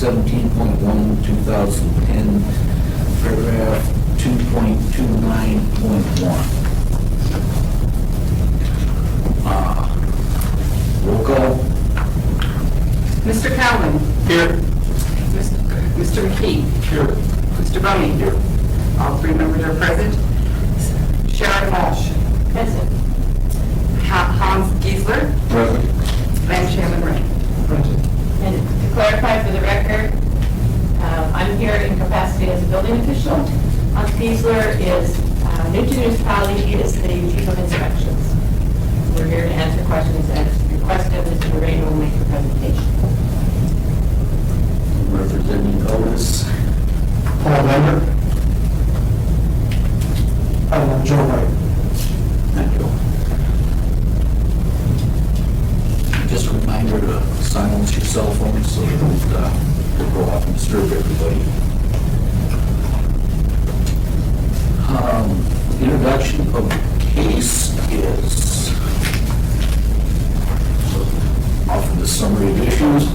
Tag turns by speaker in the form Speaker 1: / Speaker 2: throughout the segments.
Speaker 1: A17.1, 2010, paragraph 2.29.1. Roll call.
Speaker 2: Mr. Calvin.
Speaker 1: Here.
Speaker 2: Mr. McKee.
Speaker 1: Here.
Speaker 2: Mr. Bowman.
Speaker 1: Here.
Speaker 2: All three members are present. Sharon Walsh.
Speaker 3: Present.
Speaker 2: Hans Giesler.
Speaker 1: Present.
Speaker 2: And Shannon Ray.
Speaker 3: And to clarify for the record, I'm here in capacity as a building official. Hans Giesler is new to the municipality. He is the chief of inspections. We're here to answer questions as requested. Mr. Moreno will make the presentation.
Speaker 1: Representing Otis.
Speaker 4: Paul Lambert. Joe Wright.
Speaker 1: Thank you. Just a reminder to silence your cell phones so you don't go off and disturb everybody. Introduction of the case is often the summary of issues.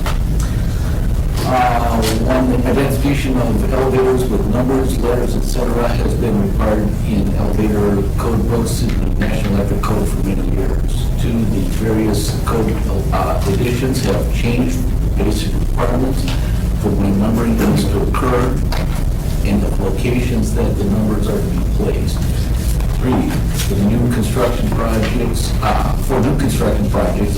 Speaker 1: One, the identification of elevators with numbers, letters, etc. has been required in elevator code books in the National Electric Code for many years. Two, the various code editions have changed basic requirements for when numbering is to occur and the locations that the numbers are to be placed. Three, for new construction projects,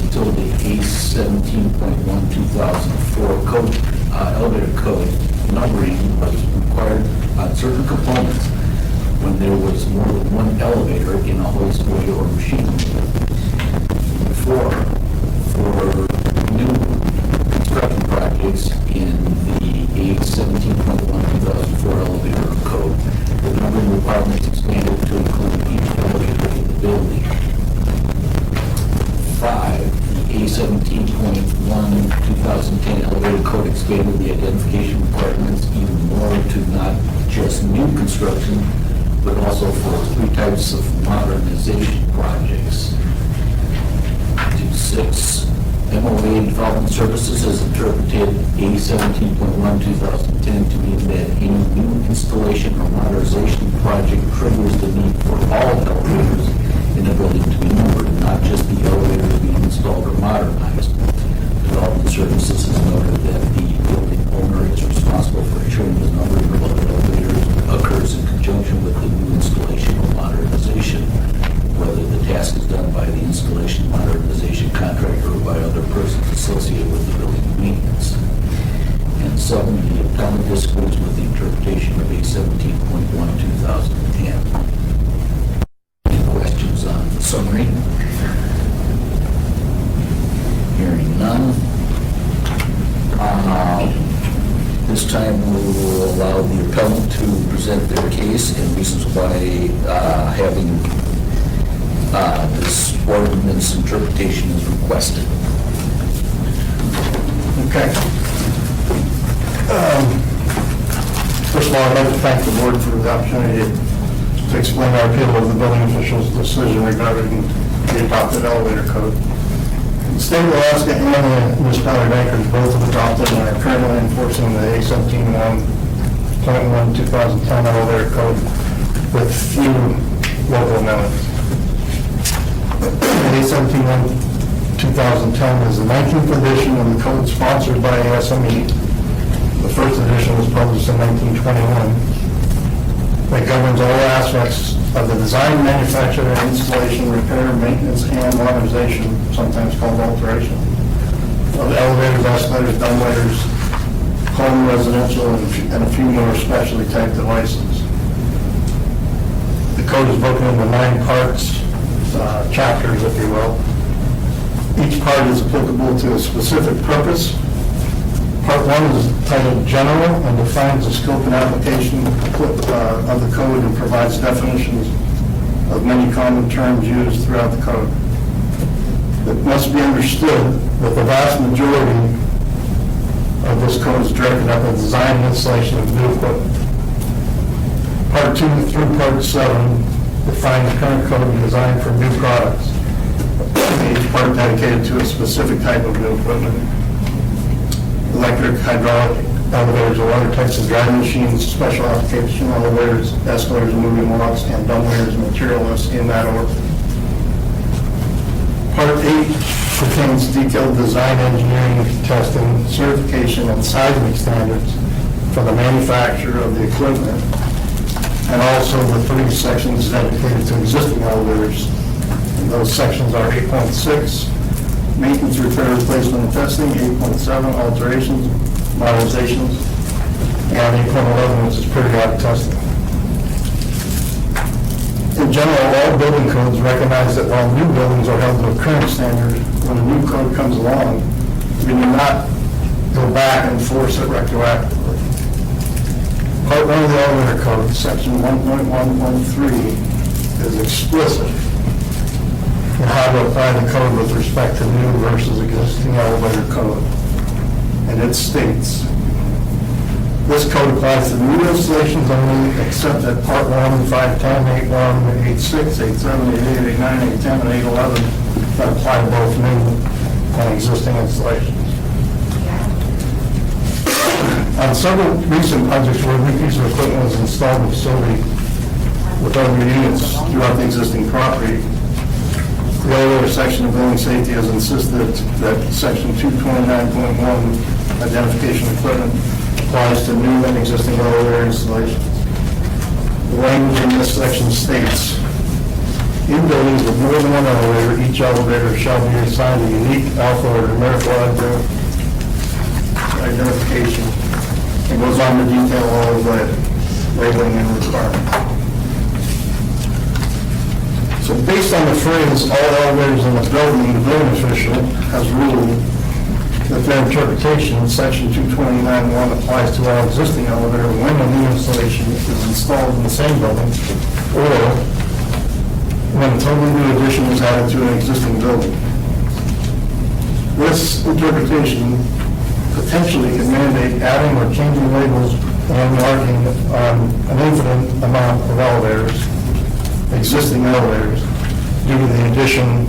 Speaker 1: until the A17.1 2004 code, elevator code, numbering was required on certain components when there was more than one elevator in a hoistway or machine. Four, for new construction projects in the A17.1 2004 elevator code, the numbering requirements expanded to include each elevator in the building. Five, the A17.1 2010 elevator code expanded the identification requirements even more to not just new construction, but also for three types of modernization projects. 6, MOA Development Services has interpreted A17.1 2010 to mean that any new installation or modernization project triggers the need for all elevators in the building to be numbered, not just the elevators being installed or modernized. Development Services has noted that the building owner is responsible for ensuring the numbering of all elevators occurs in conjunction with the new installation or modernization, whether the task is done by the installation modernization contractor or by other persons associated with the building maintenance. And 7, the appellant disagrees with the interpretation of A17.1 2010. Any questions on the summary? Hearing none. This time we will allow the appellant to present their case and reasons why having this ordinance interpretation is requested.
Speaker 4: Okay. First of all, I'd like to thank the board for the opportunity to explain our appeal of the building official's decision regarding the adopted elevator code. The state of Alaska and the municipality of Anchorage both have adopted and are currently enforcing the A17.1 2010 elevator code with few local amendments. A17.1 2010 is the 19th edition of the code sponsored by ASME. The first edition was published in 1921. That governs all aspects of the design, manufacture, installation, repair, maintenance, and modernization, sometimes called alteration, of elevators, escalators, dumbwaiters, home, residential, and a few more specially typed devices. The code is broken into 9 parts, chapters, if you will. Each part is applicable to a specific purpose. Part 1 is titled General and defines the scope and application of the code and provides definitions of many common terms used throughout the code. It must be understood that the vast majority of this code is directed at the design and installation of new equipment. Part 2 through Part 7 define the current code designed for new products. Each part dedicated to a specific type of new equipment: electric, hydraulic, elevators or other types of driving machines, special application elevators, escalators, moving walks, and dumbwaiters and material lifts in that order. Part 8 pertains detailed design, engineering, testing, certification, and seismic standards for the manufacture of the equipment, and also the 3 sections dedicated to existing elevators. And those sections are 8.6, maintenance, repair, replacement, and testing, 8.7, alterations, modernizations, and 8.11, which is periodic testing. In general, all building codes recognize that while new buildings are held to a current standard, when a new code comes along, we do not go back and force it retroactively. Part 1 of the elevator code, section 1.113, is explicit in how to apply the code with respect to new versus existing elevator code. And it states, this code applies to new installations only, except that Part 1, 510, 81, 86, 87, 88, 89, 810, and 811 that apply to both new and existing installations. On several recent projects where a new piece of equipment was installed in the facility with other units throughout the existing property, the elevator section of building safety has insisted that section 229.1, identification equipment, applies to new and existing elevator installations. The language in this section states, in buildings with more than one elevator, each elevator shall be assigned a unique alpha or numerical identification. It goes on to detail all of the labeling and requirements. So based on the phrase, all elevators in the building official has ruled that their interpretation, section 229.1 applies to all existing elevator when a new installation is installed in the same building, or when a totally new addition is added to an existing building. This interpretation potentially can mandate adding or changing labels and marking on an infinite amount of elevators, existing elevators, due to the addition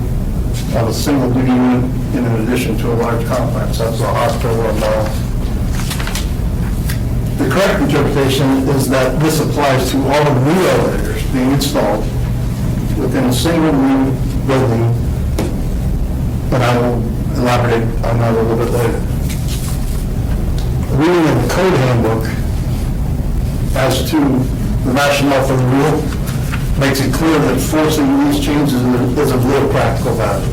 Speaker 4: of a single new unit in addition to a large complex, such as a hospital or a mall. The correct interpretation is that this applies to all of the new elevators being installed within a single new building, and I will elaborate on that a little bit later. The reading of the code handbook as to the rationale for the rule makes it clear that forcing these changes is of little practical value.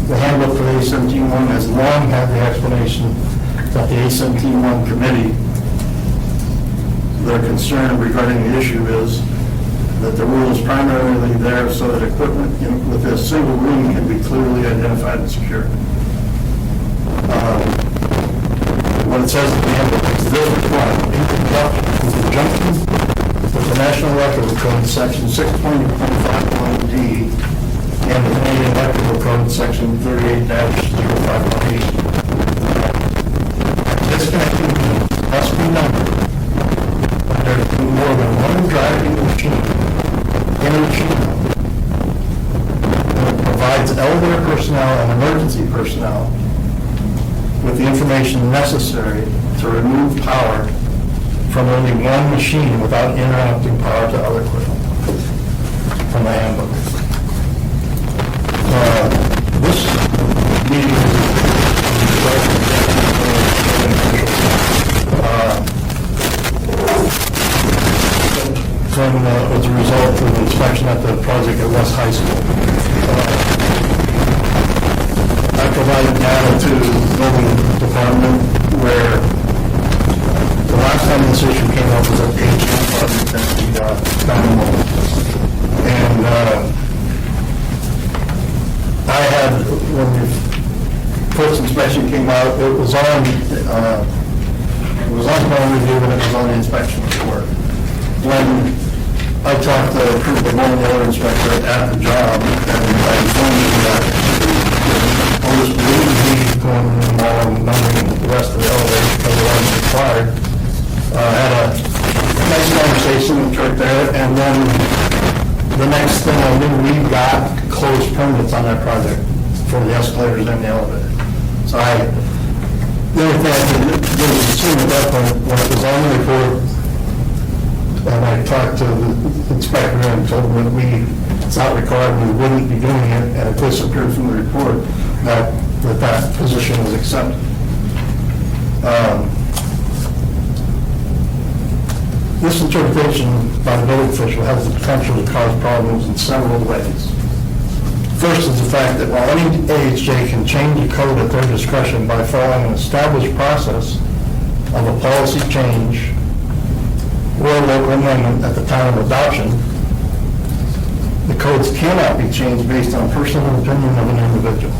Speaker 4: The handbook for the A17-1 has long had the explanation that the A17-1 committee, their concern regarding the issue is that the rule is primarily there so that equipment with a single room can be clearly identified and secured. What it says in the handbook is this requirement, in conjunction with the National Electrical Code, section 6.51D, and the Canadian Electrical Code, section 38-0518. Disconnecting units must be numbered when there is more than one driving machine in a machine that provides elevator personnel and emergency personnel with the information necessary to remove power from only one machine without interrupting power to other equipment. From the handbook. This meeting is as a result of the inspection at the project at West High School. I provided data to the building department where the last time this issue came up was at the H2 project that we found. And I had, when the first inspection came out, it was on plan review and it was on the inspection report. When I talked to the building inspector at the job, and I informed him that I was really going along numbering the rest of the elevators because it wasn't required. I had a nice conversation with Kurt there, and then the next thing I knew, we got closed permits on that project for the escalators and the elevator. So the only thing I could do was assume that that point, when it was on the report, and I talked to the inspector and told him that it's not required, we wouldn't be doing it, and it disappeared from the report, that position was accepted. This interpretation by the building official has the potential to cause problems in several ways. First is the fact that while any AHJ can change a code at their discretion by following an established process of a policy change or a local amendment at the time of adoption, the codes cannot be changed based on personal opinion of an individual.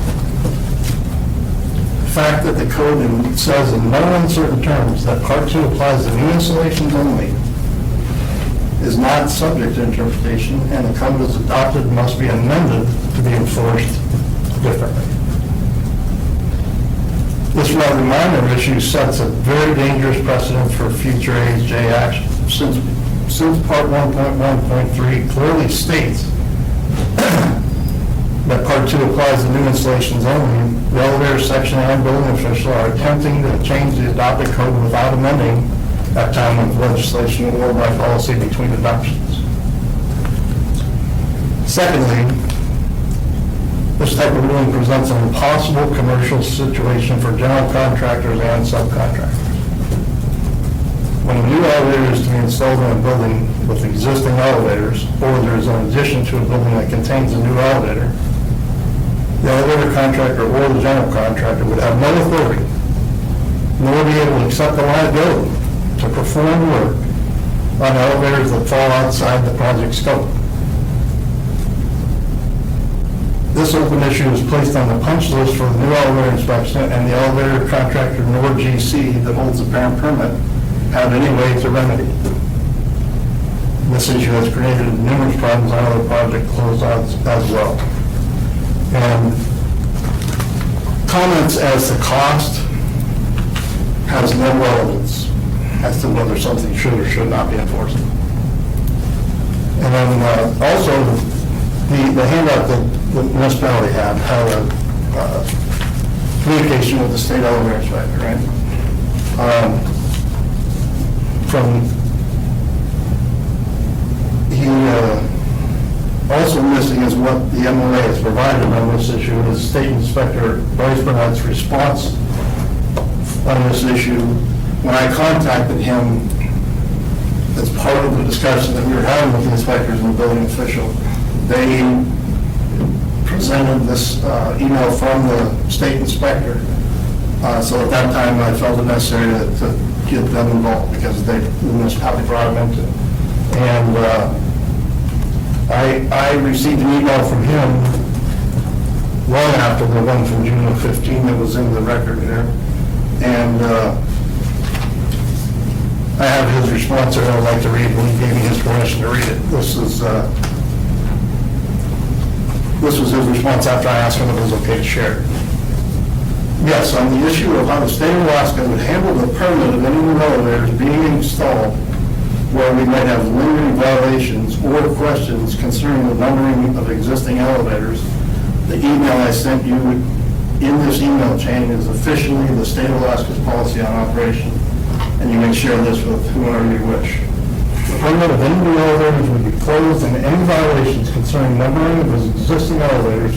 Speaker 4: The fact that the code says in no uncertain terms that Part 2 applies to new installations only is not subject to interpretation, and the code as adopted must be amended to be enforced differently. This rather minor issue sets a very dangerous precedent for future AHJ action. Since Part 1.1.3 clearly states that Part 2 applies to new installations only, the elevator section and building official are attempting to change the adopted code without amending at time of legislation or by policy between adoptions. Secondly, this type of ruling presents an impossible commercial situation for general contractors and subcontractors. When a new elevator is to be installed in a building with existing elevators, or there is an addition to a building that contains a new elevator, the elevator contractor or the general contractor would have no authority, nor be able to accept the liability to perform work on elevators that fall outside the project scope. This open issue is placed on the punch list for the new elevator inspection, and the elevator contractor nor GC that holds the parent permit have any way to remedy. This issue has created numerous problems on other project closeouts as well. And comments as to cost has no relevance as to whether something should or should not be enforced. And then also, the handout that the municipality had a communication with the state elevator inspector, right? Also missing is what the MOA has provided on this issue is State Inspector Bryce Burnett's response on this issue. When I contacted him as part of the discussion that we were having with the inspectors and the building official, they presented this email from the state inspector. So at that time, I felt it necessary to get them involved because the municipality brought them into it. And I received an email from him long after the one from June of 15 that was in the record here. And I have his response that I'd like to read when he gave me his permission to read it. This was his response after I asked him if it was okay to share. Yes, on the issue of how the state of Alaska would handle the permit of any new elevators being installed where we might have lingering violations or questions concerning the numbering of existing elevators, the email I sent you in this email chain is officially the state of Alaska's policy on operation, and you can share this with whoever you wish. The permit of any new elevators would be closed, and any violations concerning numbering of existing elevators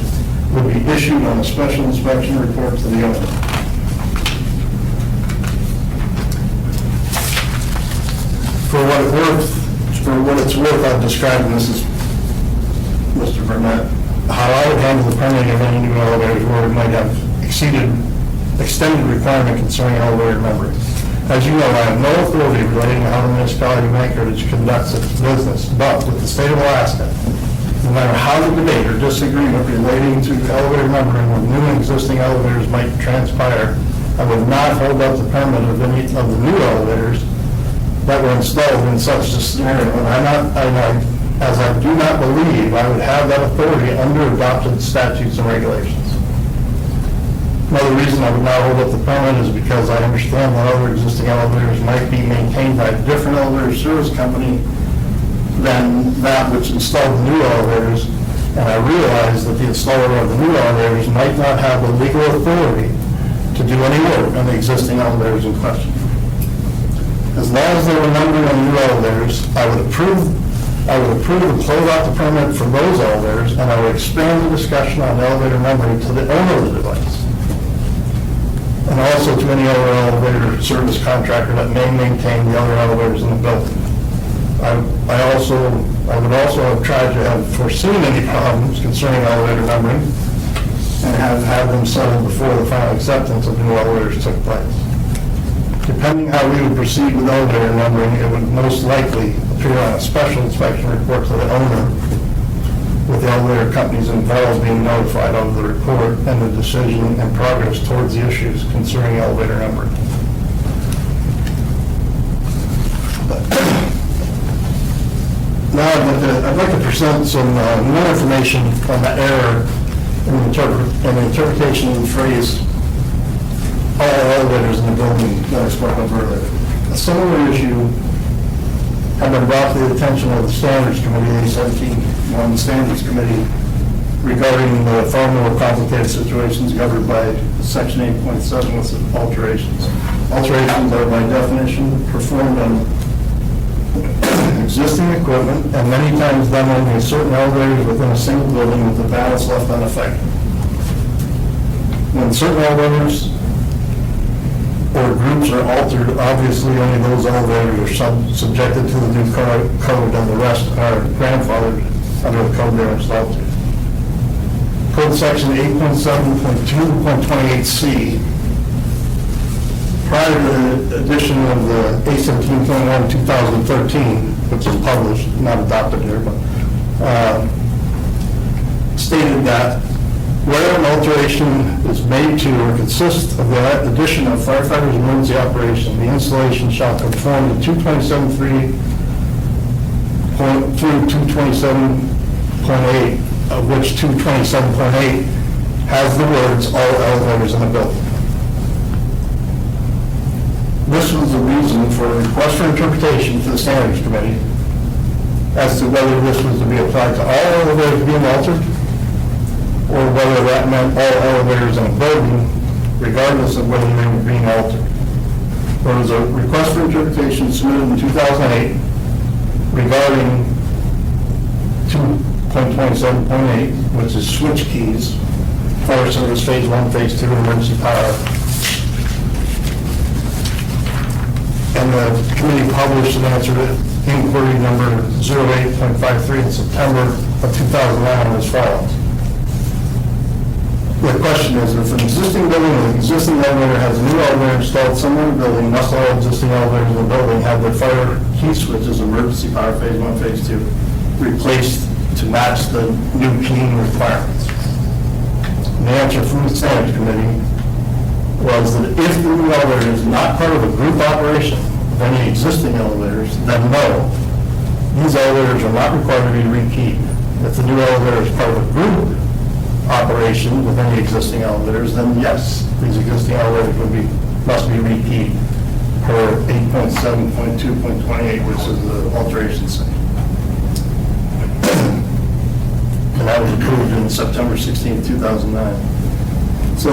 Speaker 4: would be issued on a special inspection report to the owner. For what it's worth, I've described, and this is Mr. Burnett, how I would handle the permitting of any new elevators where it might have extended requirement concerning elevator numbering. As you know, I have no authority relating to how the municipality of Anchorage conducts its business, but with the state of Alaska, no matter how the debate or disagreement relating to elevator numbering of new and existing elevators might transpire, I would not hold up the permit of any of the new elevators that were installed in such a scenario. As I do not believe I would have that authority under adopted statutes and regulations. Another reason I would not hold up the permit is because I understand that other existing elevators might be maintained by a different elevator service company than that which installed the new elevators, and I realize that the installer of the new elevators might not have the legal authority to do any work on the existing elevators in question. As long as they were numbered on new elevators, I would approve and close out the permit for those elevators, and I would expand the discussion on elevator numbering to the owner of the device. And also to any other elevator service contractor that may maintain the other elevators in the building. I would also have tried to have foreseen any problems concerning elevator numbering and have had them settled before the final acceptance of new elevators took place. Depending how we would proceed with elevator numbering, it would most likely appear on a special inspection report to the owner, with the elevator companies involved being notified of the report and the decision and progress towards the issues concerning elevator numbering. Now I'd like to present some more information on the error in the interpretation of the phrase all elevators in the building that I spoke of earlier. A similar issue had been brought to the attention of the Standards Committee, A17-1 Standards Committee, regarding the far more complicated situations governed by Section 8.7 with alterations. Alterations are by definition performed on existing equipment and many times done only in certain elevators within a single building with the balance left unaffected. When certain elevators or groups are altered, obviously only those elevators are subjected to the new code and the rest are grandfathered under the code they're installed to. Code section 8.7.2.28C, prior to the addition of the A17.1 2013, which is published, not adopted here, but stated that where an alteration is made to or consists of the addition of firefighters' emergency operation, the installation shall conform to 227.3 through 227.8, of which 227.8 has the words all elevators in the building. This was the reason for a request for interpretation to the Standards Committee as to whether this was to be applied to all elevators being altered, or whether that meant all elevators in a building, regardless of whether they were being altered. There was a request for interpretation submitted in 2008 regarding 2.27.8, which is switch keys, fire service phase 1, phase 2, emergency power. And the committee published an answer to inquiry number 08.53 in September of 2009 as follows. The question is, if an existing building with an existing elevator has a new elevator installed somewhere in the building, must all existing elevators in the building have their fire key switches, emergency power phase 1, phase 2, replaced to match the new keying requirements? And the answer from the Standards Committee was that if the new elevator is not part of a group operation of any existing elevators, then no, these elevators are not required to be rekeyed. If the new elevator is part of a group operation with any existing elevators, then yes, these existing elevators must be rekeyed per 8.7.2.28, which is the alteration section. And that was approved in September 16, 2009. So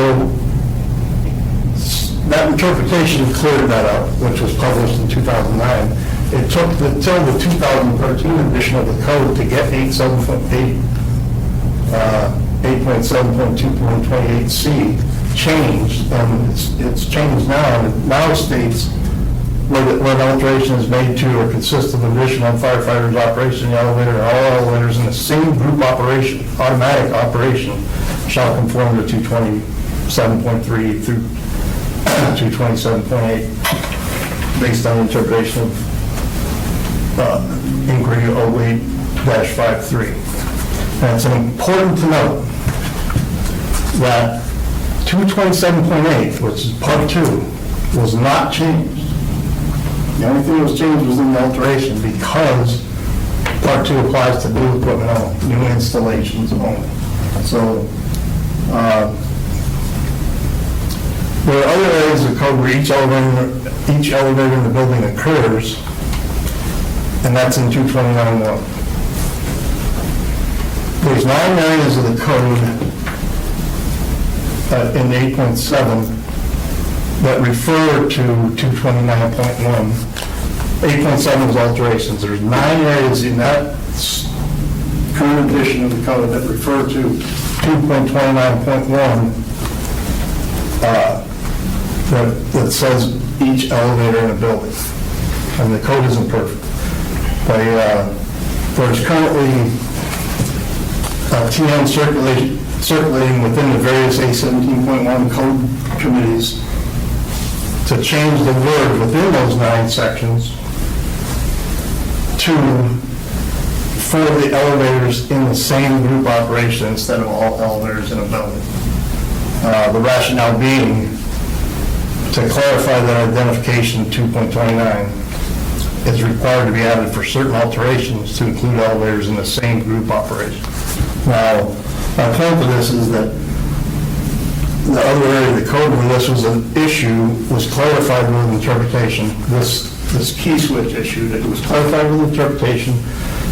Speaker 4: that interpretation cleared that up, which was published in 2009. It took until the 2013 edition of the code to get 8.7.2.28C changed, and it's changed now, and it now states where an alteration is made to or consists of addition on firefighters' operation in the elevator, and all elevators in the same group operation, automatic operation, shall conform to 227.3 through 227.8, based on interpretation of inquiry 08-53. And it's important to note that 227.8, which is part 2, was not changed. The only thing that was changed was in the alteration, because part 2 applies to new equipment only, new installations only. So there are other areas of code where each elevator in the building occurs, and that's in 229.1. There's 9 areas of the code in 8.7 that refer to 229.1 8.7 is alterations. There's 9 areas in that current edition of the code that refer to 2.29.1 that says each elevator in a building. And the code isn't perfect. There's currently TN circulating within the various A17.1 code committees to change the word within those 9 sections for the elevators in the same group operation instead of all elevators in a building. The rationale being to clarify that identification 2.29 is required to be added for certain alterations to include elevators in the same group operation. Now, my point to this is that the other area of the code where this was an issue was clarified with interpretation. This key switch issue, that it was clarified with interpretation.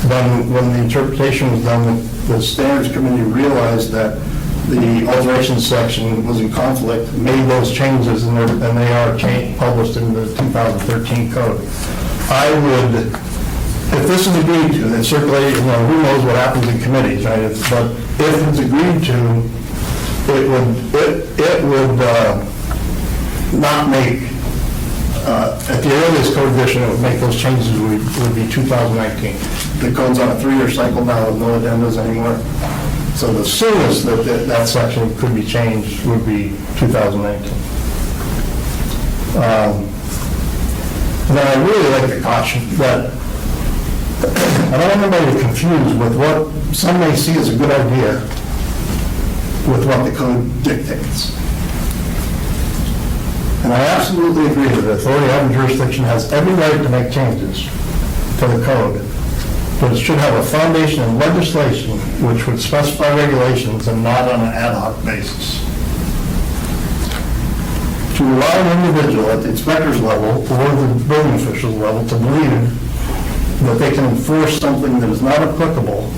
Speaker 4: Then when the interpretation was done, the standards committee realized that the alterations section was in conflict, made those changes, and they are published in the 2013 code. I would, if this is agreed to, then circulate, who knows what happens in committees, right? But if it's agreed to, it would not make, at the earliest code edition, it would make those changes would be 2019. The code's on a 3-year cycle now with no addendas anymore. So the soonest that section could be changed would be 2019. And then I really like to caution that I don't want anybody to confuse with what some may see as a good idea with what the code dictates. And I absolutely agree that the authority having jurisdiction has every right to make changes to the code, but it should have a foundation in legislation which would specify regulations and not on an ad hoc basis. To allow an individual at the inspector's level or the building official's level to believe that they can enforce something that is not applicable,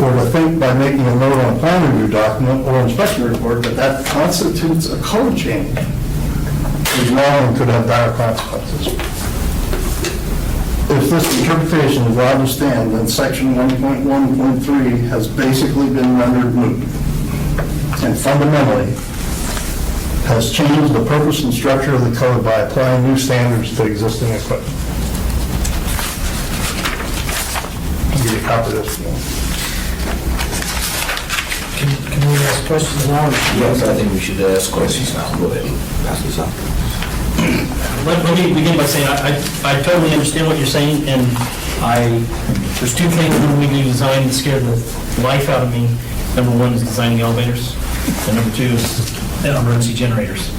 Speaker 4: or to think by making a note on a plan review document or inspection report that constitutes a code change, is wrong and could have dire consequences. If this interpretation is allowed to stand, then section 1.1.3 has basically been rendered moot, and fundamentally has changed the purpose and structure of the code by applying new standards to existing equipment. I'll give you a copy of this.
Speaker 5: Can we ask questions now?
Speaker 1: Yes, I think we should ask questions now. Go ahead. Pass this on.
Speaker 5: Let me begin by saying, I totally understand what you're saying, and there's 2 things when we do design that scare the life out of me. Number 1 is designing elevators, and number 2 is emergency generators.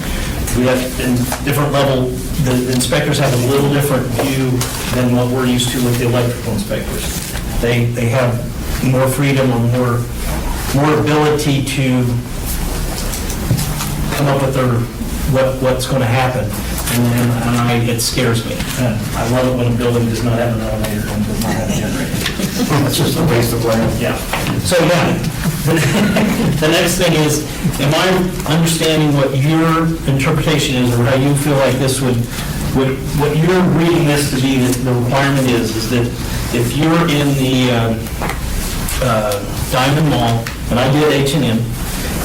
Speaker 5: We have, in different level, the inspectors have a little different view than what we're used to with the electrical inspectors. They have more freedom or more ability to come up with what's going to happen, and it scares me. I love it when a building does not have an elevator and does not have a generator.
Speaker 4: That's just a waste of land.
Speaker 5: Yeah. So, the next thing is, am I understanding what your interpretation is, or how you feel like this what you're reading this to be, the requirement is that if you're in the Diamond Mall, and I did H&M,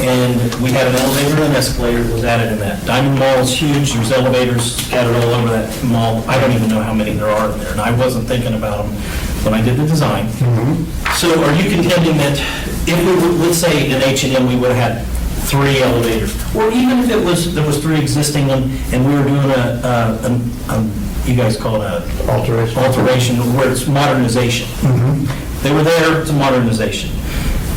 Speaker 5: and we had an elevator and an escalator that was added in that. Diamond Mall is huge, there's elevators scattered all over that mall. I don't even know how many there are in there, and I wasn't thinking about them when I did the design. So are you contending that if we would, let's say in H&M, we would have had 3 elevators, or even if there was 3 existing and we were doing you guys call it a alteration, where it's modernization. They were there, it's a modernization.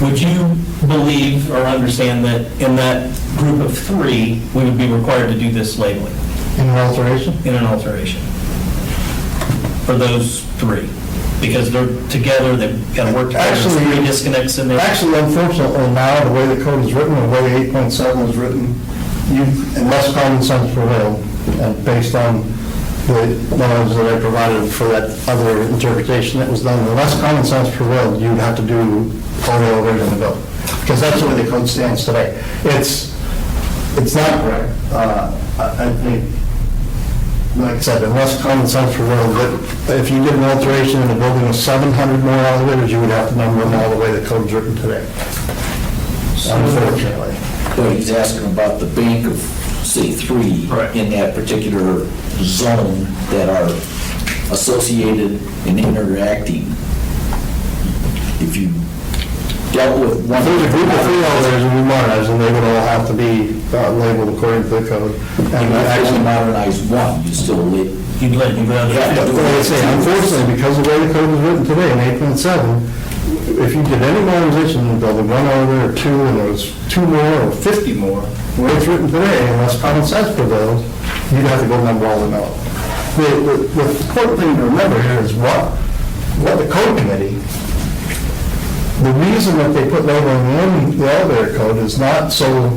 Speaker 5: Would you believe or understand that in that group of 3, we would be required to do this labeling?
Speaker 4: In an alteration?
Speaker 5: In an alteration. For those 3? Because they're together, they've got to work together, there's 3 disconnects in there.
Speaker 4: Actually, unfortunately, now, the way the code is written, the way 8.7 is written, unless common sense prevailed, and based on the knowledge that I provided for that other interpretation that was done, unless common sense prevailed, you'd have to do all the elevators in the building. Because that's the way the code stands today. It's not correct. I think like I said, unless common sense prevails, that if you did an alteration in a building with 700 more elevators, you would have to number them all the way the code's written today. Unfortunately.
Speaker 1: But he's asking about the bank of, say, three
Speaker 5: Right.
Speaker 1: in that particular zone that are associated and interacting. If you dealt with one.
Speaker 4: If there's a group of three elevators and we modernize them, they would all have to be labeled according to the code.
Speaker 1: And if you actually modernize one, you still lit.
Speaker 5: You'd let, you'd rather.
Speaker 1: Yeah.
Speaker 4: But like I say, unfortunately, because of the way the code is written today in 8.7, if you did any modernization in the building, one elevator or two, and there was 2 more or 50 more, the way it's written today, unless common sense prevails, you'd have to go number all of them out. The important thing to remember here is what the code committee, the reason that they put labeling in the elevator code is not so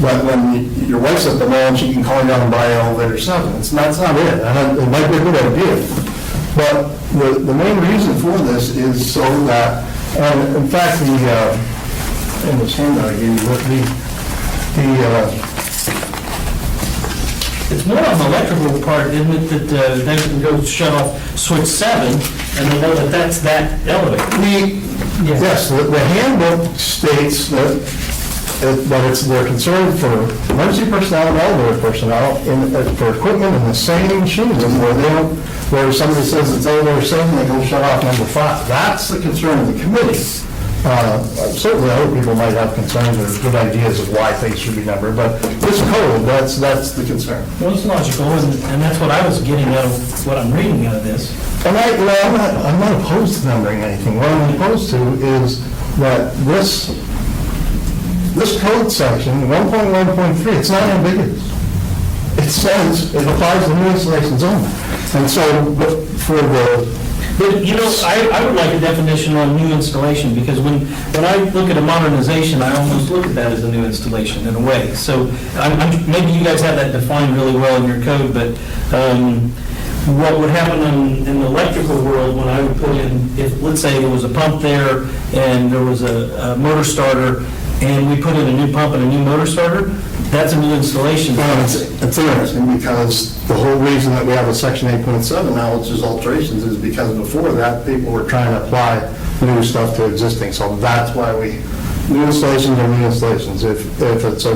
Speaker 4: that when your wife's at the mall, she can call you down and buy elevator 7. That's not it. And it might be a good idea. But the main reason for this is so that, and in fact, in this handout I gave you,
Speaker 5: It's more on the electrical part, isn't it, that they can go shut off switch 7, and they know that that's that elevator.
Speaker 4: yes, the handbook states that they're concerned for emergency personnel and elevator personnel for equipment in the same machine room where somebody says it's elevator 7, they go shut off number 5. That's the concern of the committee. Certainly, other people might have concerns or good ideas of why things should be numbered, but this code, that's the concern.
Speaker 5: Well, it's logical, and that's what I was getting out of what I'm reading out of this.
Speaker 4: And I'm not opposed to numbering anything. What I'm opposed to is that this code section, 1.1.3, it's not ambiguous. It says it applies to new installations only. And so, but for the,
Speaker 5: But, you know, I would like a definition on new installation, because when I look at a modernization, I almost look at that as a new installation in a way. So maybe you guys have that defined really well in your code, but what would happen in the electrical world when I would put in, if, let's say there was a pump there and there was a motor starter, and we put in a new pump and a new motor starter, that's a new installation.
Speaker 4: well, it's interesting because the whole reason that we have a section 8.7 now, which is alterations, is because before that, people were trying to apply new stuff to existing. So that's why new installations are new installations. If it's a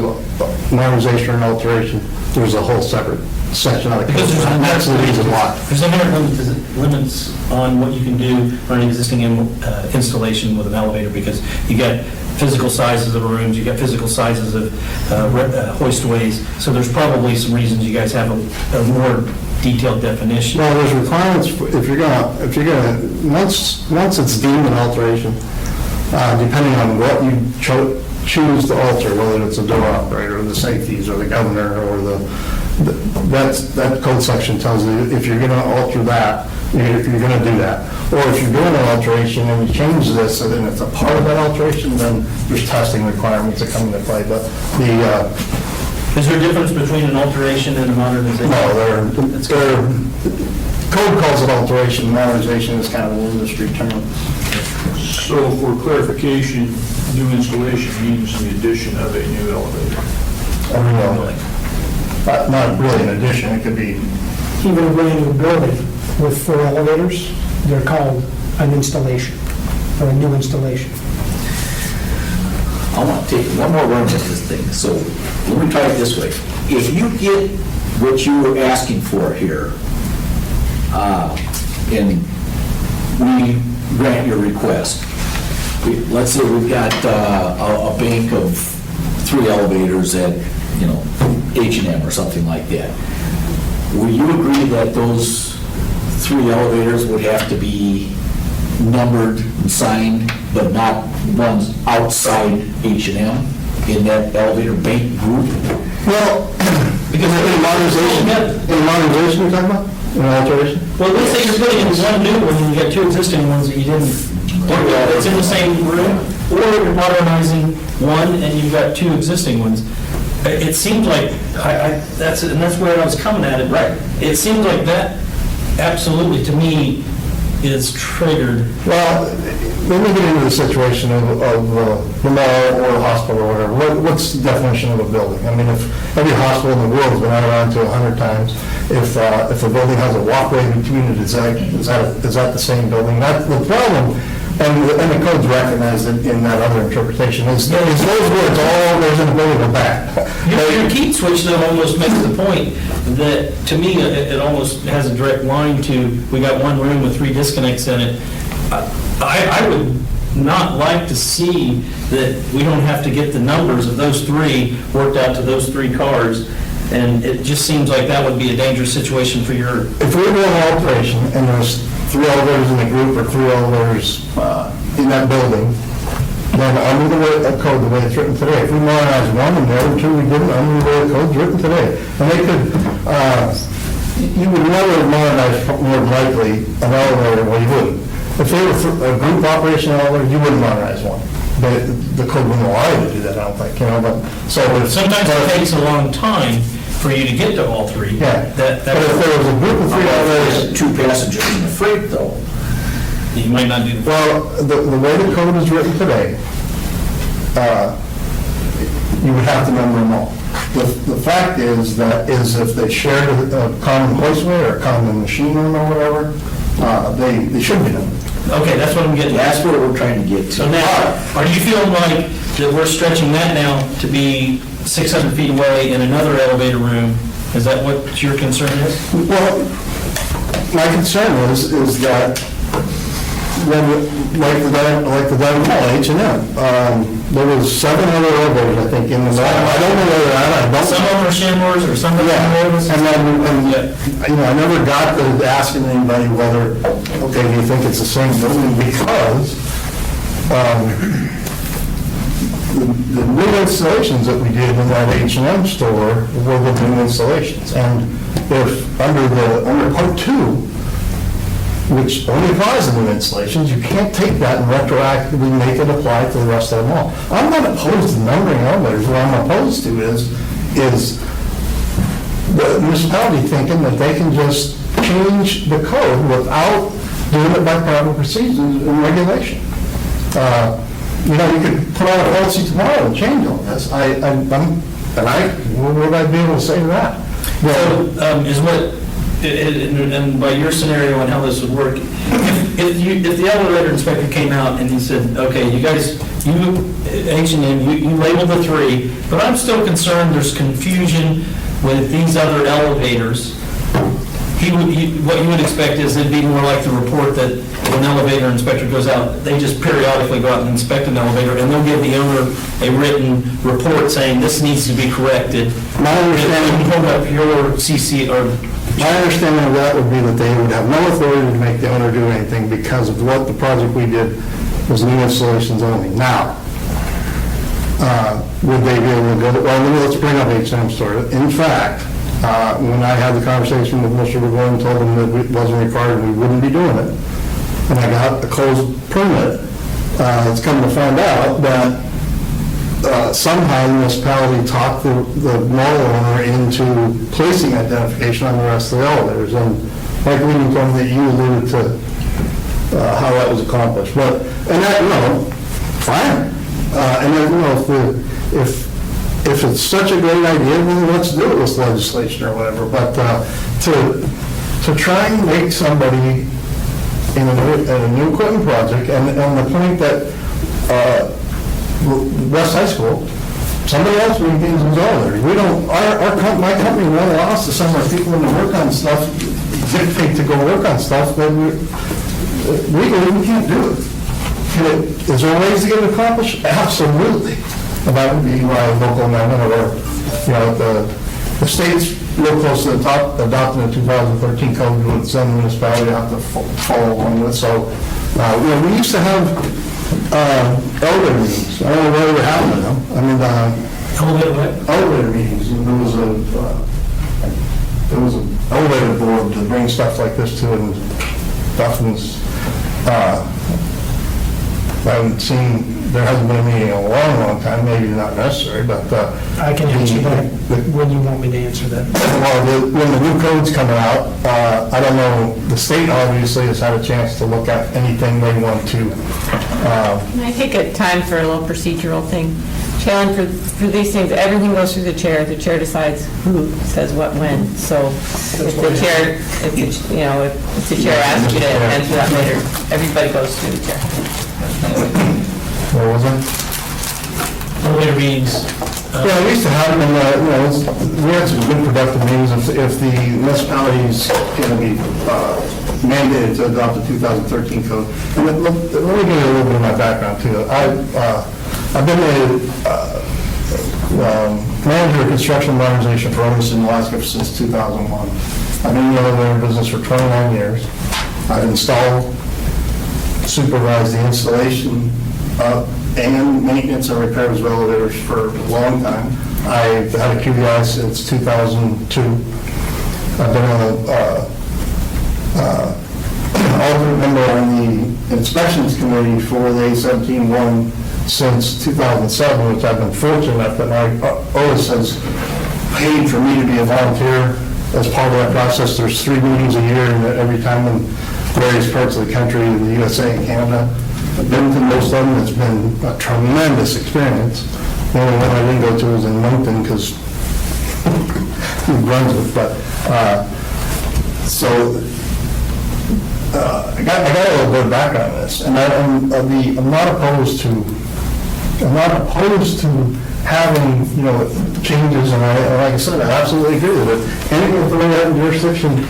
Speaker 4: modernization or an alteration, there's a whole separate section of the code.
Speaker 5: Because there's
Speaker 4: And that's the reason why.
Speaker 5: There's inherent limits on what you can do on an existing installation with an elevator, because you get physical sizes of rooms, you get physical sizes of hoistways, so there's probably some reasons you guys have a more detailed definition.
Speaker 4: Well, there's requirements, if you're gonna, once it's deemed an alteration, depending on what you choose to alter, whether it's a door operator, or the safeties, or the governor, or that code section tells you if you're gonna alter that, if you're gonna do that. Or if you're doing an alteration and you change this, and then it's a part of that alteration, then there's testing requirements that come into play. But
Speaker 5: Is there a difference between an alteration and a modernization?
Speaker 4: no, code calls it alteration, modernization is kind of an industry term.
Speaker 6: So for clarification, new installation means the addition of a new elevator.
Speaker 4: Not really an addition, it could be,
Speaker 7: Even a brand new building with 4 elevators, they're called an installation, or a new installation.
Speaker 1: I want to take one more run at this thing. So let me try it this way. If you get what you were asking for here, and we grant your request, let's say we've got a bank of 3 elevators at, H&M or something like that. Will you agree that those 3 elevators would have to be numbered and signed, but not ones outside H&M in that elevator bank group?
Speaker 4: well, because in modernization you're talking about? In alteration?
Speaker 5: Well, let's say you're putting in one new one, and you got 2 existing ones that you didn't, it's in the same room, or you're modernizing one and you've got 2 existing ones. It seemed like, that's where I was coming at it.
Speaker 1: Right.
Speaker 5: It seemed like that, absolutely, to me, is triggered.
Speaker 4: Well, let me get into the situation of the mall or a hospital or whatever. What's the definition of a building? I mean, if every hospital in the world has been around to 100 times, if a building has a walkway between it, is that the same building? That's the problem, and the codes recognize it in that other interpretation, is those words, all goes in the middle of the back.
Speaker 5: Your key switch though almost makes the point that, to me, it almost has a direct line to, we got one room with 3 disconnects in it. I would not like to see that we don't have to get the numbers of those 3 worked out to those 3 cars, and it just seems like that would be a dangerous situation for your...
Speaker 4: If we're doing an alteration, and there's 3 elevators in the group, or 3 elevators in that building, then under the code, the way it's written today, if we modernize one and the other 2 we didn't, under the way the code's written today, and they could, you would never modernize, more than likely, an elevator, well, you wouldn't. If they were a group operation elevator, you wouldn't modernize one. But the code wouldn't allow you to do that, I don't think, but, so.
Speaker 5: Sometimes it takes a long time for you to get to all 3.
Speaker 4: Yeah, but if there was a group of 3 elevators.
Speaker 1: 2 passengers in the freight, though.
Speaker 5: You might not do the...
Speaker 4: Well, the way the code is written today, you would have to number them all. The fact is that if they shared a common hoistway or a common machine room or whatever, they should be numbered.
Speaker 5: Okay, that's what I'm getting at.
Speaker 1: That's what we're trying to get to.
Speaker 5: So now, are you feeling like that we're stretching that now to be 600 feet away in another elevator room? Is that what your concern is?
Speaker 4: Well, my concern is that when, like the Diamond Mall, H&M, there was 7 other elevators, I think, in the mall. I don't know where they're at, I don't.
Speaker 5: Some of them are Shamrows or some of them are Morris?
Speaker 4: And then, I never got to asking anybody whether, okay, do you think it's the same building? Because the new installations that we did in that H&M store were the new installations. And if, under part 2, which only applies to new installations, you can't take that and retroactively make it apply to the rest of them all. I'm not opposed to numbering elevators. What I'm opposed to is the municipality thinking that they can just change the code without doing it by proper procedures and regulation. You could put out a policy tomorrow and change all this. What would I be able to say to that?
Speaker 5: So, is what, and by your scenario and how this would work, if the elevator inspector came out and he said, okay, you guys, H&M, you labeled the 3, but I'm still concerned there's confusion with these other elevators, what you would expect is it'd be more like the report that when an elevator inspector goes out, they just periodically go out and inspect an elevator, and they'll give the owner a written report saying this needs to be corrected.
Speaker 4: My understanding,
Speaker 5: Hold up your CC, or
Speaker 4: my understanding of that would be that they would have no authority to make the owner do anything because of what the project we did was new installations only. Now, would they be able to go, let's bring up H&M store. In fact, when I had the conversation with Mr. Burgoyne and told him that it wasn't required, we wouldn't be doing it, and I got a closed permit, it's come to find out that somehow the municipality talked the mall owner into placing identification on the rest of the elevators, and like we told me that you alluded to how that was accomplished. But, and that, fine. And then, if it's such a great idea, then let's do it with legislation or whatever. But to try and make somebody in a new equipment project, and the point that West High School, somebody else maintains those elevators. We don't, my company won't allow us to send our people in to work on stuff, dictate to go work on stuff, that legally we can't do it. Is there ways to get it accomplished? Absolutely. And that would be my local amendment, or, the state's real close to the top, adopting the 2013 code, would send the municipality have to follow along with. So, we used to have elevator meetings. I don't know whether we're having them. I mean, elevator meetings. There was an elevator board to bring stuff like this to, and stuff was, I haven't seen, there hasn't been a meeting in a long time, maybe not necessary, but...
Speaker 7: I can answer that. When you want me to answer that?
Speaker 4: Well, when the new code's coming out, I don't know, the state obviously has had a chance to look at anything they want to...
Speaker 8: Can I take a time for a little procedural thing?
Speaker 2: Karen, for these things, everything goes through the chair decides who says what when, so if the chair, if the chair asks you to answer that later, everybody goes through the chair.
Speaker 4: What was it?
Speaker 5: Elevator meetings,
Speaker 4: Yeah, we used to have them, we had some good productive meetings. If the municipalities can be mandated to adopt the 2013 code. And let me give you a little bit of my background too. I've been a manager of construction modernization for Otis in Alaska since 2001. I've been in the elevator business for 29 years. I've installed, supervised the installation and maintenance and repairs of elevators for a long time. I've had a QBI since 2002. I've been on alternate member on the inspections committee for the A17-1 since 2007, which I've been fortunate enough that my Otis has paid for me to be a volunteer as part of that process. There's 3 meetings a year every time in various parts of the country, in the USA and Canada. I've been to most of them. It's been a tremendous experience. The only one I didn't go to was in Moncton because New Brunswick, but I got a little bit of background on this, and I'm not opposed to having, changes, and like I said, I absolutely agree with it. Anyone with the right jurisdiction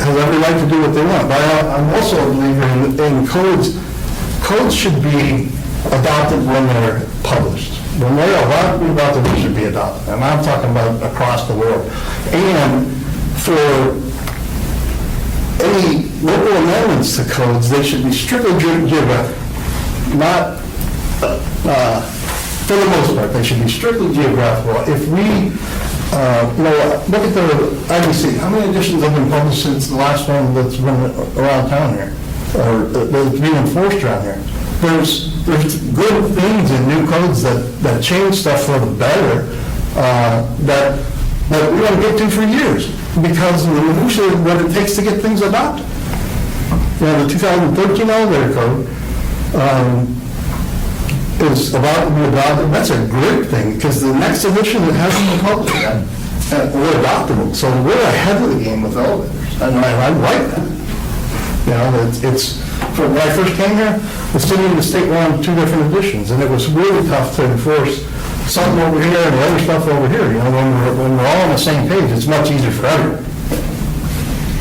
Speaker 4: has every right to do what they want, but I'm also a believer in codes. Codes should be adopted when they're published. When they're allowed to be adopted, they should be adopted, and I'm talking about across the world. And for any local amendments to codes, they should be strictly geographic, not, for the most part, they should be strictly geographical. If we, look at the IBC, how many editions have been published since the last one that's been around town here, or that's being enforced around here? There's good things in new codes that change stuff for the better, that we don't get to for years, because of the minutia of what it takes to get things adopted. The 2013 elevator code is about to be adopted. That's a great thing, because the next edition that hasn't been published yet, we're adoptable. So we're ahead of the game with elevators, and I like that. It's when I first came here, the city and the state were on 2 different editions, and it was really tough to enforce something over here and the other stuff over here. When we're all on the same page, it's much easier for everyone.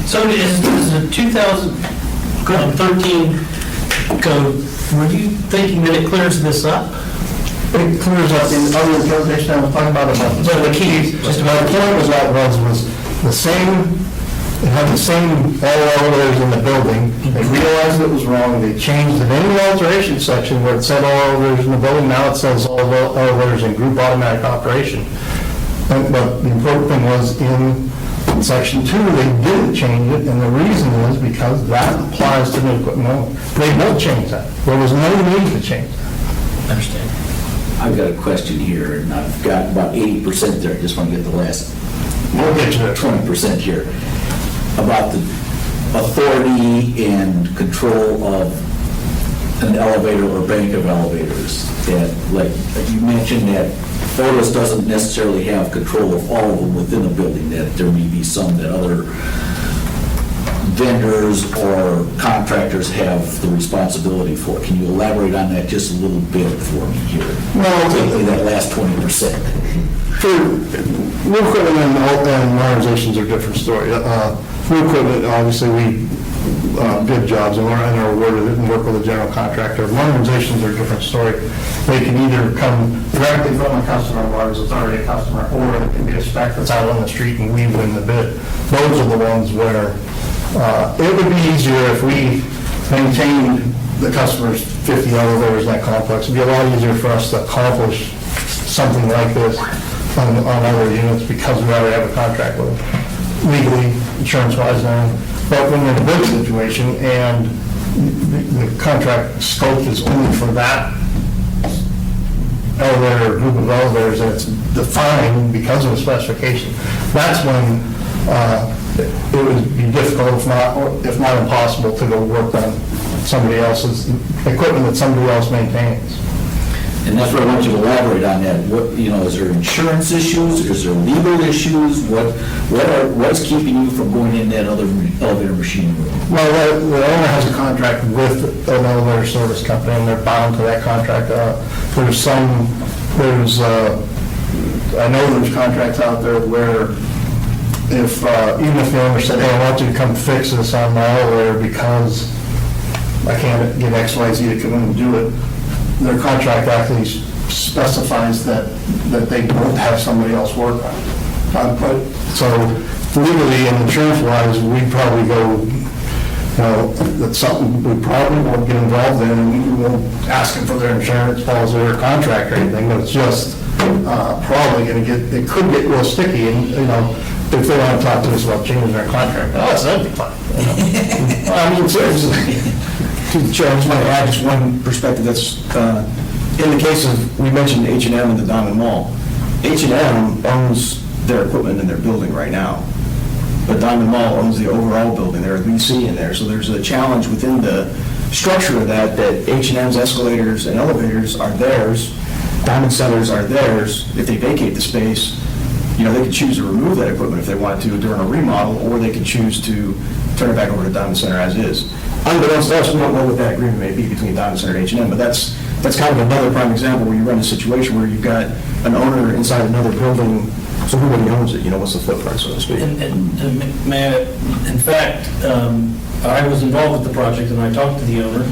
Speaker 5: so is the 2013 code, were you thinking that it clears this up?
Speaker 4: It clears up the other interpretation I was talking about.
Speaker 5: So the key,
Speaker 4: Just about the point was the same. It had the same all elevators in the building. They realized it was wrong. They changed it in the alteration section where it said all elevators in the building. Now it says all elevators in group automatic operation. But the important thing was in section 2, they didn't change it, and the reason is because that applies to new equipment only. They won't change that. There was no need to change that.
Speaker 5: I understand.
Speaker 1: I've got a question here, and I've got about 80% there. I just want to get the last
Speaker 4: We'll get you there.
Speaker 1: 20% here. About the authority and control of an elevator or bank of elevators. That, like you mentioned, that Otis doesn't necessarily have control of all of them within a building, that there may be some that other vendors or contractors have the responsibility for. Can you elaborate on that just a little bit for me here? Particularly that last 20%.
Speaker 4: New equipment and modernizations are a different story. New equipment, obviously, we bid jobs and are awarded it and work with a general contractor. Modernizations are a different story. They can either come directly from a customer of ours that's already a customer, or it can be a spec that's out on the street and we win the bid. Those are the ones where it would be easier if we maintained the customer's 50 elevators in that complex. It'd be a lot easier for us to accomplish something like this on other units because we already have a contract with them, legally, insurance-wise now. But when you're in a bid situation and the contract scope is only for that elevator, group of elevators, and it's defined because of the specification, that's when it would be difficult, if not impossible, to go work on somebody else's equipment that somebody else maintains.
Speaker 1: And that's what I want you to elaborate on that. What, you know, is there insurance issues? Is there legal issues? What's keeping you from going in that other elevator machine room?
Speaker 4: Well, the owner has a contract with an elevator service company, and they're bound to that contract. I know there's contracts out there where if, even if the owner said, hey, I want you to come fix this on my elevator because I can't get X, Y, Z to come in and do it, their contract actually specifies that they won't have somebody else work on it. So legally and insurance-wise, we'd probably go, that's something we probably won't get involved in, and we won't ask them for their insurance policy or contract or anything, but it's just probably going to it could get real sticky, and, if they want to talk to us about changing their contract, that'd be fine. I mean, seriously.
Speaker 8: To the chair, I just want to add just one perspective. That's, in the case of, we mentioned H&M and the Diamond Mall. H&M owns their equipment in their building right now, but Diamond Mall owns the overall building. They're a VC in there, so there's a challenge within the structure of that H&M's escalators and elevators are theirs, Diamond Centers are theirs. If they vacate the space, they could choose to remove that equipment if they wanted to during a remodel, or they could choose to turn it back over to Diamond Center as is. Unbeknownst to us, we don't know what that agreement may be between Diamond Center and H&M, but that's kind of another prime example where you run a situation where you've got an owner inside another building, so who really owns it, what's the footprint, so to speak.
Speaker 5: And Matt, in fact, I was involved with the project, and I talked to the owner,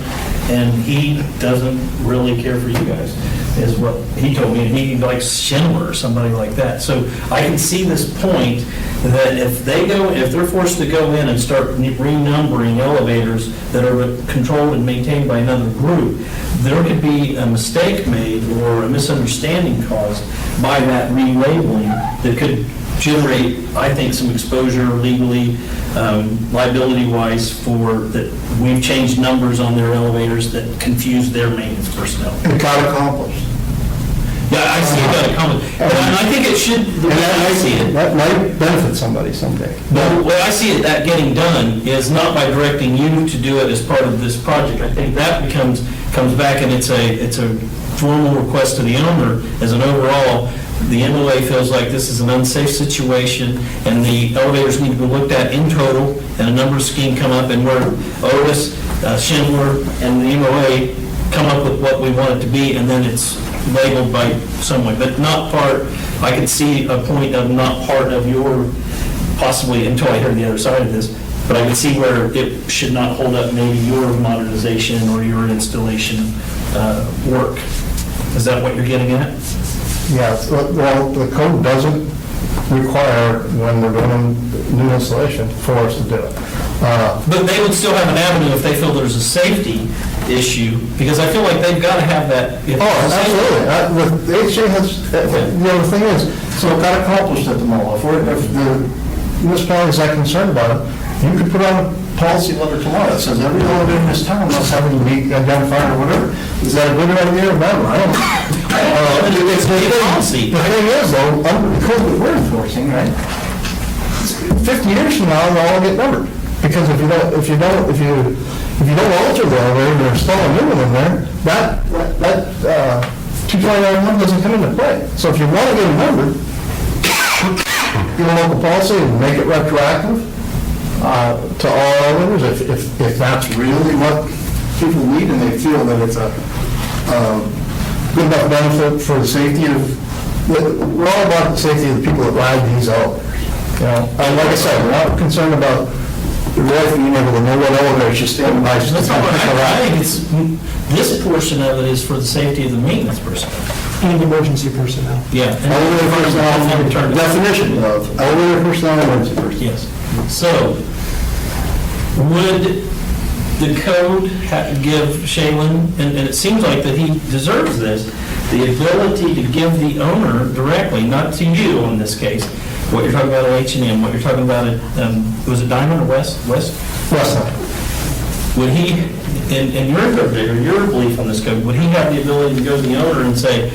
Speaker 5: and he doesn't really care for you guys, is what he told me, and he likes Schindler or somebody like that. So I can see this point that if they're forced to go in and start renumbering elevators that are controlled and maintained by another group, there could be a mistake made or a misunderstanding caused by that relabeling that could generate, I think, some exposure legally, liability-wise, for that we've changed numbers on their elevators that confuse their maintenance personnel.
Speaker 4: It got accomplished.
Speaker 5: Yeah, I see it got accomplished. And I think it should, the way I see it.
Speaker 4: That might benefit somebody someday.
Speaker 5: The way I see it, that getting done is not by directing you to do it as part of this project. I think that comes back, and it's a formal request to the owner as an overall. The MOA feels like this is an unsafe situation, and the elevators need to be looked at in total, and a number scheme come up, and where Otis, Schindler, and the MOA come up with what we want it to be, and then it's labeled by someone, but not part, I could see a point of not part of your, possibly until I hear the other side of this, but I could see where it should not hold up maybe your modernization or your installation work. Is that what you're getting at?
Speaker 4: Yeah, well, the code doesn't require, when we're doing new installation, for us to do it.
Speaker 5: But they would still have an avenue if they feel there's a safety issue, because I feel like they've got to have that.
Speaker 4: Absolutely. The HA has, the thing is, so it got accomplished at the mall. If the municipality is that concerned about it, you could put on a policy letter tomorrow that says every elevator in this town must have a leak identified or whatever. Is that a good idea or bad? I don't know.
Speaker 5: It's a policy.
Speaker 4: The thing is, though, under the code that we're enforcing, right, 50 years from now, they'll all get numbered. Because if you don't alter the elevator and install a new one in there, that 229.1 doesn't come into play. So if you want to get a number, get a local policy and make it retroactive to all elevators, if that's really what people need and they feel that it's a good enough benefit for the safety of, we're all about the safety of the people that ride these elevators. And like I said, we're not concerned about the wife being able to know what elevator she's standing by.
Speaker 5: I think this portion of it is for the safety of the maintenance personnel.
Speaker 7: And emergency personnel.
Speaker 5: Yeah.
Speaker 4: Elevator personnel, definition of elevator personnel, emergency personnel.
Speaker 5: Yes. So, would the code give Shaylin, and it seems like that he deserves this, the ability to give the owner directly, not to you in this case, what you're talking about at H&M, what you're talking about at, was it Diamond or West? Would he, in your interpretation, your belief on this code, would he have the ability to go to the owner and say,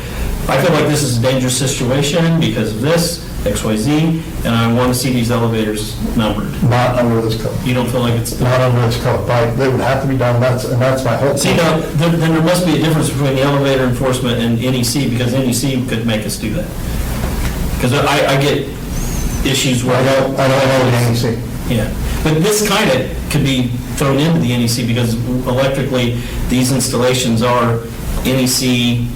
Speaker 5: I feel like this is a dangerous situation because of this, XYZ, and I want to see these elevators numbered.
Speaker 4: Not under this code.
Speaker 5: You don't feel like it's
Speaker 4: Not under this code, but they would have to be done, and that's my whole.
Speaker 5: See, now, then there must be a difference between the elevator enforcement and NEC, because NEC could make us do that. Because I get issues where...
Speaker 4: I don't know the NEC.
Speaker 5: Yeah, but this kind of could be thrown into the NEC, because electrically, these installations are NEC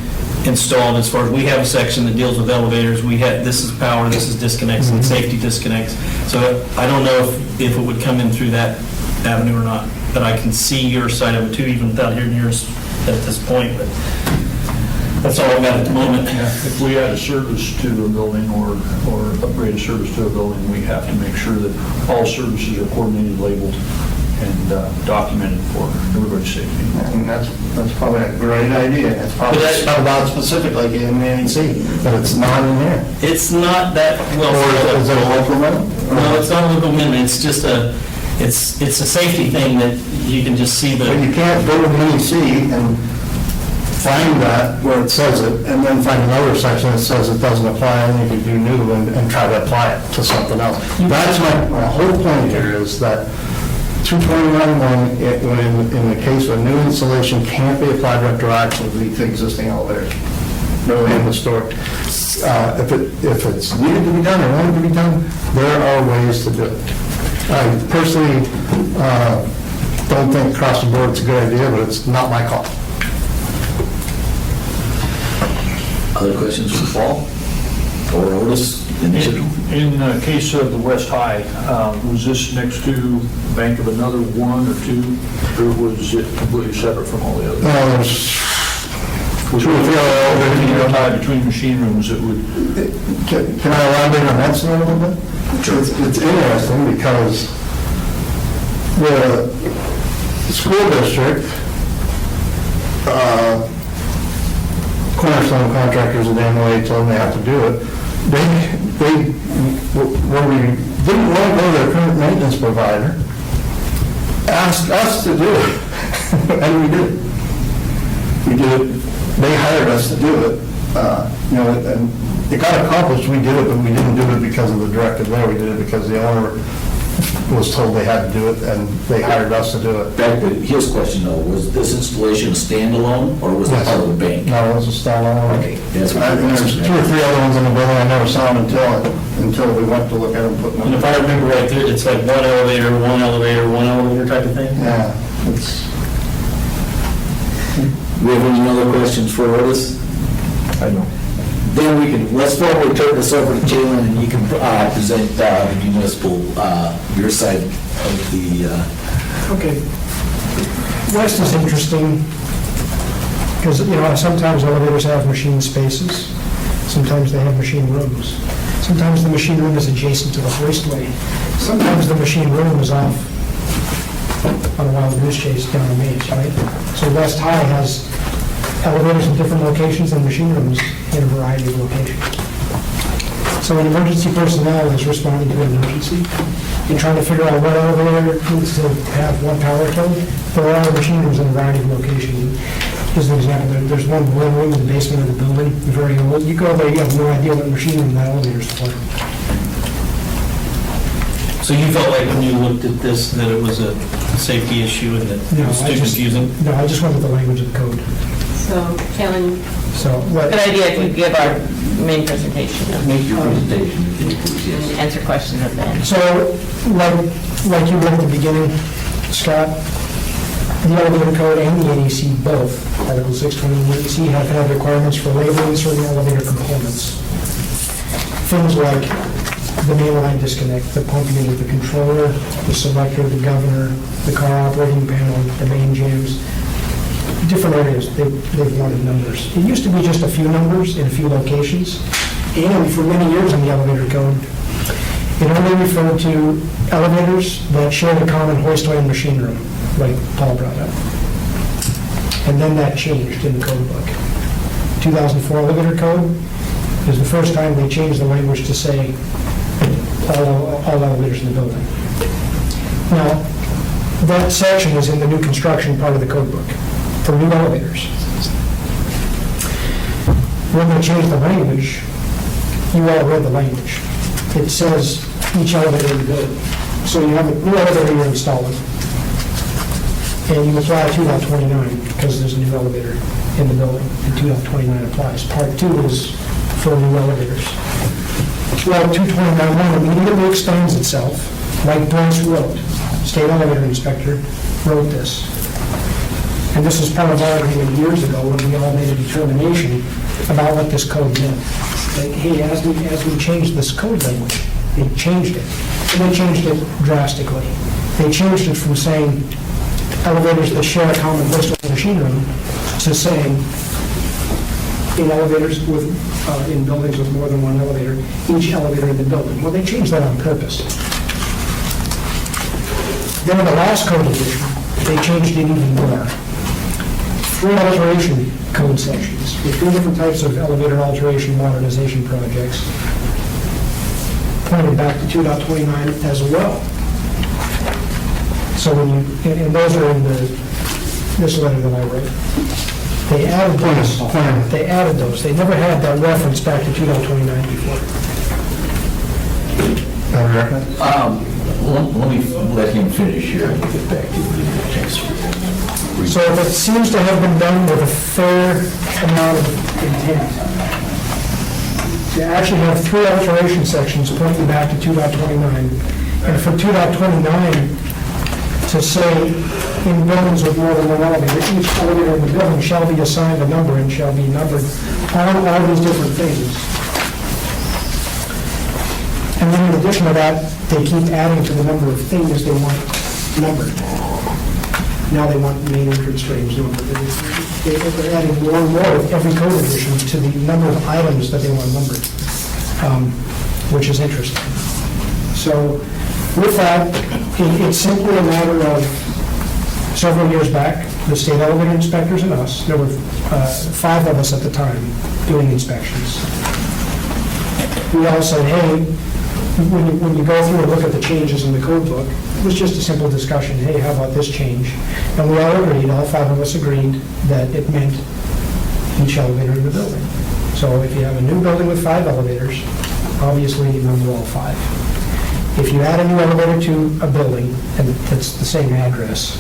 Speaker 5: installed as far as, we have a section that deals with elevators, this is power, this is disconnects, and safety disconnects. So I don't know if it would come in through that avenue or not, but I can see your side of it too, even without hearing yours at this point, but that's all I've got at the moment.
Speaker 6: If we add a service to a building or upgrade a service to a building, we have to make sure that all services are coordinated, labeled, and documented for everybody's safety.
Speaker 4: And that's probably a great idea. It's probably spelled out specifically in the NEC, but it's not in there.
Speaker 5: It's not that well.
Speaker 4: Or is it a local amendment?
Speaker 5: No, it's not a local amendment, it's just it's a safety thing that you can just see
Speaker 4: But you
Speaker 5: the,
Speaker 4: can't go to the NEC and find that where it says it, and then find another section that says it doesn't apply, and you can do new and try to apply it to something else. That's my whole point here, is that 221, in the case of a new installation, can't be applied retroactively to existing elevators. Really historic. If it's needed to be done or wanted to be done, there are ways to do it. I personally don't think across the board it's a good idea, but it's not my call.
Speaker 1: Other questions for Paul or Otis? Initiative?
Speaker 6: In the case of the West High, was this next to bank of another one or two, or was it completely separate from all the others?
Speaker 4: There's
Speaker 6: Was
Speaker 4: two or three other elevators.
Speaker 6: tie between machine rooms that would,
Speaker 4: Can I elaborate on that a little bit? It's interesting because the school district, Cornerstone contractors at MOA told them they have to do it. When we didn't want to go to their current maintenance provider, asked us to do it, and we did. We did it, they hired us to do it, and it got accomplished, we did it, but we didn't do it because of the directive there, we did it because the owner was told they had to do it, and they hired us to do it.
Speaker 1: Back to his question though, was this installation a standalone or was it
Speaker 4: Yes.
Speaker 1: part of the bank?
Speaker 4: No, it was a standalone.
Speaker 1: Okay, that's what I
Speaker 4: And there's two or three other ones in the building, I never saw them until we went to look at them, putting
Speaker 5: and
Speaker 4: them.
Speaker 5: if I remember right, it's like one elevator type of thing.
Speaker 4: Yeah, it's,
Speaker 1: We have any other questions for Otis?
Speaker 6: I don't.
Speaker 1: Then let's formally turn this over to Jalen, and you can present the municipal, your side of the,
Speaker 7: Okay. West is interesting because, sometimes elevators have machine spaces, sometimes they have machine rooms. Sometimes the machine room is adjacent to the hoistway. Sometimes the machine room is off on a wild goose chase down the maze, right? So West High has elevators in different locations and machine rooms in a variety of locations. So an emergency personnel is responding to an emergency. You're trying to figure out what elevator needs to have what power code. There are machine rooms in a variety of locations. Here's an example. There's one boiler room in the basement of the building, very old. You go there, you have no idea what machine room that elevator's for.
Speaker 5: So you felt like when you looked at this, that it was a safety issue and that it was too confusing?
Speaker 7: No, I just went with the language of the code.
Speaker 3: So, Helen,
Speaker 7: So what?
Speaker 2: Good idea if you give our main presentation and
Speaker 1: make your presentation, if you please, yes.
Speaker 2: answer questions at the end.
Speaker 7: So, like you read at the beginning, Scott, the elevator code and the NEC both, Article 620 and the NEC, have had requirements for labeling certain elevator components. Things like the mainline disconnect, the pump unit, the controller, the selector, the governor, the car operating panel, the main jams, different areas, they've wanted numbers. It used to be just a few numbers in a few locations, and for many years in the elevator code, it only referred to elevators that shared a common hoistway and machine room, like Paul brought up. And then that changed in the code book. 2004 elevator code is the first time they changed the language to say all elevators in the building. Now, that section is in the new construction part of the code book for new elevators. When they changed the language, you all read the language. it says each elevator in the building. So you have a new elevator you're installing, and you apply 2.29 because there's a new elevator in the building, and 2.29 applies. Part 2 is for new elevators. Well, 229.1 immediately explains itself, like Bruce wrote. State elevator inspector wrote this. And this is part of our agreement years ago when we all made a determination about what this code meant. Like, hey, as we changed this code language, they changed it. And they changed it drastically. They changed it from saying elevators that share a common lift or machine room to saying in elevators with, in buildings with more than one elevator, each elevator in the building. Well, they changed that on purpose. Then in the last code edition, they changed it even more. 3 alteration code sections with 3 different types of elevator alteration modernization projects, pointed back to 2.29 as well. So when you, and those are in this letter that I wrote. They added those. They added those. They never had that reference back to 2.29 before.
Speaker 1: Let me let him finish here and get back to you.
Speaker 7: So it seems to have been done with a fair amount of intent. You actually have 3 alteration sections pointing back to 2.29. And for 2.29 to say in buildings with more than one elevator, each elevator in the building shall be assigned a number and shall be numbered on all these different things. And then in addition to that, they keep adding to the number of things they want numbered. Now they want main entrance frames numbered. They're adding more and more with every code edition to the number of items that they want numbered, which is interesting. So with that, it's simply a matter of several years back, the state elevator inspectors and us, there were 5 of us at the time doing inspections. We all said, hey, when you go through and look at the changes in the code book, it was just a simple discussion, hey, how about this change? And we all agreed, all 5 of us agreed that it meant each elevator in the building. So if you have a new building with 5 elevators, obviously you number all 5. If you add a new elevator to a building, and it's the same address,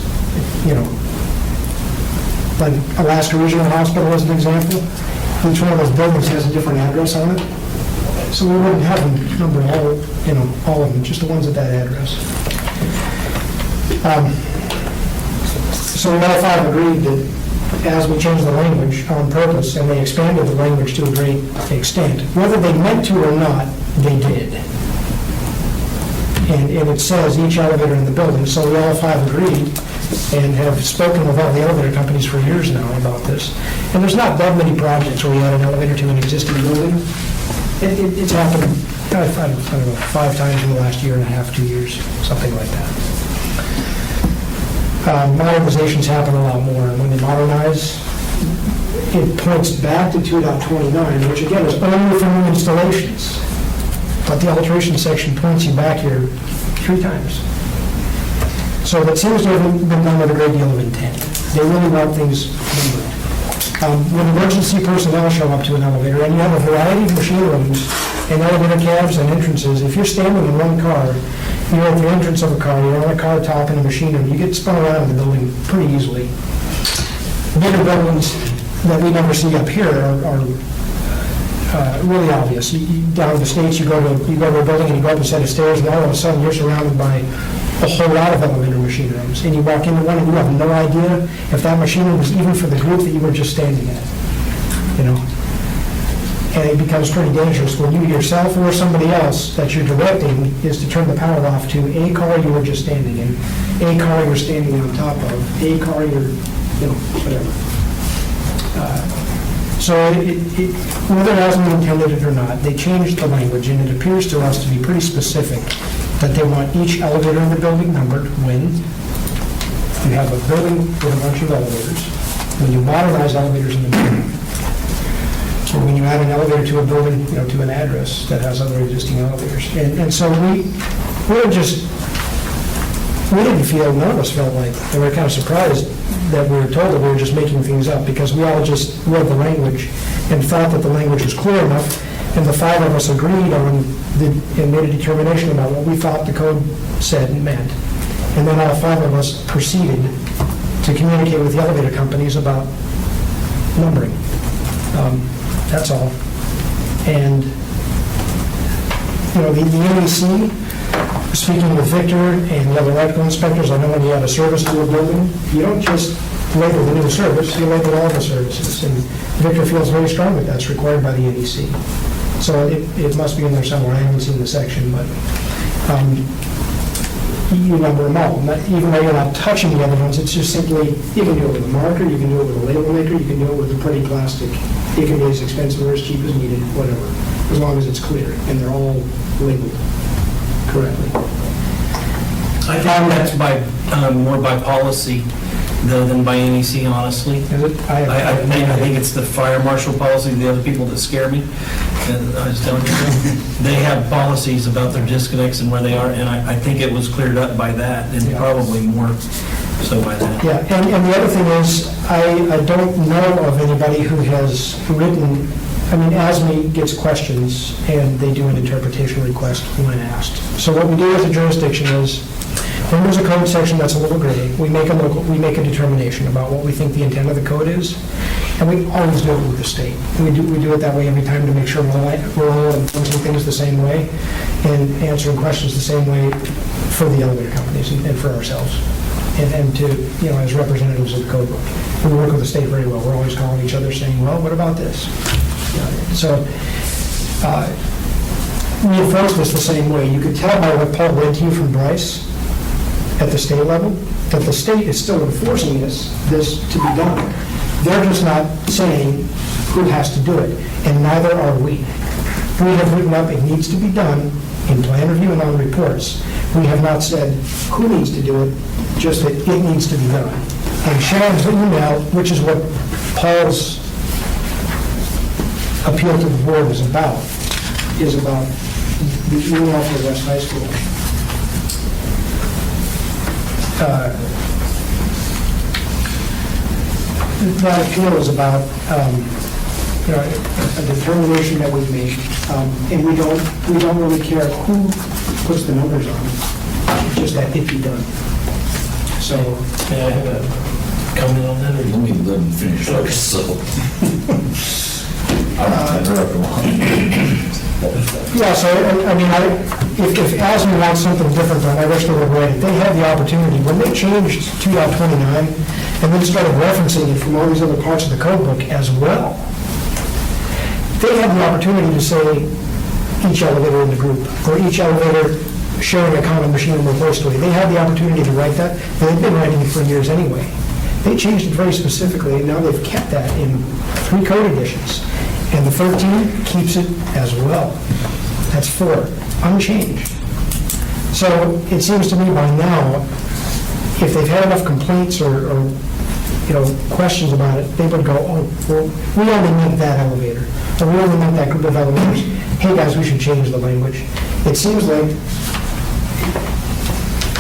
Speaker 7: you know, like Alaska Regional Hospital as an example, each one of those buildings has a different address on it. So we wouldn't have them number all of them, just the ones at that address. So we all 5 agreed that as we changed the language on purpose, and they expanded the language to a great extent, whether they meant to or not, they did. And it says each elevator in the building, so we all 5 agreed and have spoken with all the elevator companies for years now about this. And there's not that many projects where you add an elevator to an existing building. It's happened, I don't know, 5 times in the last year and a half, 2 years, something like that. Modernizations happen a lot more, and when they modernize, it points back to 2.29, which again is only for new installations. But the alteration section points you back here 3 times. So that seems to have been done with a great deal of intent. They really want things numbered. When emergency personnel show up to an elevator, and you have a variety of machine rooms and elevator cabs and entrances, if you're standing in one car, you're at the entrance of a car, you're on a car top in a machine room, you get spun around in the building pretty easily. Bigger buildings that we never see up here are really obvious. Down in the States, you go to a building and you go up a set of stairs, and all of a sudden you're surrounded by a whole lot of elevator machine rooms. And you walk into one and you have no idea if that machine room was even for the group that you were just standing at. You know? And it becomes pretty dangerous when you yourself or somebody else that you're directing is to turn the power off to a car you were just standing in, a car you're standing on top of, a car you're, whatever. So whether it hasn't been intended or not, they changed the language, and it appears to us to be pretty specific that they want each elevator in the building numbered when you have a building with a bunch of elevators, when you modernize elevators in the building, or when you add an elevator to a building, to an address that has other existing elevators. And so we didn't feel, none of us felt like, and we were kind of surprised that we were told that we were just making things up, because we all just read the language and thought that the language was clear enough And the five of us agreed on, and made a determination about what we thought the code said and meant. And then all five of us proceeded to communicate with the elevator companies about numbering. That's all. And, you know, the NEC, speaking with Victor and the other electrical inspectors, I know when you add a service to a building, you don't just label the new service, you label all the services. And Victor feels very strongly that's required by the NEC. So it must be in there somewhere. I haven't seen the section, but you number them all. Even though you're not touching the other ones, it's just simply, you can do it with a marker, you can do it with a label maker, you can do it with a pretty plastic. It can be as expensive or as cheap as needed, whatever, as long as it's clear and they're all labeled correctly.
Speaker 5: I think that's by, more by policy than by NEC, honestly.
Speaker 7: Is it?
Speaker 5: I think it's the fire marshal policy, the other people that scare me. And I was telling you, they have policies about their disconnects and where they are, and I think it was cleared up by that, and
Speaker 7: Yeah.
Speaker 5: probably more so by that.
Speaker 7: Yeah, and the other thing is, I don't know of anybody who has written, I mean, ASME gets questions, and they do an interpretation request when asked. So what we do as a jurisdiction is, when there's a code section that's a little gray, we make a determination about what we think the intent of the code is, and we always do it with the state. We do it that way every time to make sure we're all enforcing things the same way and answering questions the same way for the elevator companies and for ourselves. And to, you know, as representatives of the code book. We work with the state very well. We're always calling each other saying, well, what about this? So we enforce this the same way. You could tell by what Paul read to you from Bryce at the state level, that the state is still enforcing this to be done. They're just not saying who has to do it, and neither are we. We have written up, it needs to be done in plan review and on reports. We have not said who needs to do it, just that it needs to be done. And Sharon's email, which is what Paul's appeal to the board is about the email for West High School. That appeal is about, you know, a determination that we've made, and we don't really care who puts the numbers on, it's just that it be done. So,
Speaker 5: May I have a comment on that?
Speaker 1: Let me let him finish first, so. I interrupt him.
Speaker 7: yeah, so, I mean, if ASME wants something different, then I wish they would write it. They had the opportunity, when they changed 2.29, and then started referencing it from all these other parts of the code book as well, they had the opportunity to say each elevator in the group, or each elevator sharing a common machine in the first way. They had the opportunity to write that. They've been writing it for years anyway. They changed it very specifically, and now they've kept that in 3 code editions. And the 13 keeps it as well. That's 4, unchanged. So it seems to me by now, if they've had enough complaints or you know, questions about it, they would go, oh, well, we only meant that elevator, or we only meant that group of elevators. Hey, guys, we should change the language. It seems like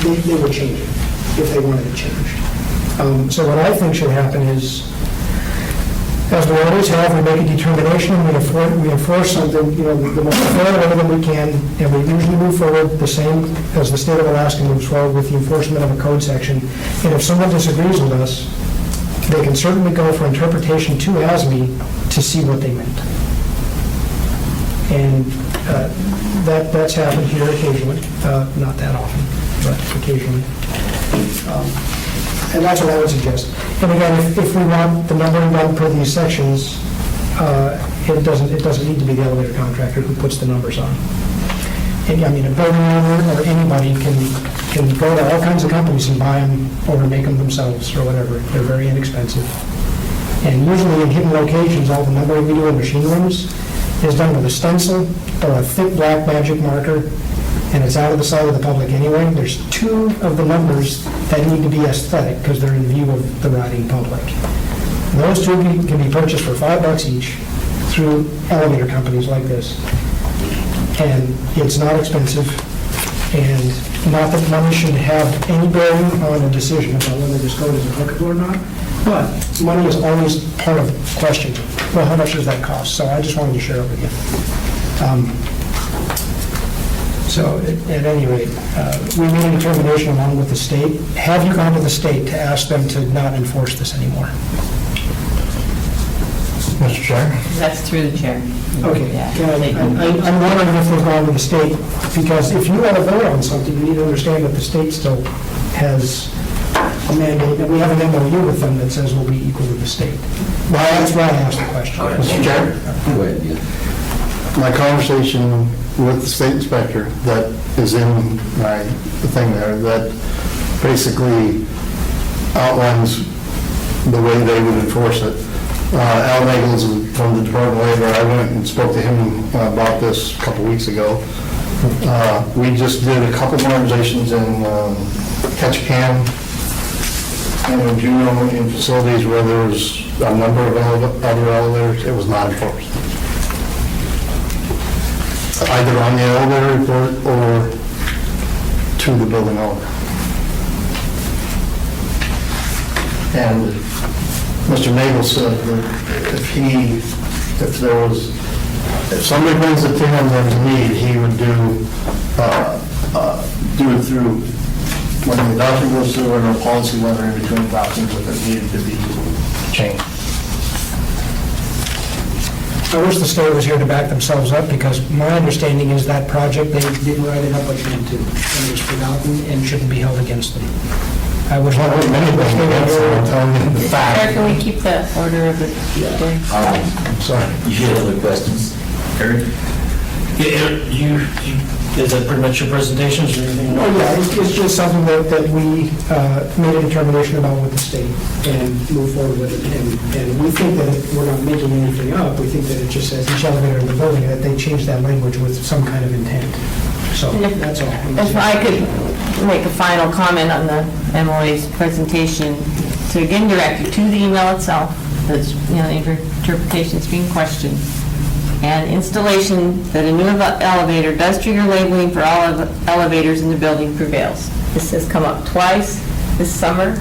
Speaker 7: they would change it if they wanted it changed. So what I think should happen is, as we always have, we make a determination, and we enforce something, you know, the most fair way that we can, and we usually move forward the same as the state of Alaska moves forward with the enforcement of a code section. And if someone disagrees with us, they can certainly go for interpretation to ASME to see what they meant. And that's happened here occasionally, not that often, but occasionally. And that's what I would suggest. And again, if we want the numbering done per these sections, it doesn't need to be the elevator contractor who puts the numbers on. And, I mean, a building owner or anybody can go to all kinds of companies and buy them or make them themselves or whatever. They're very inexpensive. And usually in hidden locations, all the numbering we do in machine rooms is done with a stencil or a thick black magic marker, and it's out of the sight of the public anyway. There's 2 of the numbers that need to be aesthetic because they're in view of the riding public. And those 2 can be purchased for $5 each through elevator companies like this. And it's not expensive, and not that money should have any bearing on a decision about whether this code is applicable or not, but money is always part of the question. Well, how much does that cost? So I just wanted to share it with you. So at any rate, we made a determination along with the state. Have you gone to the state to ask them to not enforce this anymore?
Speaker 4: Mr. Chair?
Speaker 2: That's through the chair.
Speaker 7: Okay.
Speaker 2: Yeah.
Speaker 7: I'm wondering if they've gone to the state, because if you want to vote on something, you need to understand that the state still has a mandate, and we have an MOU with them that says we'll be equal to the state. Well, that's why I asked the question.
Speaker 4: Mr. Chair?
Speaker 1: Go ahead, yeah.
Speaker 4: My conversation with the state inspector that is in my thing there, that basically outlines the way they would enforce it. Al Nagels from the Department of Labor, I went and spoke to him about this a couple weeks ago. We just did a couple modernizations in Ketchikan and in Juneau in facilities where there was a number of other elevators. It was not enforced. Either on the elevator report or to the building owner. And Mr. Nagel said that if somebody brings it to him that's in need, he would do it through, when the adoption goes through, or a policy letter in between adoptions if it needed to be changed.
Speaker 7: I wish the state was here to back themselves up, because my understanding is that project, they didn't write it up like they meant to, and it was forgotten and shouldn't be held against them. I wish I would many things telling you the
Speaker 2: Eric,
Speaker 4: fact.
Speaker 2: can we keep the order of the day?
Speaker 4: I'm sorry.
Speaker 1: You had other questions?
Speaker 5: Eric? Is that pretty much your presentation? Is there anything?
Speaker 7: Oh, yeah, it's just something that we made a determination about with the state and move forward with it. And we think that we're not making anything up. We think that it just says each elevator in the building, that they changed that language with some kind of intent. So that's all.
Speaker 2: If I could make a final comment on the MOA's presentation, to again direct you to the email itself, that's, the interpretation's being questioned, and installation that a new elevator does trigger labeling for all elevators in the building prevails. This has come up twice this summer,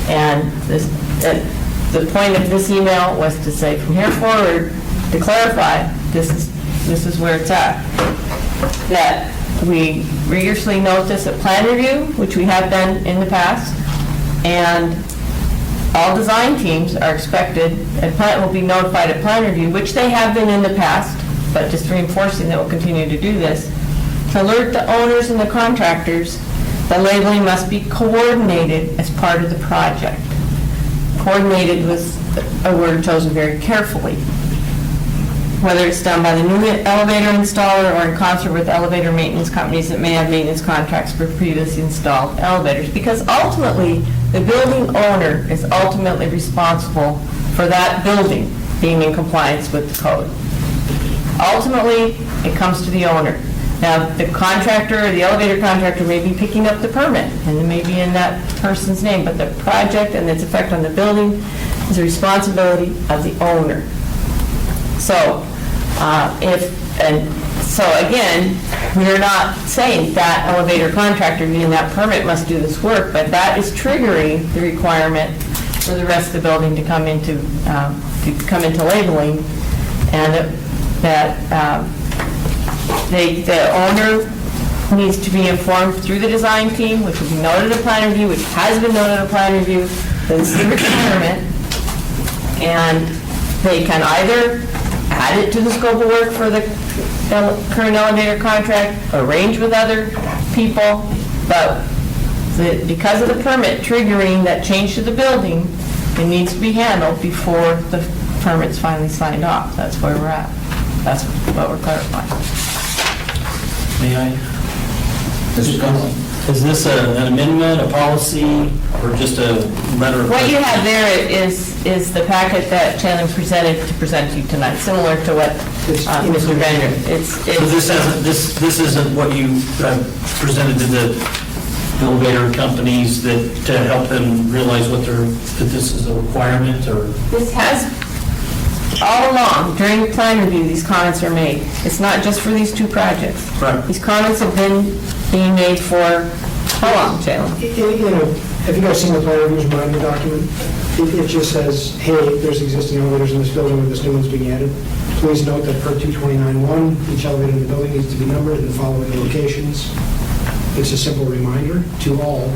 Speaker 2: and the point of this email was to say, from here forward, to clarify, this is where it's at. That we rigorously note this at plan review, which we have done in the past, and all design teams are expected, and plant will be notified at plan review, which they have been in the past, but just reinforcing that we'll continue to do this, to alert the owners and the contractors that labeling must be coordinated as part of the project. Coordinated was a word chosen very carefully. Whether it's done by the new elevator installer or in concert with elevator maintenance companies that may have maintenance contracts for previously installed elevators. Because ultimately, the building owner is ultimately responsible for that building being in compliance with the code. Ultimately, it comes to the owner. Now, the contractor or the elevator contractor may be picking up the permit, and it may be in that person's name, but the project and its effect on the building is the responsibility of the owner. So, again, we're not saying that elevator contractor, meaning that permit must do this work, but that is triggering the requirement for the rest of the building to come into labeling, and the owner needs to be informed through the design team, which will be noted at plan review, which has been noted at plan review, that this is a requirement, and they can either add it to the scope of work for the current elevator contract, arrange with other people, but because of the permit triggering that change to the building, it needs to be handled before the permit's finally signed off. That's where we're at. That's what we're clarifying.
Speaker 5: May I?
Speaker 1: Mr. Conlon?
Speaker 5: Is this an amendment, a policy, or just a letter of...
Speaker 2: What you have there is the packet that Chandler presented to present to you tonight, similar to what Mr. Vander.
Speaker 5: This isn't what you presented to the elevator companies to help them realize that this is a requirement, or...
Speaker 2: This has, all along, during the plan review, these comments are made. It's not just for these two projects.
Speaker 5: Right.
Speaker 2: These comments have been being made for how long, Chandler?
Speaker 7: Have you guys seen the plan review's reminder document? It just says, hey, there's existing elevators in this building, and this new one's being added. Please note that per 229-1, each elevator in the building needs to be numbered in the following locations. It's a simple reminder to all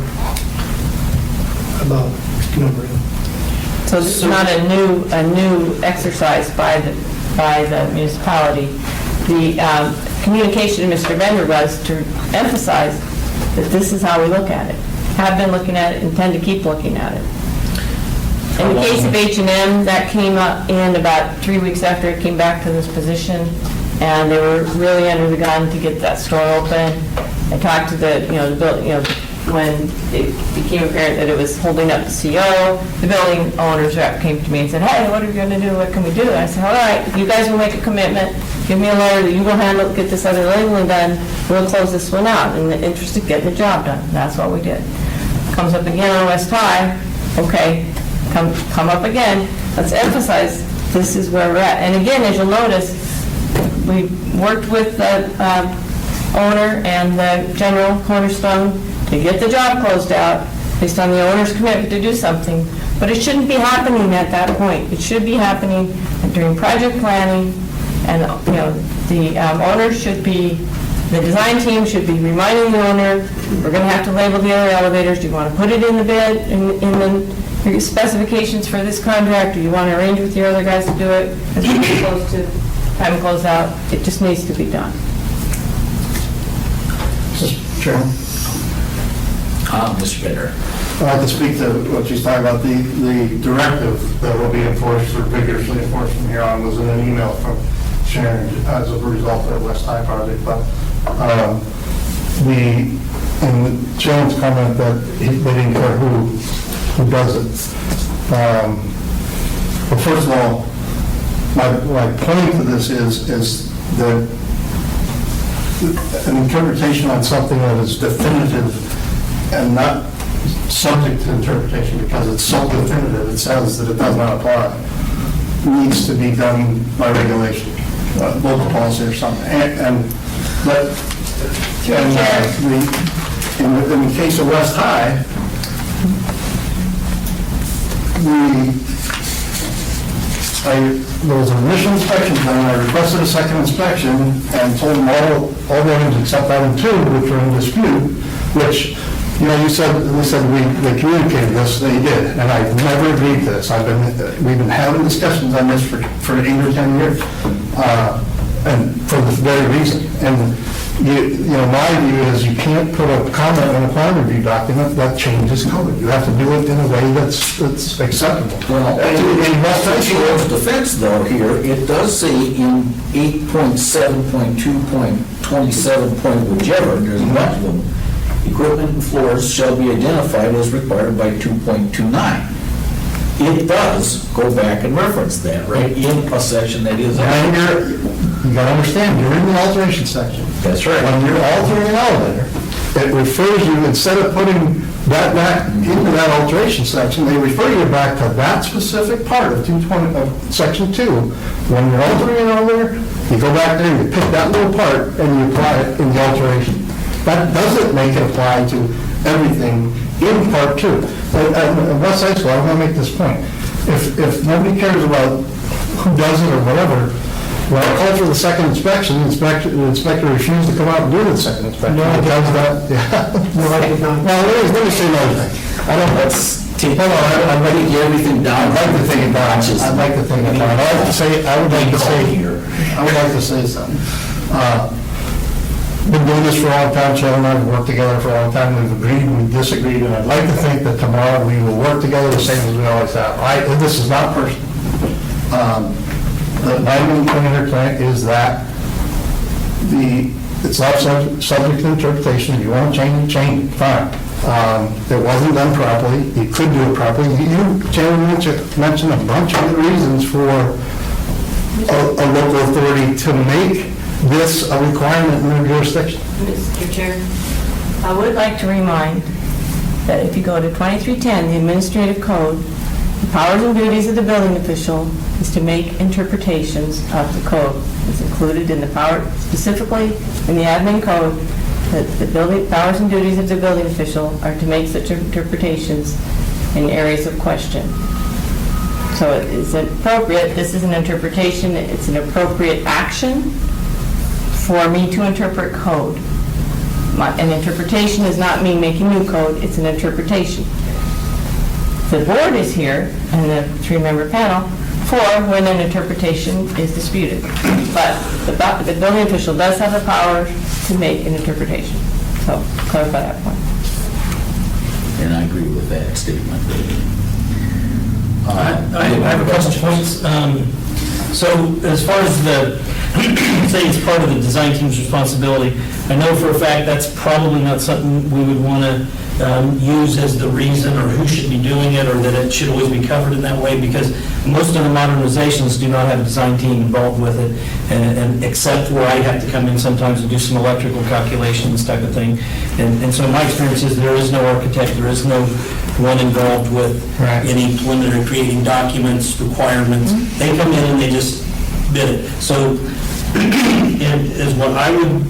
Speaker 7: about numbering.
Speaker 2: So this is not a new exercise by the municipality. The communication to Mr. Bender was to emphasize that this is how we look at it. Have been looking at it, intend to keep looking at it. In the case of H&M, that came up in about 3 weeks after it came back to this position, and they were really under the gun to get that store open. I talked to the when it became apparent that it was holding up the CO, the building owner's rep came to me and said, hey, what are we going to do? What can we do? I said, all right, if you guys will make a commitment, give me a letter that you will handle, get this other labeling done, we'll close this one out in the interest of getting the job done. That's what we did. Comes up again on West High, okay, come up again. Let's emphasize this is where we're at. And again, as you'll notice, we worked with the owner and the general Cornerstone to get the job closed out based on the owner's commitment to do something. But it shouldn't be happening at that point. It should be happening during project planning, and the owner should be, the design team should be reminding the owner, we're going to have to label the other elevators. Do you want to put it in the bid, in the specifications for this contract, or you want to arrange with your other guys to do it as we get close to time close out? It just needs to be done.
Speaker 4: Chairman?
Speaker 1: Mr. Bender.
Speaker 4: I'd like to speak to what she's talking about. The directive that will be enforced or vigorously enforced from here on was in an email from Sharon as a result of the West High project. But and Sharon's comment that they didn't care who does it. Well, first of all, my point to this is that an interpretation on something that is definitive and not subject to interpretation because it's so definitive, it says that it does not apply, needs to be done by regulation, local policy or something. In the case of West High, there was an initial inspection plan, I requested a second inspection and told them all buildings except item 2, which were in dispute, which, you said, they communicated this, they did, and I've never agreed to this. We've been having discussions on this for 8 or 10 years, and for the very reason. And, my view is you can't put a comment on a plan review document that changes code. You have to do it in a way that's acceptable.
Speaker 1: Well, in West High defense, though, here, it does say in 8.7.2.27. Whichever, there's a bunch of them, equipment and floors shall be identified as required by 2.29. It does go back and reference that, right, in a section that is.
Speaker 4: And you got to understand, you're in the alteration section.
Speaker 1: That's right.
Speaker 4: When you're altering an elevator, it refers you, instead of putting that back into that alteration section, they refer you back to that specific part of 220, of section 2. When you're altering an elevator, you go back there, you pick that little part, and you apply it in the alteration. That doesn't make it apply to everything in part 2. West High School, I want to make this point. If nobody cares about who does it or whatever, well, I called for the second inspection, the inspector refused to come out and do the second inspection. No, because that, yeah. No, I did not. Well, let me say another thing. Hold on, I'm ready to get everything down. I'd like to think it down. I'd like to think it down. I would like to say something. Been doing this for a long time, Chad and I have worked together for a long time, we've agreed, we've disagreed, and I'd like to think that tomorrow we will work together the same as we always have. This is not personal. The my main point in tonight is that it's not subject to interpretation. If you want to change it, fine. It wasn't done properly. You could do it properly. You, Chairman, mentioned a bunch of reasons for a local authority to make this a requirement in their jurisdiction.
Speaker 2: Mr. Chair, I would like to remind that if you go to 2310, the administrative code, the powers and duties of the building official is to make interpretations of the code. It's included in the power, specifically in the admin code, that the building powers and duties of the building official are to make such interpretations in areas of question. So it is appropriate, this is an interpretation, it's an appropriate action for me to interpret code. An interpretation is not me making new code, it's an interpretation. The board is here, and the three-member panel, for when an interpretation is disputed. But the building official does have the power to make an interpretation. So clarify that point.
Speaker 1: And I agree with that statement.
Speaker 5: I have a couple of points. So as far as say it's part of the design team's responsibility, I know for a fact that's probably not something we would want to use as the reason or who should be doing it or that it should always be covered in that way, because most of the modernizations do not have a design team involved with it, and except where I have to come in sometimes and do some electrical calculations type of thing. And so my experience is there is no architect, there is no one involved with any preliminary creating documents, requirements. They come in and they just bid it. So is what I would,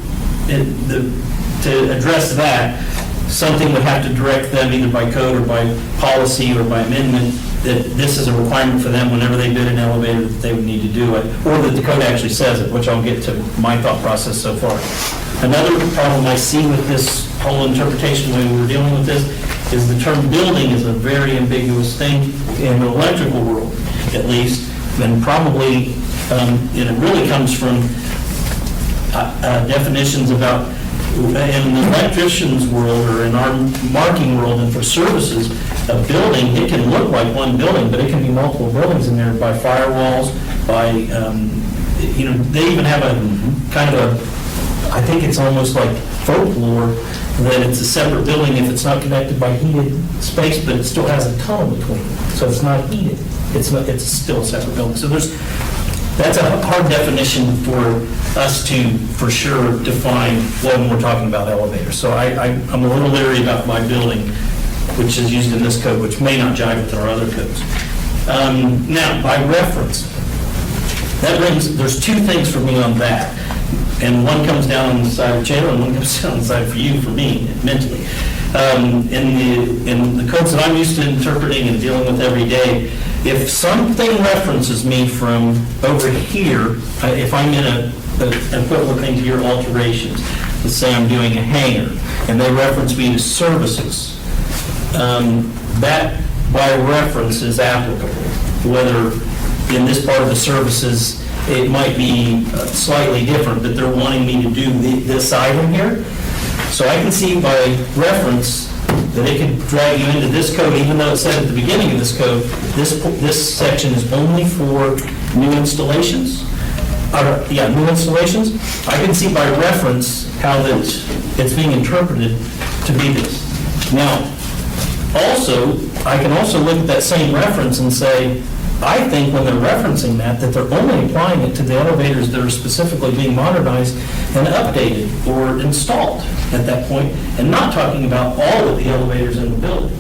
Speaker 5: to address that, something would have to direct them either by code or by policy or by amendment that this is a requirement for them whenever they bid an elevator that they would need to do it, or that the code actually says it, which I'll get to my thought process so far. Another problem I see with this whole interpretation when we were dealing with this is the term building is a very ambiguous thing in the electrical world, at least, and probably, it really comes from definitions about, in the electrician's world or in our marking world and for services, a building, it can look like one building, but it can be multiple buildings in there by firewalls, by, they even have a kind of a, I think it's almost like folklore that it's a separate building if it's not connected by heated space, but it still has a tunnel between it, so it's not heated. It's still a separate building. So that's a hard definition for us to, for sure, define when we're talking about elevators. So I'm a little leery about my building, which is used in this code, which may not jive with our other codes. Now, by reference, there's two things for me on that. And one comes down on the side of Chandler, and one comes down on the side for you, for me, mentally. In the codes that I'm used to interpreting and dealing with every day, if something references me from over here, if I'm in an equivalent thing to your alterations, let's say I'm doing a hangar, and they reference me to services, that by reference is applicable, whether in this part of the services it might be slightly different, that they're wanting me to do this item here. So I can see by reference that it can drag you into this code, even though it said at the beginning of this code, this section is only for new installations. New installations. I can see by reference how that it's being interpreted to be this. Now, also, I can also look at that same reference and say, I think when they're referencing that they're only applying it to the elevators that are specifically being modernized and updated or installed at that point, and not talking about all of the elevators in the building.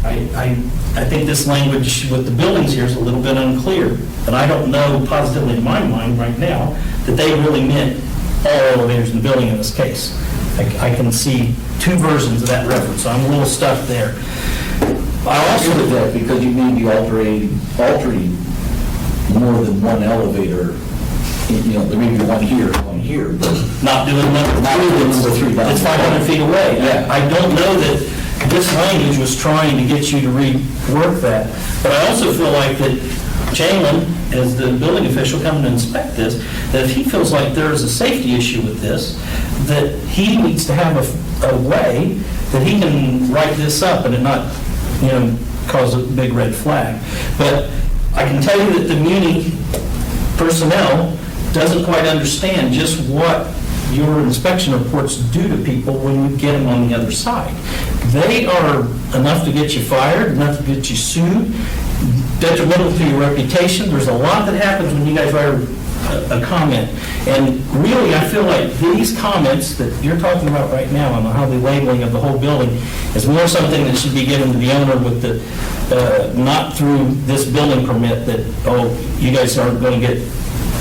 Speaker 5: I think this language with the buildings here is a little bit unclear, and I don't know positively in my mind right now that they really meant all elevators in the building in this case. I can see two versions of that reference, so I'm a little stuck there.
Speaker 1: I also with that because you may be altering more than one elevator. There may be one here, but
Speaker 5: Not doing number three. It's 500 feet away.
Speaker 1: Yeah.
Speaker 5: I don't know that this language was trying to get you to rework that, but I also feel like that Jalen, as the building official coming to inspect this, that if he feels like there is a safety issue with this, that he needs to have a way that he can write this up and it not cause a big red flag. But I can tell you that the Muni personnel doesn't quite understand just what your inspection reports do to people when you get them on the other side. They are enough to get you fired, enough to get you sued, detrimental to your reputation. There's a lot that happens when you guys write a comment. And really, I feel like these comments that you're talking about right now on how the labeling of the whole building is more something that should be given to the owner with the, not through this building permit that, you guys aren't going to get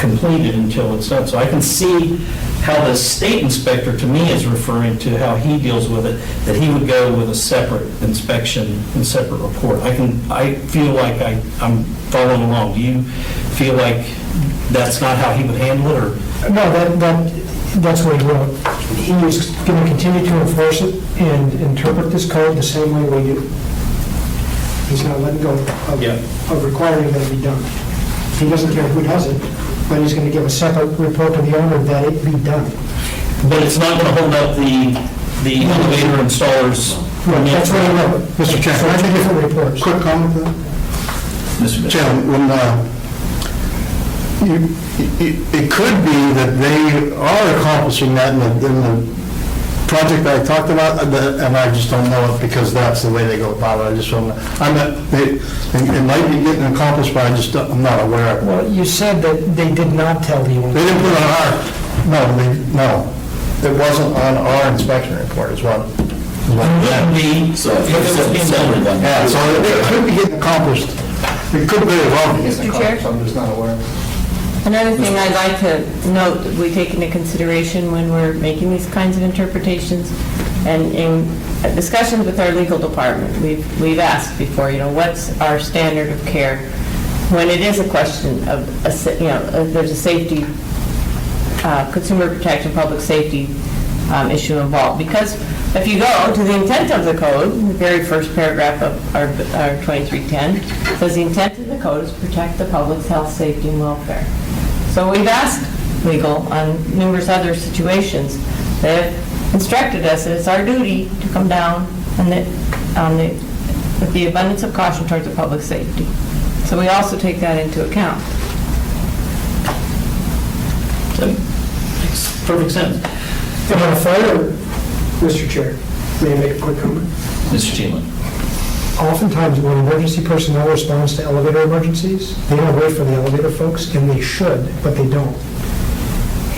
Speaker 5: completed until it's done. So I can see how the state inspector, to me, is referring to how he deals with it, that he would go with a separate inspection and separate report. I feel like I'm following along. Do you feel like that's not how he would handle it, or?
Speaker 7: No, that's what he wrote. He is going to continue to enforce it and interpret this code the same way we do. He's not letting go
Speaker 5: Yeah.
Speaker 7: of requiring that it be done. He doesn't care who does it, but he's going to give a separate report to the owner that it be done.
Speaker 5: But it's not going to hold up the elevator installers.
Speaker 7: That's what he wrote.
Speaker 4: Mr. Chairman,
Speaker 7: So that's a different report.
Speaker 4: Quick comment then?
Speaker 1: Mr. Mitchell.
Speaker 4: Chairman, it could be that they are accomplishing that in the project that I talked about, and I just don't know it because that's the way they go about it. I just don't know. It might be getting accomplished, but I'm not aware of it.
Speaker 7: Well, you said that they did not tell the owner.
Speaker 4: They didn't put it on no. It wasn't on our inspection report as well.
Speaker 1: So if it's separate, then.
Speaker 4: Yeah, so it could be getting accomplished. It could very well be getting
Speaker 2: Mr. Chair?
Speaker 4: accomplished, I'm just not aware.
Speaker 2: Another thing I'd like to note that we take into consideration when we're making these kinds of interpretations, and in discussions with our legal department, we've asked before, what's our standard of care when it is a question of, there's a safety, consumer protection, public safety issue involved. Because if you go to the intent of the code, the very first paragraph of our 2310, says the intent of the code is to protect the public's health, safety, and welfare. So we've asked legal on numerous other situations. They've instructed us that it's our duty to come down and with the abundance of caution towards the public safety. So we also take that into account.
Speaker 5: That makes perfect sense.
Speaker 7: And on fire, Mr. Chair, may I make a quick comment?
Speaker 1: Mr. Teeman.
Speaker 7: Oftentimes, when emergency personnel responds to elevator emergencies, they don't wait for the elevator folks, and they should, but they don't.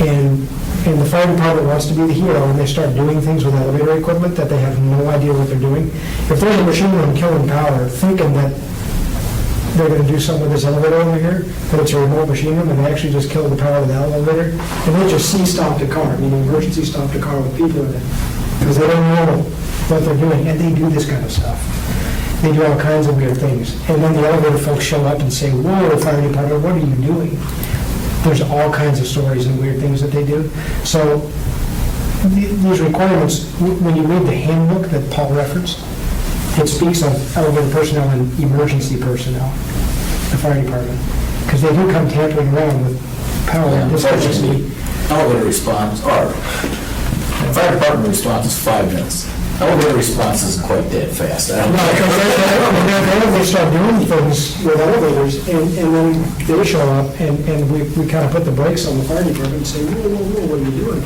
Speaker 7: And the fire department wants to be the hero, and they start doing things with elevator equipment that they have no idea what they're doing. If there's a machine room killing power, thinking that they're going to do something with this elevator over here, but it's a remote machine room, and they actually just kill the power of the elevator, and they just C-stopped a car, meaning emergency stopped a car with people in it, because they don't know what they're doing, and they do this kind of stuff. They do all kinds of weird things. And then the elevator folks show up and say, whoa, fire department, what are you doing? There's all kinds of stories and weird things that they do. So these requirements, when you read the handbook that Paul referenced, it speaks of elevator personnel and emergency personnel, the fire department, because they do come tampering around with power and
Speaker 1: Unfortunately,
Speaker 7: discrepancy.
Speaker 1: elevator response, fire department response is 5 minutes. Elevator response isn't quite that fast. I don't
Speaker 7: No,
Speaker 1: know.
Speaker 7: because they start doing things with elevators, and then they show up, and we kind of put the brakes on the fire department and say, whoa, what are you doing?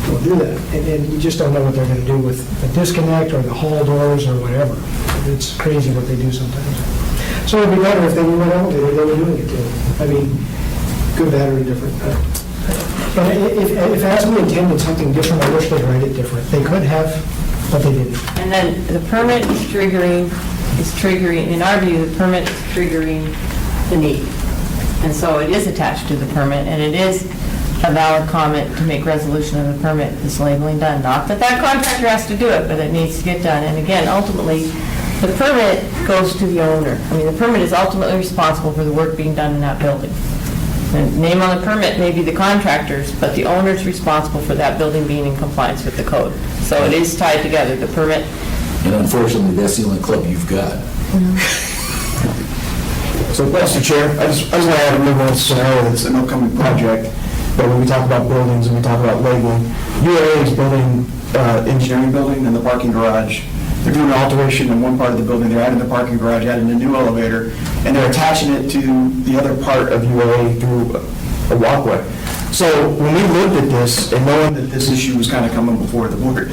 Speaker 7: Don't do that. And you just don't know what they're going to do with the disconnect or the hall doors or whatever. It's crazy what they do sometimes. So it'd be better if they knew what elevator they were doing it to. I mean, good, bad, or indifferent. And if ASME intended something different, I wish they'd write it different. They could have, but they didn't.
Speaker 2: And then the permit is triggering, in our view, the permit is triggering the need. And so it is attached to the permit, and it is a valid comment to make resolution of the permit, this labeling done. Not that contractor has to do it, but it needs to get done. And again, ultimately, the permit goes to the owner. I mean, the permit is ultimately responsible for the work being done in that building. The name on the permit may be the contractor's, but the owner's responsible for that building being in compliance with the code. So it is tied together, the permit.
Speaker 1: And unfortunately, that's the only club you've got.
Speaker 8: So, Mr. Chair, I just want to add a little scenario that's an upcoming project, but when we talk about buildings and we talk about labeling, UAA is building engineering building in the parking garage. They're doing an alteration in one part of the building, they're adding the parking garage, adding a new elevator, and they're attaching it to the other part of UAA through a walkway. So when we looked at this, and knowing that this issue was kind of coming before the board,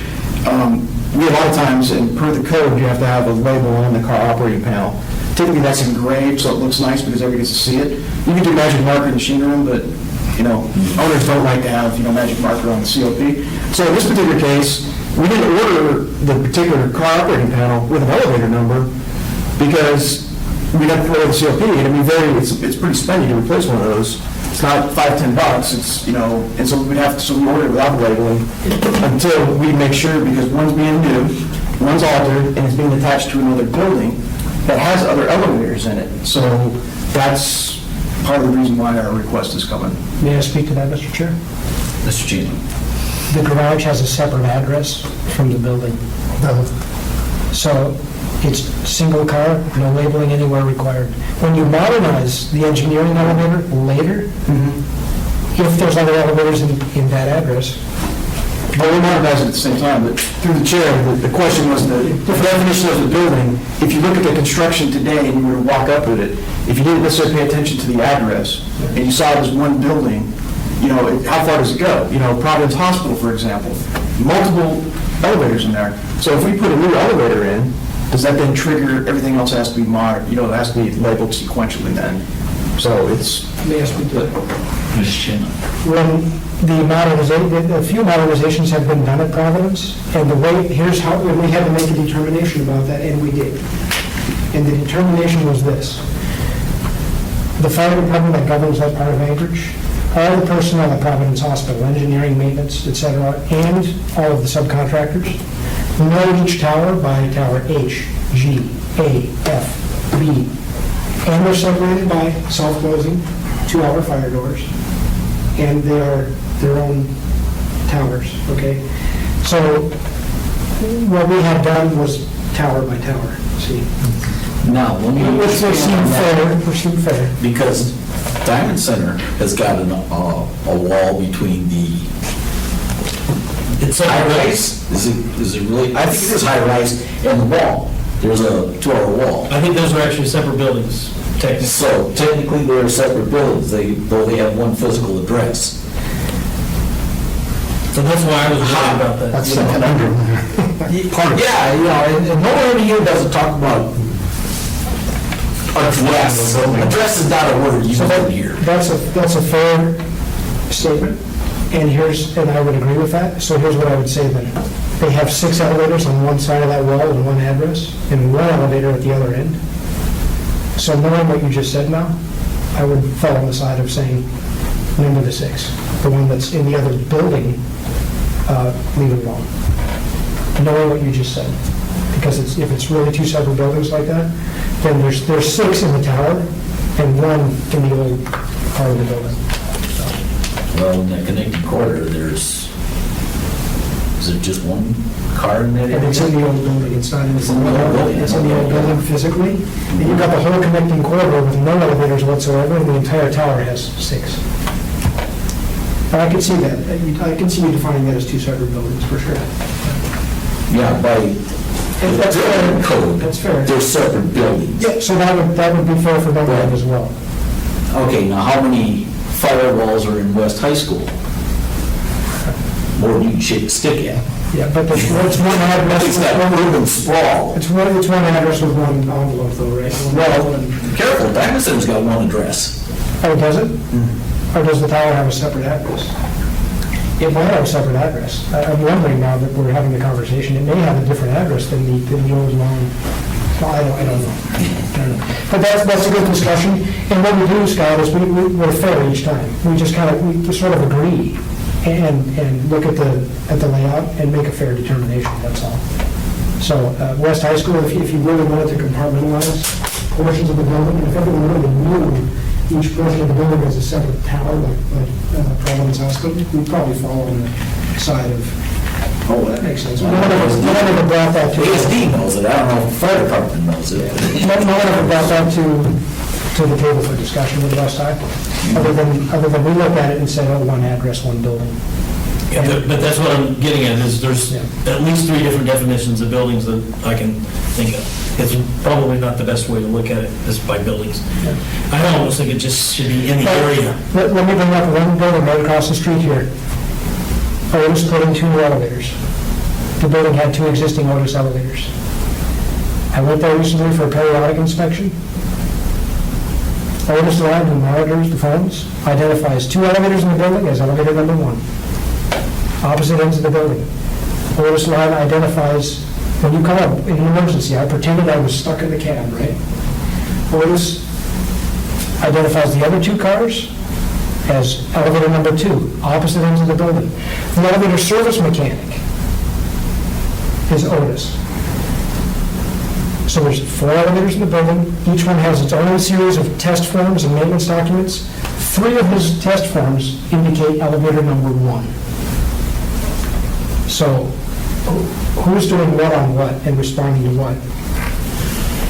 Speaker 8: we a lot of times, and per the code, you have to have a label on the car operating panel. Typically that's engraved so it looks nice because everybody gets to see it. You can do magic marker in the machine room, but owners don't like to have magic marker on the COP. So in this particular case, we didn't order the particular car operating panel with an elevator number because we'd have to put it in COP, and it'd be it's pretty spendy to replace one of those. It's not $5-10, it's, and so we'd have to, so we order it without labeling until we make sure, because one's being new, one's altered, and it's being attached to another building that has other elevators in it. So that's part of the reason why our request is coming.
Speaker 7: May I speak to that, Mr. Chair?
Speaker 1: Mr. Cheney.
Speaker 7: The garage has a separate address from the building. So it's single car, no labeling anywhere required. When you modernize the engineering elevator later, if there's other elevators in that address,
Speaker 8: Well, we modernize it at the same time, but through the chair, the question was the definition of the building. If you look at the construction today and you were to walk up with it, if you didn't necessarily pay attention to the address, and you saw it as one building, how far does it go? Providence Hospital, for example, multiple elevators in there. So if we put a new elevator in, does that then trigger, everything else has to be it has to be labeled sequentially then? So it's,
Speaker 7: may I speak to it?
Speaker 1: Mr. Cheney.
Speaker 7: When the modernization, a few modernizations have been done at Providence, and the way, here's how, and we had to make a determination about that, and we did. And the determination was this. The fire department that governs that part of Anchorage, all the personnel at Providence Hospital, engineering, maintenance, et cetera, and all of the subcontractors, know each tower by tower H, G, A, F, B, and they're separated by self-closing 2-hour fire doors, and they are their own towers, okay? So what we had done was tower by tower, see?
Speaker 1: Now, let me.
Speaker 7: Which seem fair.
Speaker 1: Because Diamond Center has got a wall between the, it's high-rise, is it really, I think it is high-rise, and the wall. There's a 2-hour wall.
Speaker 5: I think those are actually separate buildings, technically.
Speaker 1: So technically, they're separate buildings, though they have one physical address.
Speaker 5: So that's why I was worried about that.
Speaker 4: That's the conundrum there.
Speaker 1: Yeah, and nowhere here does it talk about address. Address is not a word you don't hear.
Speaker 7: That's a fair statement, and I would agree with that. So here's what I would say then. They have 6 elevators on one side of that wall and one address, and 1 elevator at the other end. So knowing what you just said now, I would fall on the side of saying, number the 6. The one that's in the other building, leave it alone. Knowing what you just said. Because if it's really 2 separate buildings like that, then there's 6 in the tower and 1 in the old part of the building.
Speaker 1: Well, in that connecting corridor, is it just one car in that
Speaker 7: And it's in
Speaker 1: area?
Speaker 7: the old building, it's not in the
Speaker 1: It's in the old building.
Speaker 7: It's in the old building physically, and you've got the whole connecting corridor with no elevators whatsoever, and the entire tower has 6. And I can see that, I can see you defining that as 2 separate buildings, for sure.
Speaker 1: Yeah, by
Speaker 7: That's fair.
Speaker 1: building code.
Speaker 7: That's fair.
Speaker 1: They're separate buildings.
Speaker 7: Yeah, so that would be fair for them as well.
Speaker 1: Okay, now how many firewalls are in West High School? More than you can shake a stick at.
Speaker 7: Yeah, but it's one address.
Speaker 1: It's got urban sprawl.
Speaker 7: It's one address with one envelope though, right?
Speaker 1: Well, careful, Diamond Center's got one address.
Speaker 7: Oh, does it? Or does the tower have a separate address? It might have a separate address. I'm wondering now that we're having the conversation, it may have a different address than the old long, well, I don't know. But that's a good discussion. And what we do, Scott, is we're fair each time. We just we sort of agree and look at the layout and make a fair determination, that's all. So West High School, if you really wanted to compartmentalize portions of the building, and if everyone really knew each portion of the building as a separate tower, like Providence Hospital, we'd probably fall on the side of,
Speaker 1: Oh, that
Speaker 7: makes sense. No one ever brought that to.
Speaker 1: ASD knows it, I don't know if the fire department knows it.
Speaker 7: No one ever brought that to the table for discussion with West High, other than we looked at it and said, oh, one address, one building.
Speaker 5: Yeah, but that's what I'm getting at, is there's
Speaker 7: Yeah.
Speaker 5: at least 3 different definitions of buildings that I can think of. It's probably not the best way to look at it, is by buildings. I almost think it just should be in the area.
Speaker 7: Let me bring up one building right across the street here. Otis put in 2 new elevators. The building had 2 existing Otis elevators. I went there recently for a periodic inspection. Otis Line, who monitors the phones, identifies 2 elevators in the building as elevator number 1. Opposite ends of the building. Otis Line identifies, when you come up in an emergency, I pretended I was stuck in the cab, right? Otis identifies the other two cars as elevator number 2, opposite ends of the building. The elevator service mechanic is Otis. So there's 4 elevators in the building. Each one has its own series of test forms and maintenance documents. 3 of his test forms indicate elevator number 1. So who's doing what on what and responding to what?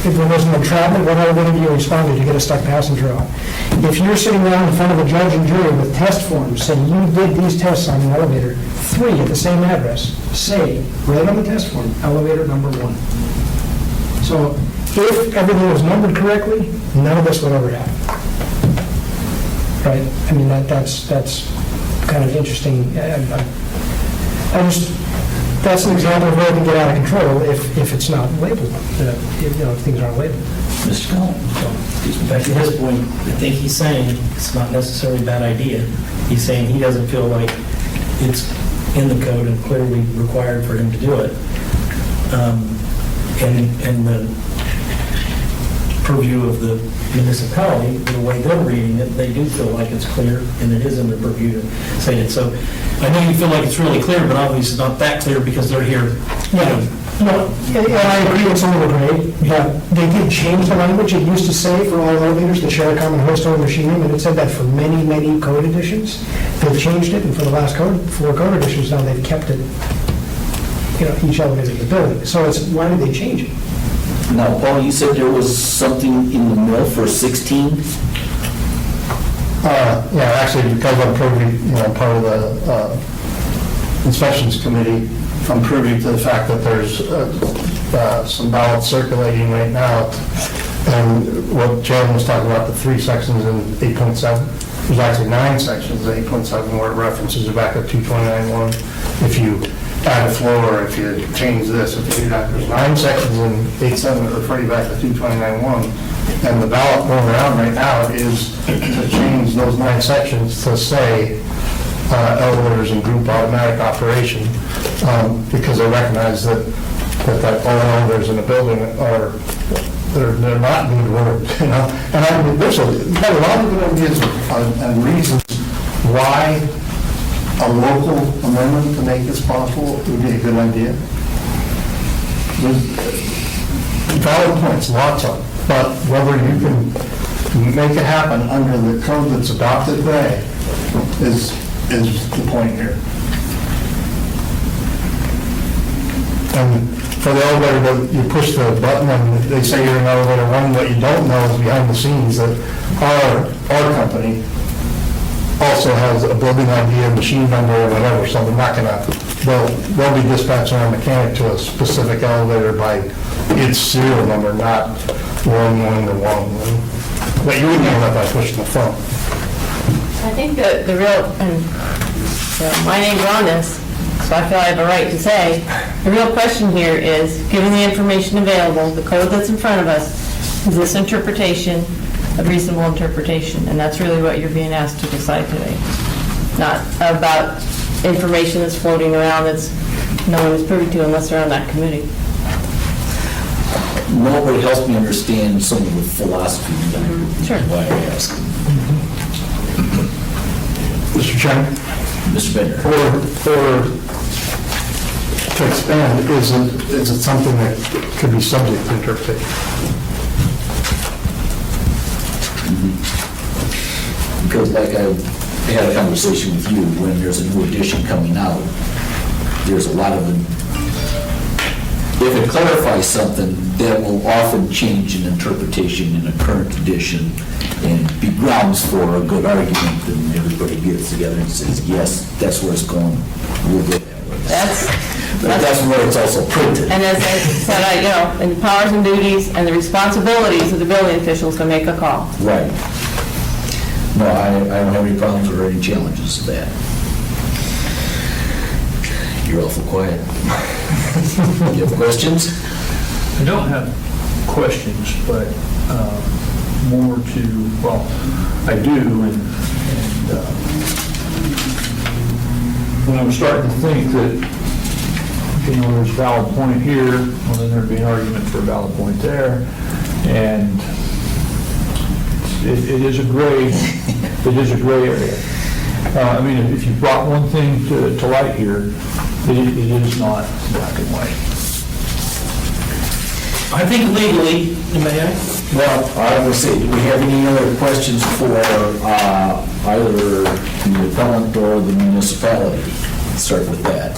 Speaker 7: If there wasn't a traveling, what elevator do you respond to get a stuck passenger out? If you're sitting down in front of a judge and jury with test forms saying you did these tests on an elevator, 3 at the same address, say, right on the test form, elevator number 1. So if everything was numbered correctly, none of this would ever happen. Right? I mean, that's kind of interesting. That's an example of where it can get out of control if it's not labeled, if things aren't labeled.
Speaker 1: Mr. Collins?
Speaker 5: Back to his point, I think he's saying it's not necessarily a bad idea. He's saying he doesn't feel like it's in the code and clearly required for him to do it. And the purview of the municipality, the way they're reading it, they do feel like it's clear, and it is in their purview to say it. So I know you feel like it's really clear, but obviously it's not that clear because they're here,
Speaker 7: No, and I agree it's a little gray, but they did change the language. It used to say for all elevators, the share a common host or machine room, and it said that for many, many code editions. They've changed it, and for the last 4 code editions now, they've kept it, each elevator in the building. So why did they change it?
Speaker 1: Now, Paul, you said there was something in the mill for 16?
Speaker 4: Yeah, actually, because I'm privy, part of the inspections committee, I'm privy to the fact that there's some ballots circulating right now. And what Jan was talking about, the 3 sections in 8.7, there's actually 9 sections in 8.7 where it references it back to 229.1. If you add a floor, if you change this, if you do that, there's 9 sections in 8.7 that refer you back to 229.1. And the ballot going around right now is to change those 9 sections to say elevators and group automatic operation, because they recognize that all elevators in the building are, they're not being worked, And there's a lot of good ideas and reasons why a local amendment to make this possible would be a good idea. There's valid points, lots of them, but whether you can make it happen under the code that's adopted today is the point here. And for the elevator, you push the button and they say you're in elevator 1, what you don't know is behind the scenes that our company also has a building ID, machine number, or whatever, so they're not gonna, they'll be dispatching our mechanic to a specific elevator by its serial number, not 111. But you wouldn't know that by pushing the phone.
Speaker 2: I think the real, and my name's on this, so I feel I have a right to say, the real question here is, given the information available, the code that's in front of us, is this interpretation a reasonable interpretation? And that's really what you're being asked to decide today. Not about information that's floating around that's no one is privy to unless they're on that committee.
Speaker 1: Nobody helps me understand some of the philosophy behind
Speaker 2: Sure.
Speaker 1: why I ask.
Speaker 4: Mr. Chairman?
Speaker 1: Mr. Bender?
Speaker 4: Or to expand, is it something that could be subject to interpretation?
Speaker 1: Because like I had a conversation with you, when there's a new edition coming out, there's a lot of them. If it clarifies something, that will often change an interpretation in a current edition and be grounds for a good argument, and everybody gets together and says, yes, that's where it's going, we'll go that way. But that's where it's also printed.
Speaker 2: And as I said, and the powers and duties and the responsibilities of the building officials to make a call.
Speaker 1: Right. No, I don't have any problems or any challenges to that. You're awful quiet. You have questions?
Speaker 6: I don't have questions, but more to, well, I do, and when I was starting to think that, there's a valid point here, well, then there'd be an argument for a valid point there, and it is a gray area. I mean, if you brought one thing to light here, it is not black and white.
Speaker 5: I think legally, may I?
Speaker 1: Well, I would say, do we have any other questions for either the appellant or the municipality? Let's start with that.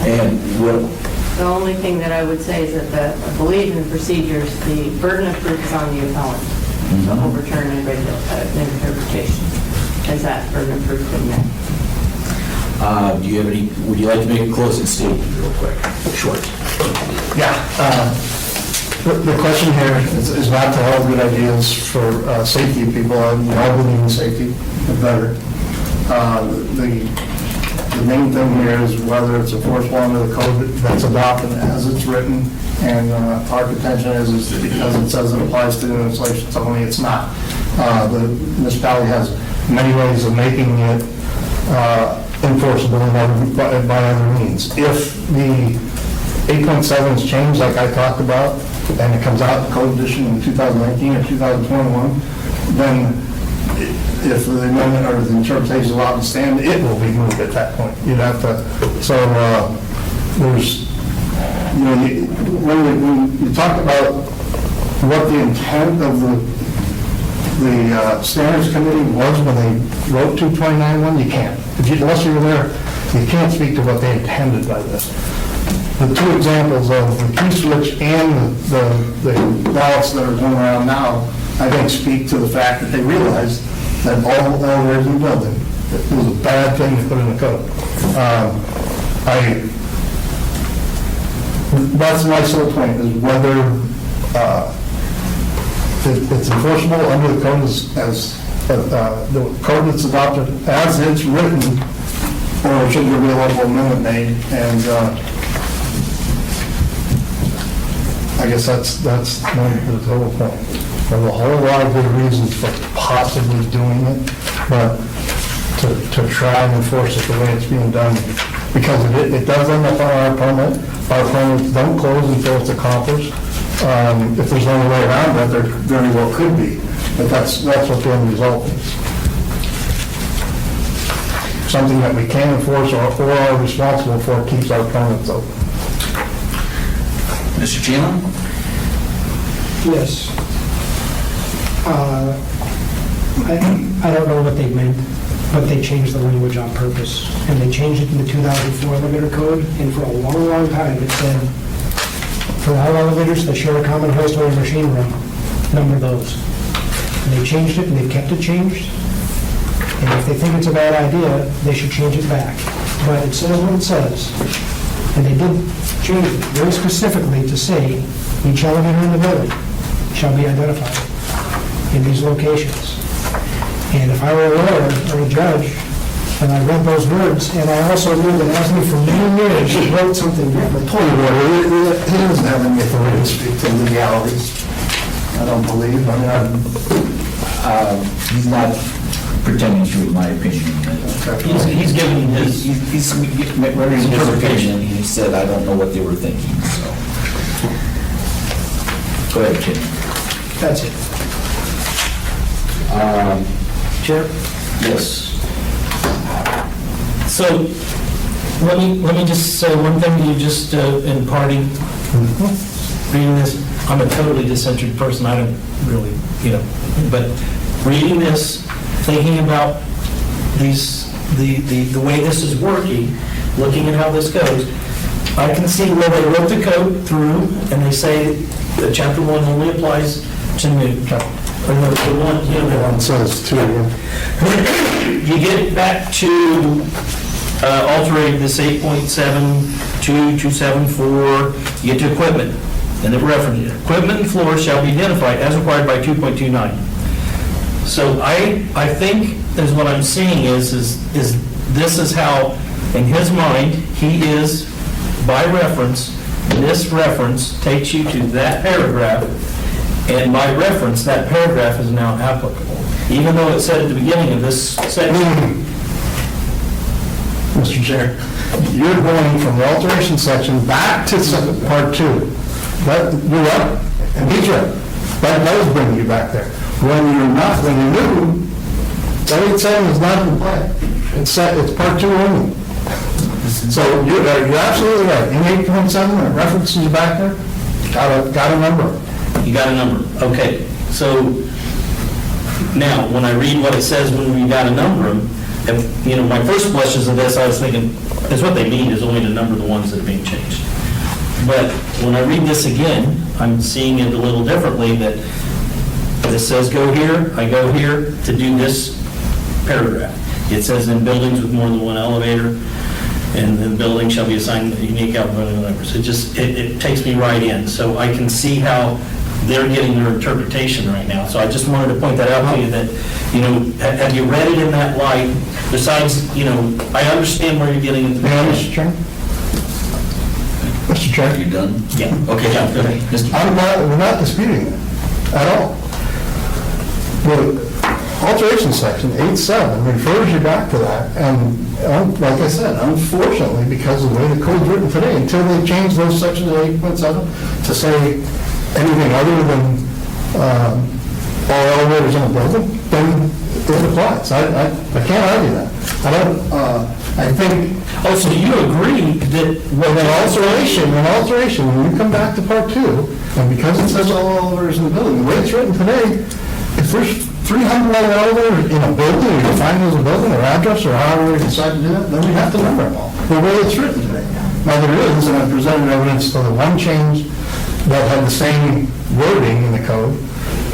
Speaker 1: And what,
Speaker 3: The only thing that I would say is that I believe in the procedures, the burden of proof is on the appellant to overturn an interpretation. Has that burden of proof been met?
Speaker 1: do you have any, would you like to make a closing statement real quick? Short.
Speaker 4: Yeah. The question here is not to have good ideas for safety of people, and we all believe in safety, the better. The main thing here is whether it's enforceable under the code that's adopted as it's written, and our contention is that because it says it applies to the installations only, it's not. The municipality has many ways of making it enforceable by other means. If the 8.7 is changed, like I talked about, and it comes out in code edition in 2019 or 2021, then if the amendment or the interpretation is allowed to stand, it will be moved at that point. You'd have to, so there's, you know, when you talk about what the intent of the standards committee was when they wrote 229.1, you can't. Unless you were there, you can't speak to what they intended by this. The two examples of the key switch and the ballots that are going around now, I think speak to the fact that they realized that all elevators in the building, it was a bad thing to put in the code. That's my sole point, is whether it's enforceable under the code as the code that's adopted as it's written, or should there be a local amendment made? And I guess that's the total point. There's a whole lot of good reasons for possibly doing it, but to try and enforce it the way it's being done, because it does end up on our permit. Our permits don't close until it's accomplished. If there's no way around that, there very well could be, but that's what the end result is. Something that we can enforce or are responsible for keeps our permits open.
Speaker 1: Mr. Chandler?
Speaker 7: Yes. I don't know what they meant, but they changed the language on purpose. And they changed it in the 2004 elevator code, and for a long, long time, it said, for all elevators that share a common hoist or machine room, number those. And they changed it, and they've kept it changed. And if they think it's a bad idea, they should change it back. But it says what it says. And they did change it very specifically to say, each elevator in the building shall be identified in these locations. And if I were a lawyer or a judge, and I read those words, and I also knew that Ashley for many years wrote something different.
Speaker 4: He doesn't have any authority to speak to legalities, I don't believe. I mean,
Speaker 1: He's not pretending to, in my opinion.
Speaker 5: He's given his,
Speaker 1: He's rendering his opinion, and he said, I don't know what they were thinking, so. Go ahead, Jim.
Speaker 7: That's it.
Speaker 5: Chair?
Speaker 1: Yes.
Speaker 5: So, let me just say one thing to you, just in parting. Reading this, I'm a totally disinterested person, I don't really, but reading this, thinking about the way this is working, looking at how this goes, I can see where they wrote the code through, and they say that chapter 1 only applies to new. Or no, the one,
Speaker 4: one says two.
Speaker 5: you get back to altering this 8.7 to 274, you get to equipment, and it references it. Equipment and floors shall be identified as required by 2.29. So I think, as what I'm seeing is this is how, in his mind, he is, by reference, this reference takes you to that paragraph, and by reference, that paragraph is now applicable. Even though it said at the beginning of this section,
Speaker 4: Mr. Chair, you're going from the alteration section back to part 2. You're right, and he's right. That does bring you back there. When you're not, when you're new, that 8.7 is not in play. It's set, it's part 2 only. So you're absolutely right. In 8.7, it references you back there, got a number.
Speaker 5: You got a number, okay. So now, when I read what it says when we got to number them, and, you know, my first blushes of this, I was thinking, is what they mean is only to number the ones that are being changed. But when I read this again, I'm seeing it a little differently, that this says go here, I go here to do this paragraph. It says in buildings with more than one elevator, and the building shall be assigned unique alphabetical numbers. It takes me right in, so I can see how they're getting their interpretation right now. So I just wanted to point that out to you, that, you know, have you read it in that light? Besides, you know, I understand where you're getting into.
Speaker 4: May I, Mr. Chairman? Mr.
Speaker 1: Are
Speaker 4: Chairman?
Speaker 1: you done?
Speaker 5: Yeah, okay, yeah, go ahead.
Speaker 1: Mr.
Speaker 4: We're not disputing that at all. The alteration section, 8.7, refers you back to that, and like I said, unfortunately, because of the way the code's written today, until they change those sections of 8.7 to say anything other than all elevators in a building, then it applies. I can't argue that. I think,
Speaker 5: Oh, so you agree that,
Speaker 4: well, an alteration, when you come back to part 2, and because it says all elevators in the building, the way it's written today, if there's 300 elevators in a building, or you find there's a building or address, or however we decide to do that, then we have to number them all, the way it's written today. Now, there is, and I presented evidence of the one change that had the same wording in the code,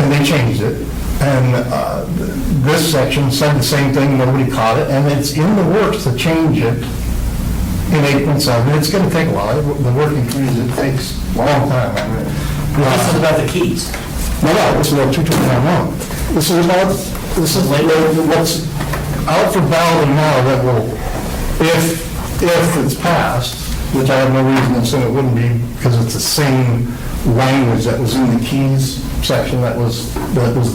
Speaker 4: and they changed it. And this section said the same thing, nobody caught it, and it's in the works to change it in 8.7. It's going to take a while. The working community, it takes a long time. I mean,
Speaker 5: this is about the keys.
Speaker 4: no, this is about 229.1. This is what's out for ballot now that will, if it's passed, which I have no reason to assume it wouldn't be, because it's the same language that was in the keys section that was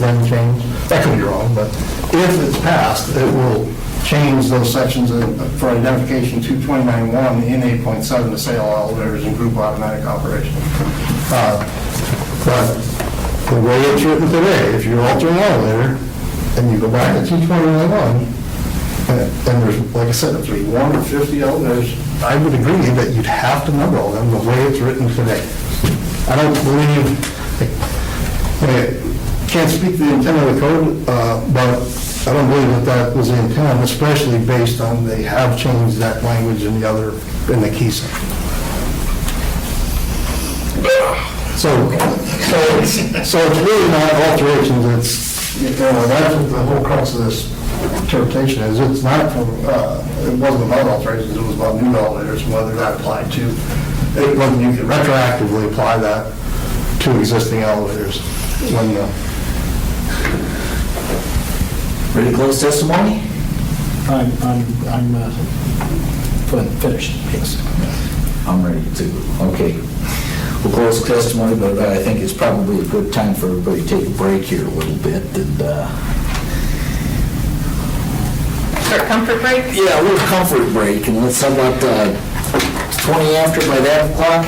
Speaker 4: then changed. That could be wrong, but if it's passed, it will change those sections for identification 229.1 in 8.7 to say all elevators and group automatic operation. But the way it's written today, if you're altering elevator, and you go back to 229.1, and there's, like I said, if there's 1 or 50 elevators, I would agree that you'd have to number all them the way it's written today. I don't believe, I can't speak to the intent of the code, but I don't believe that was the intent, especially based on they have changed that language in the key section. So it's really not alterations, it's, that's what the whole crux of this interpretation is. It's not from, it wasn't about alterations, it was about new elevators and whether that applied to, whether you could retroactively apply that to existing elevators when
Speaker 1: Ready to close testimony?
Speaker 7: I'm finished, yes.
Speaker 1: I'm ready to. Okay. We'll close testimony, but I think it's probably a good time for everybody to take a break here a little bit and,
Speaker 2: Short comfort break?
Speaker 1: yeah, a little comfort break, and let's, how about 20 after by that o'clock?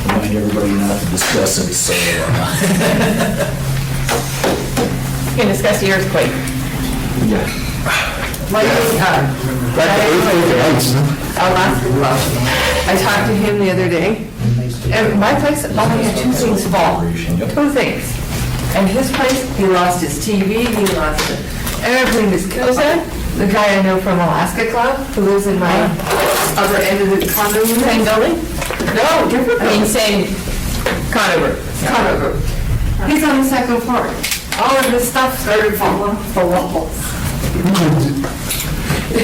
Speaker 1: Remind everybody not to discuss it, so.
Speaker 2: You can discuss the earthquake.
Speaker 9: I talked to him the other day, and my place only had 2 things fall. 2 things. And his place, he lost his TV, he lost everything. Who's that? The guy I know from Alaska Club, who lives in my other end of the condo unit.
Speaker 2: Same building?
Speaker 9: No, different
Speaker 2: I mean,
Speaker 9: building.
Speaker 2: same condo group.
Speaker 9: Condo group. He's on the 2nd floor. All of this stuff started falling off the walls.
Speaker 4: we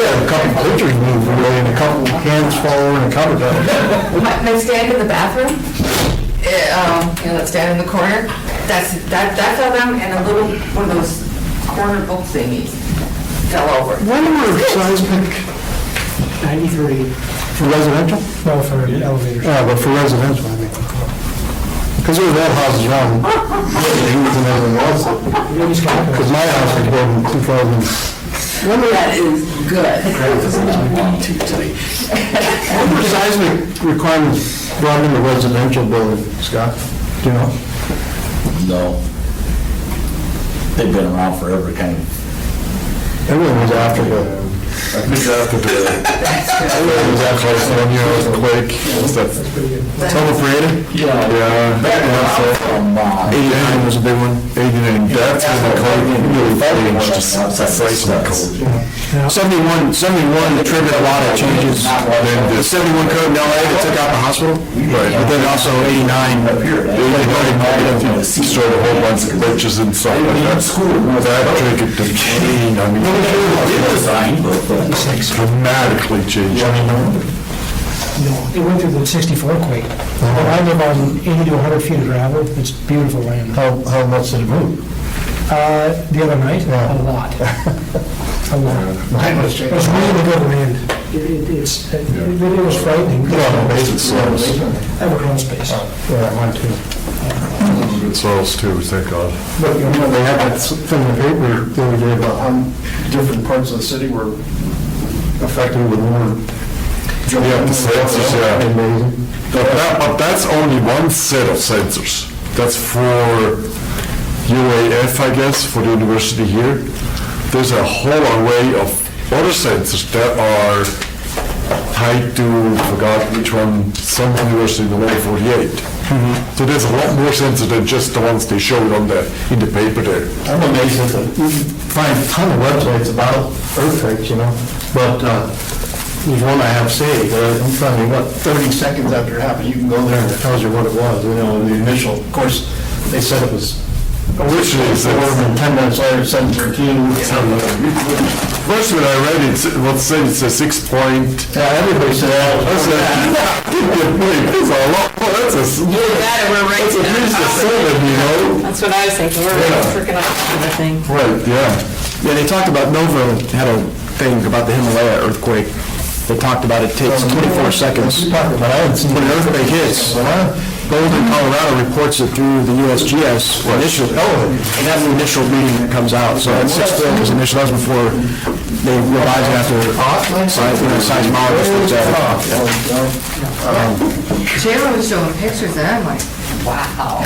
Speaker 4: had a couple pictures moved away and a couple cans fall over in the cupboard.
Speaker 9: My stand in the bathroom, that stand in the corner, that fell down, and a little, one of those corner book thingies fell over.
Speaker 4: When were seismic
Speaker 7: 93,
Speaker 4: for residential?
Speaker 7: no, for elevators.
Speaker 4: Yeah, but for residential, I mean. Because there were old houses around, buildings and everything else. Because my house was built in 2000.
Speaker 9: That is good.
Speaker 1: Too tight.
Speaker 4: What were seismic requirements Well, I'm in the residential building, Scott, do you know?
Speaker 1: No. They've been around forever, kind of.
Speaker 4: Everything was after the...
Speaker 10: I think after the, it was after the California earthquake, was that
Speaker 8: Total Parade?
Speaker 10: Yeah.
Speaker 1: From,
Speaker 8: 89 was a big one.
Speaker 10: 89, that's when the code really changed, just the pricing code.
Speaker 8: 71 triggered a lot of changes. The 71 code in LA that took out the hospital.
Speaker 10: Right.
Speaker 8: But then also 89.
Speaker 10: Destroyed a whole bunch of glitches and stuff like that. That triggered the change, I mean, dramatically changed.
Speaker 7: It went through the 64 quake. But I live on 80 to 100 feet of gravel. It's beautiful land.
Speaker 4: How much did it move?
Speaker 7: The other night, a lot. A lot.
Speaker 4: Mine was
Speaker 7: It was really good land. It was frightening.
Speaker 10: Basic soils.
Speaker 7: I have a crawl space.
Speaker 4: Yeah, mine too.
Speaker 10: Good soils too, thank God.
Speaker 4: But, you know, they had that thing in the paper the other day about how different parts of the city were affected with more.
Speaker 10: Yeah, the sensors, yeah.
Speaker 4: Amazing.
Speaker 10: But that's only one set of sensors. That's for UAF, I guess, for the university here. There's a whole array of other sensors that are tied to, forgot which one, some university in the lower 48. So there's a lot more sensors than just the ones they showed in the paper there.
Speaker 4: I'm amazed that you find a ton of websites about earthquakes, you know, but there's one I have saved, in front of me, 30 seconds after it happened, you can go there and it tells you what it was, you know, the initial, of course, they said it was
Speaker 10: Originally, it says-
Speaker 4: and 10 minutes later, 7:13.
Speaker 10: First when I read it, what said it's a 6 point.
Speaker 4: Yeah, everybody said,
Speaker 10: I said, wait, that's a lot, that's a,
Speaker 2: We're right
Speaker 10: that's at least a 7, you know?
Speaker 2: That's what I was thinking, we're
Speaker 10: Yeah.
Speaker 2: freaking out, I think.
Speaker 10: Right, yeah.
Speaker 8: Yeah, they talked about Nova had a thing about the Himalaya earthquake. They talked about it takes 24 seconds.
Speaker 4: You talked about, I haven't seen.
Speaker 8: When an earthquake hits, Golden, Colorado reports it through the USGS initially, and that's the initial reading that comes out. So that's 6 was initial, that was before they revised it after seismologist looks at it.
Speaker 9: J-Lo was showing pictures and I'm like, wow.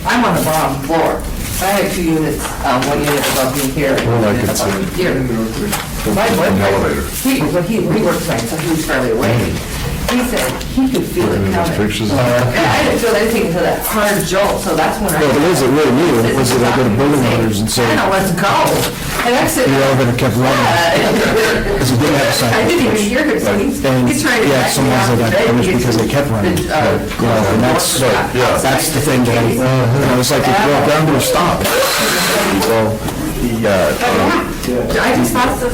Speaker 9: I'm on the bottom floor. I had 2 units, 1 unit above me here.
Speaker 10: I could see.
Speaker 9: Here. My boyfriend,
Speaker 10: elevator.
Speaker 9: he works night, so he was fairly awake. He said he could feel it
Speaker 10: Those
Speaker 9: coming.
Speaker 10: pictures.
Speaker 9: And I didn't feel anything until that hard jolt, so that's when I.
Speaker 8: Well, the ones that really knew it was that I go to building owners and say,
Speaker 9: I know, let's go. And I said.
Speaker 8: the elevator kept running, because it didn't have a
Speaker 9: I didn't even
Speaker 8: cycle.
Speaker 9: hear him, so
Speaker 8: And,
Speaker 9: he's trying to.
Speaker 8: yeah,
Speaker 9: back
Speaker 8: some
Speaker 9: me
Speaker 8: ones
Speaker 9: off
Speaker 8: that got
Speaker 9: the bed.
Speaker 8: punished because they kept running.
Speaker 9: The,
Speaker 8: And that's the thing that I was like, it broke down to a stop. So,
Speaker 9: I just thought so,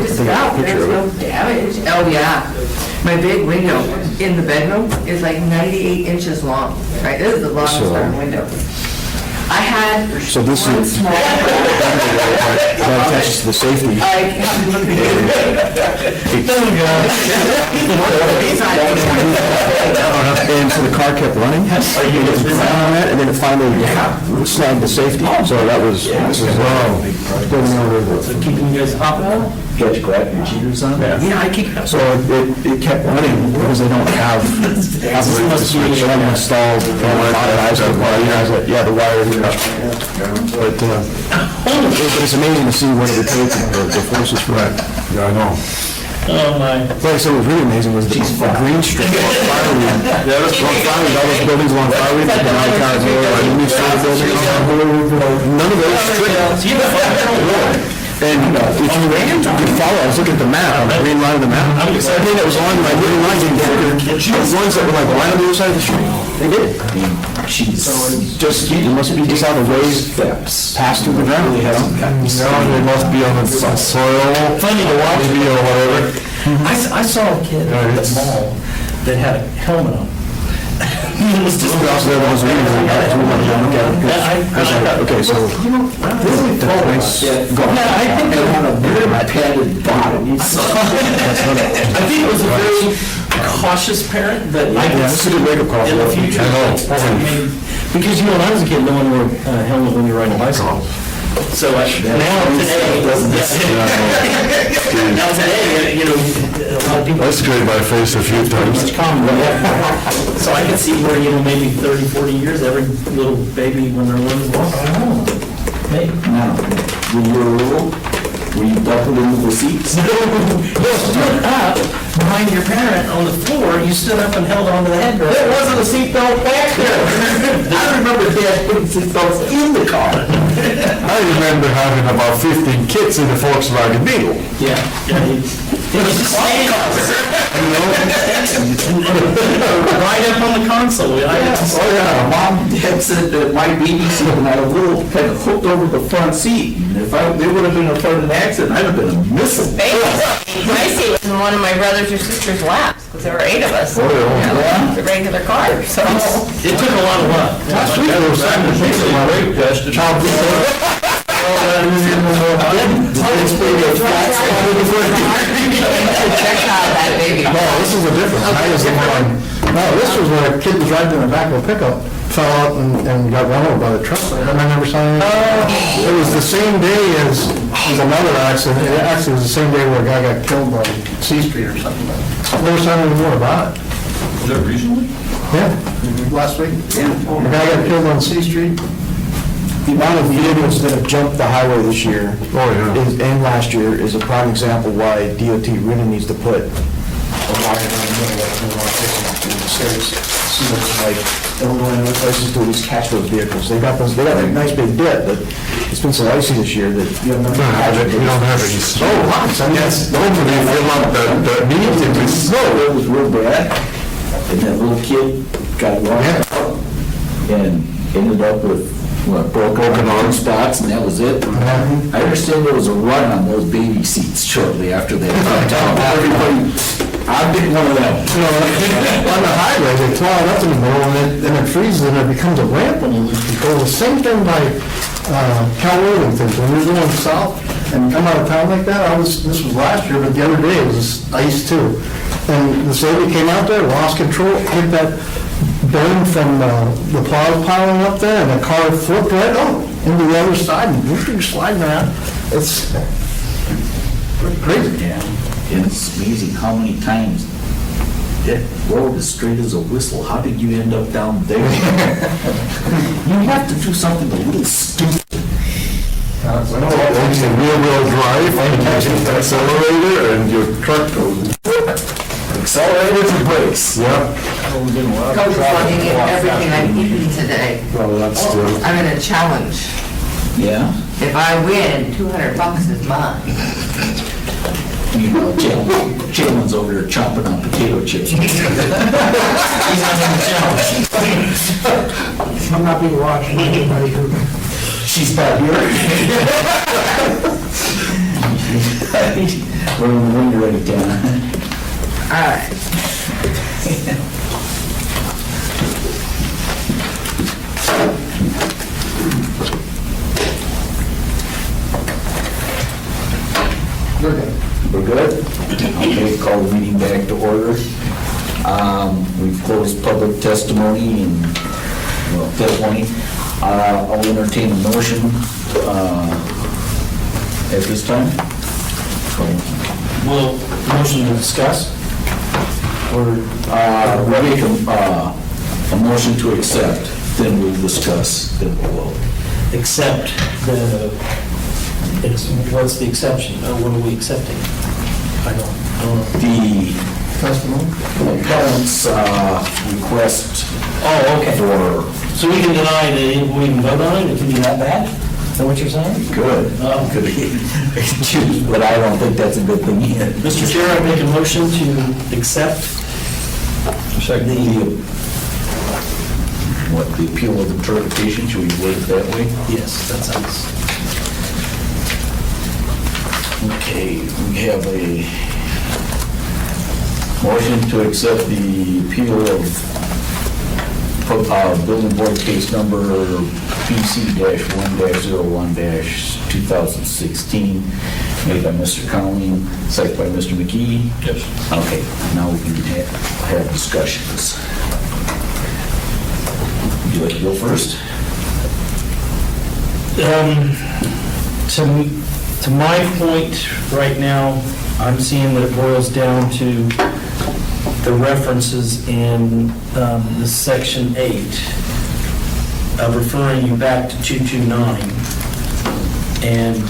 Speaker 9: just about, there's no damage. Oh, yeah. My big window in the bedroom is like 98 inches long, right? This is the longest darn window. I had
Speaker 8: So this
Speaker 9: one
Speaker 8: is-
Speaker 9: small.
Speaker 8: that attaches to the safety.
Speaker 9: I have to look
Speaker 8: And so the car kept running, and then it finally snagged the safety, so that was,
Speaker 5: Keeping you guys hot now?
Speaker 1: Get your cheaters on?
Speaker 8: yeah, I keep, so it kept running, because they don't have the switch installed, yeah, the wire, but it's amazing to see what it would take, the forces for that.
Speaker 10: Yeah, I know.
Speaker 5: Oh, my.
Speaker 8: Like I said, what was really amazing was the green strip along Fireweed. Yeah, that's along Fireweed, all those buildings along Fireweed, like the Nine Towers, the new store building, none of those triggered. And if you ran, you could follow, I was looking at the map, on the green line of the map, everything that was on my green line didn't trigger. The ones that were like right on the other side of the street, they did. Just, it must be just how the waves pass through the ground, you know?
Speaker 10: They must be on the soil.
Speaker 5: Funny to watch.
Speaker 10: Maybe or whatever.
Speaker 5: I saw a kid at the mall that had a helmet on. It was just.
Speaker 8: Also, there was a reason we had to look at it. Okay, so.
Speaker 1: Yeah, I think they have a very padded bottom.
Speaker 5: I think it was a very cautious parent that I could
Speaker 8: This is a wake-up call.
Speaker 5: in the future. Because, you know, when I was a kid, no one wore a helmet when you're riding a bicycle. So now today, now today, you know, a lot of people.
Speaker 10: I scraped my face a few times.
Speaker 5: It's common. So I can see where, maybe 30, 40 years, every little baby when they're little, oh, hey.
Speaker 1: Now, when you were little, were you buckled into the seats?
Speaker 5: You stood up behind your parent on the floor, you stood up and held onto the headrest.
Speaker 1: There wasn't a seatbelt back there. I remember Dad putting seatbelts in the car.
Speaker 10: I remember having about 15 kids in the Volkswagen Beetle.
Speaker 5: Yeah. It was just stand right up on the console.
Speaker 1: Oh, yeah, Mom and Dad said that my baby seat when I was little kind of hooked over the front seat. And if they would have been a part of an accident, I'd have been a missile.
Speaker 2: My seat was in one of my brothers or sister's laps, because there were 8 of us.
Speaker 10: Oh, yeah.
Speaker 2: The regular car, so.
Speaker 5: It took a lot of luck.
Speaker 4: Last week, there was something
Speaker 6: Brake test.
Speaker 4: child
Speaker 9: Check out that baby.
Speaker 4: No, this is a different, I was in one. No, this was when a kid was riding in the back of a pickup, fell out and got run over by the truck. I never saw it. It was the same day as another accident. It actually was the same day where a guy got killed on C Street or something. Never saw anything more about it.
Speaker 6: Was that recently?
Speaker 4: Yeah, last week. A guy got killed on C Street.
Speaker 8: The amount of vehicles that have jumped the highway this year and last year is a prime example why DOT really needs to put a wire down the middle of the 160 in the states. See those like Illinois and other places to at least catch those vehicles. They got a nice big dip, but it's been so icy this year that you have no.
Speaker 10: We don't have any snow.
Speaker 4: Yes.
Speaker 10: Hopefully fill up the medium with snow.
Speaker 1: It was real bad, and that little kid got lost and ended up with broken arm spots, and that was it. I understand there was a run on those baby seats shortly after that. Everybody, I've been one of them.
Speaker 4: You know, on the highway, they plow it up in the middle, and it freezes, and it becomes a ramp when you lose control. The same thing by Cal Worthington, when you're going south and come out of town like that, this was last year, but the other day it was ice too. And this lady came out there, lost control, hit that berm from the plow piling up there, and the car flipped right over into the other side, and you're sliding around. It's pretty crazy.
Speaker 1: Yeah, and it's amazing how many times that road is straight as a whistle. How did you end up down there? You have to do something a little stupid.
Speaker 10: It's a rear-wheel drive, and you hit the accelerator, and your truck goes.
Speaker 1: Accelerators and brakes.
Speaker 10: Yeah.
Speaker 9: Coach is looking at everything I've eaten today.
Speaker 10: Well, that's true.
Speaker 9: I'm in a challenge.
Speaker 1: Yeah.
Speaker 9: If I win, $200 is mine.
Speaker 1: Meanwhile, Jalen's over there chomping on potato chips.
Speaker 7: I'm not being watched by anybody who...
Speaker 1: She's back here. When you're ready, Dana.
Speaker 9: All right.
Speaker 1: We're good? Okay, call the meeting back to order. We've closed public testimony and, well, at that point, I'll entertain a motion at this time.
Speaker 5: Well, motion to discuss?
Speaker 1: We'll make a motion to accept, then we'll discuss, then we'll vote.
Speaker 5: Accept what's the exception? What are we accepting? I don't know.
Speaker 1: The appellant's request
Speaker 5: Oh, okay.
Speaker 1: for,
Speaker 5: So we can deny we can vote on it, it can be that bad? Is that what you're saying?
Speaker 1: good,
Speaker 5: Oh.
Speaker 1: could choose, but I don't think that's a good thing either.
Speaker 5: Mr. Chair, I make a motion to accept
Speaker 1: The appeal of interpretation, should we word it that way?
Speaker 5: Yes, that sounds...
Speaker 1: Okay, we have a motion to accept the appeal of building board case number PC-1-01-2016, made by Mr. Conley, seconded by Mr. McKee.
Speaker 6: Yes.
Speaker 1: Okay, now we can have discussions. Would you like to go first?
Speaker 5: So To my point, right now, I'm seeing that it boils down to the references in the section 8 of referring you back to 229. And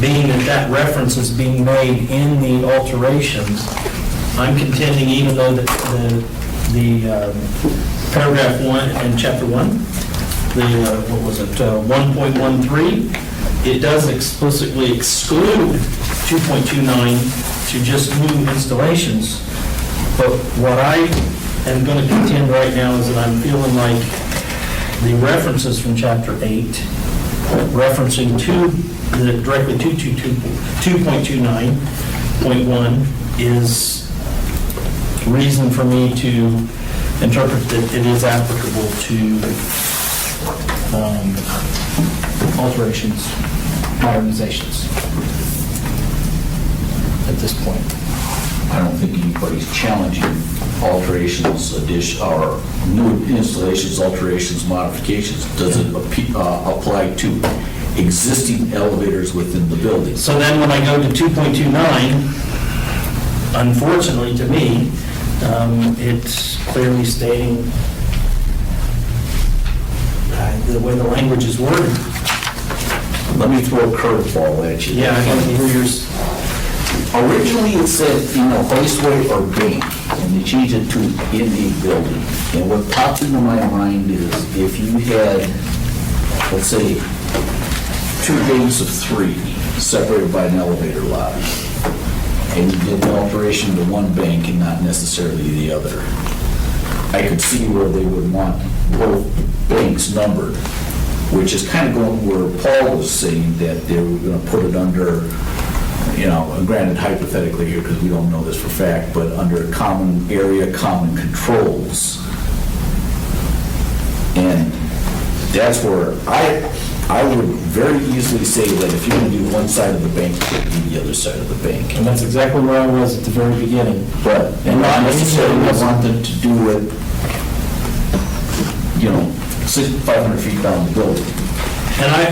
Speaker 5: being that that reference is being made in the alterations, I'm contending even though the paragraph 1 in chapter 1, what was it, 1.13, it does explicitly exclude 2.29 to just new installations. But what I am going to contend right now is that I'm feeling like the references from chapter 8, referencing directly to 2.29.1 is reason for me to interpret that it is applicable to alterations, modernizations at this point.
Speaker 1: I don't think anybody's challenging alterations, or new installations, alterations, modifications. Does it apply to existing elevators within the building?
Speaker 5: So then when I go to 2.29, unfortunately to me, it's clearly stating the way the language is worded.
Speaker 1: Let me throw a curveball at you.
Speaker 5: Yeah, I got to hear yours.
Speaker 1: Originally, it said, hoistway or bank, and they changed it to in a building. And what popped into my mind is if you had, let's say, 2 banks of 3 separated by an elevator lobby, and you did an alteration to one bank and not necessarily the other, I could see where they would want both banks numbered, which is kind of going where Paul was saying that they were going to put it under, and granted hypothetically here because we don't know this for fact, but under common area, common controls. And that's where I would very easily say that if you're going to do one side of the bank, you could do the other side of the bank.
Speaker 5: And that's exactly where I was at the very beginning.
Speaker 1: But, and not necessarily want them to do it, 500 feet down the building.
Speaker 5: And I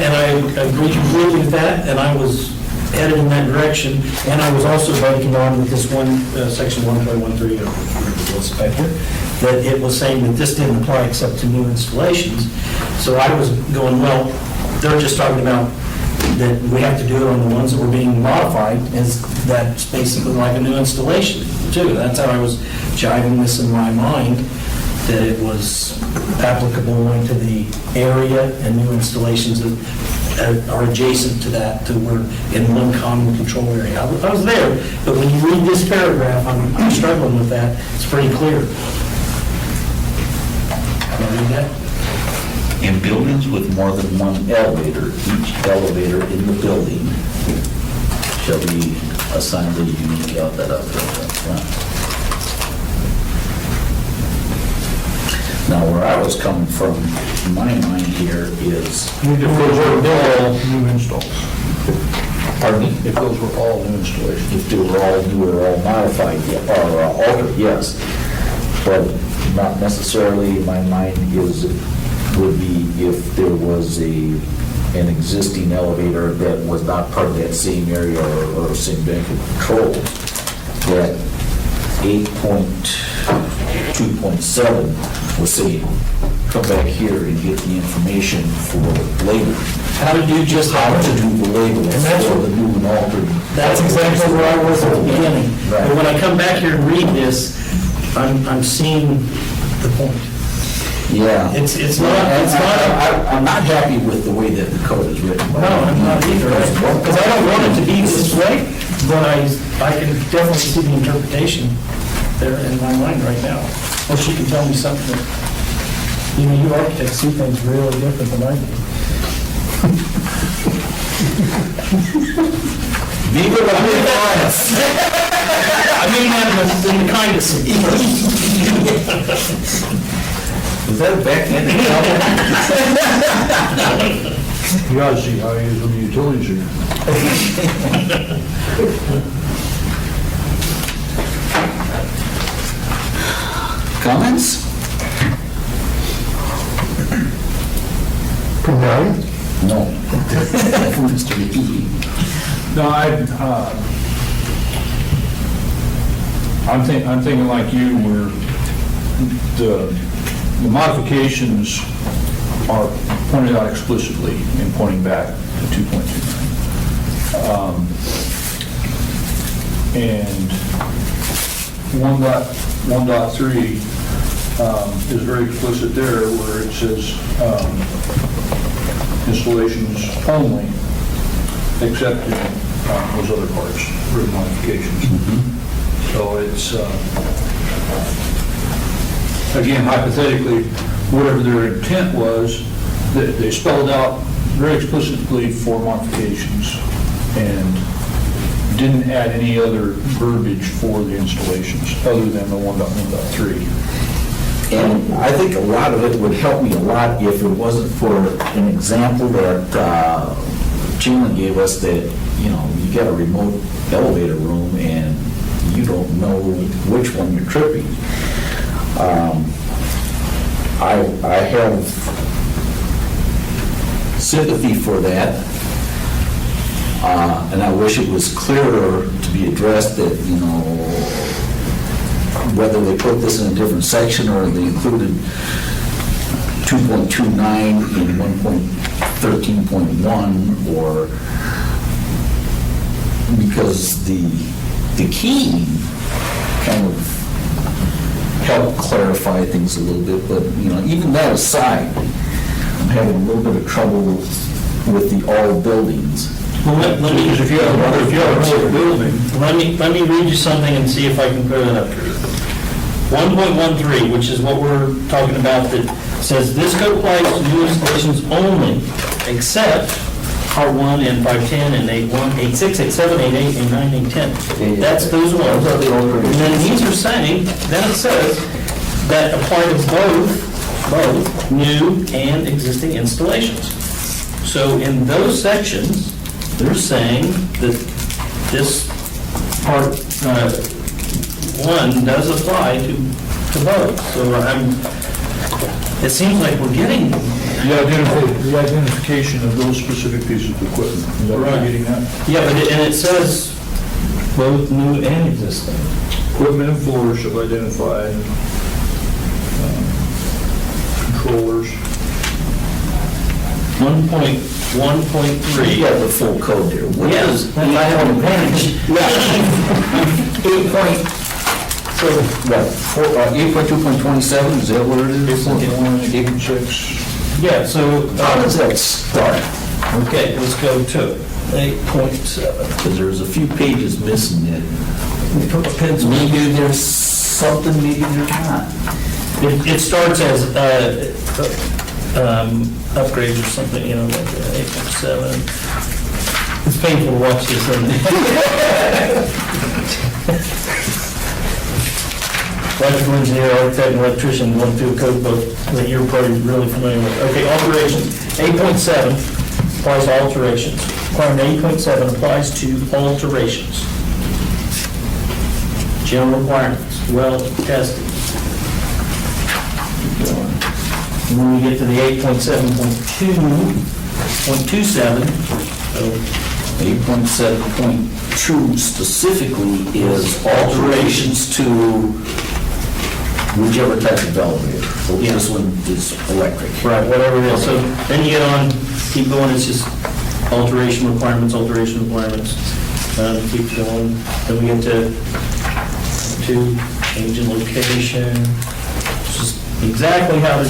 Speaker 5: agree completely with that, and I was headed in that direction, and I was also banking on with this one, section 1.13 of the inspector, that it was saying that this didn't apply except to new installations. So I was going, well, they're just talking about that we have to do it on the ones that were being modified, as that's basically like a new installation too. That's how I was jiving this in my mind, that it was applicable only to the area and new installations that are adjacent to that, to where in one common control area. I was there, but when you read this paragraph, I'm struggling with that. It's pretty clear. Can I read that?
Speaker 1: In buildings with more than one elevator, each elevator in the building shall be assigned a unique outlet up front. Now, where I was coming from, in my mind here is...
Speaker 6: If those were all new installs.
Speaker 1: Pardon me?
Speaker 6: If those were all new installations.
Speaker 1: If they were all new or all modified, or altered, yes. But not necessarily, in my mind, would be if there was an existing elevator that was not part of that same area or same bank of control, that 8.2.7 was saying, come back here and get the information for labor.
Speaker 5: How to do just
Speaker 1: How
Speaker 5: that.
Speaker 1: to do the label
Speaker 5: And that's
Speaker 1: for
Speaker 5: what-
Speaker 1: the new and altered.
Speaker 5: That's exactly where I was at the beginning.
Speaker 1: Right.
Speaker 5: But when I come back here and read this, I'm seeing the point.
Speaker 1: Yeah.
Speaker 5: It's not,
Speaker 1: I'm not happy with the way that the code is written.
Speaker 5: no, I'm not either, because I don't want it to be this way, but I can definitely see the interpretation there in my mind right now. Or she can tell me something that, you architects see things really different than I do.
Speaker 1: Viva la vida.
Speaker 5: I mean that in the kindest of
Speaker 1: Was that a backhanded comment?
Speaker 6: You ought to see how he is when the utilities are.
Speaker 1: Comments?
Speaker 4: From Larry?
Speaker 1: No. Mr. McKee.
Speaker 6: No, I'm thinking like you, where the modifications are pointed out explicitly in pointing back to 2.29. And 1.3 is very explicit there, where it says installations only, except in those other parts, road modifications. So it's, again, hypothetically, whatever their intent was, they spelled out very explicitly for modifications and didn't add any other verbiage for the installations other than the 1.1.3.
Speaker 1: And I think a lot of it would help me a lot if it wasn't for an example that Gina gave us that, you know, you got a remote elevator room and you don't know which one you're tripping. I have sympathy for that, and I wish it was clearer to be addressed that, you know, whether they put this in a different section or they included 2.29 in 1.13.1, or because the key kind of helped clarify things a little bit, but, you know, even that aside, I'm having a little bit of trouble with the all buildings.
Speaker 5: Well, let me,
Speaker 6: Because if you have another building,
Speaker 5: let me read you something and see if I can clear that up for you. 1.13, which is what we're talking about, that says this code applies to new installations only, except Part 1 and 510 and 8.1, 8.6, 8.7, 8.8, 8.9, 8.10. That's those ones.
Speaker 1: Those are the old
Speaker 5: And then these are saying, then it says, that apply to both new and existing installations. So in those sections, they're saying that this Part 1 does apply to both. So it seems like we're getting,
Speaker 6: the identification of those specific pieces of equipment. Is that what you're getting at?
Speaker 5: yeah, but and it says both new and existing.
Speaker 6: Equipment and floors shall identify controllers.
Speaker 5: 1.1.3.
Speaker 1: You got the full code here. What
Speaker 5: Yeah,
Speaker 1: is,
Speaker 5: I have an advantage.
Speaker 1: 8 point, so what, 8.2.27, is that what it is?
Speaker 6: 8.6.
Speaker 5: Yeah, so,
Speaker 1: How does that start?
Speaker 5: okay, let's go to 8.7.
Speaker 1: Because there's a few pages missing there.
Speaker 5: Pencil.
Speaker 1: Maybe there's something, maybe there's not.
Speaker 5: It starts as upgrades or something, you know, like 8.7. It's painful to watch this, isn't it? Electrical engineer, architect, and electrician going through a code book that you're probably really familiar with. Okay, alterations. 8.7 applies to alterations. Requirement 8.7 applies to alterations. General requirements, well tested. And when we get to the 8.7.2.27, so
Speaker 1: 8.7.2 specifically is alterations to whichever type of elevator. Well, this one is electric.
Speaker 5: right, whatever it is. So then you get on, keep going, it's just alteration requirements. Keep going. Then we get to change in location, just exactly how to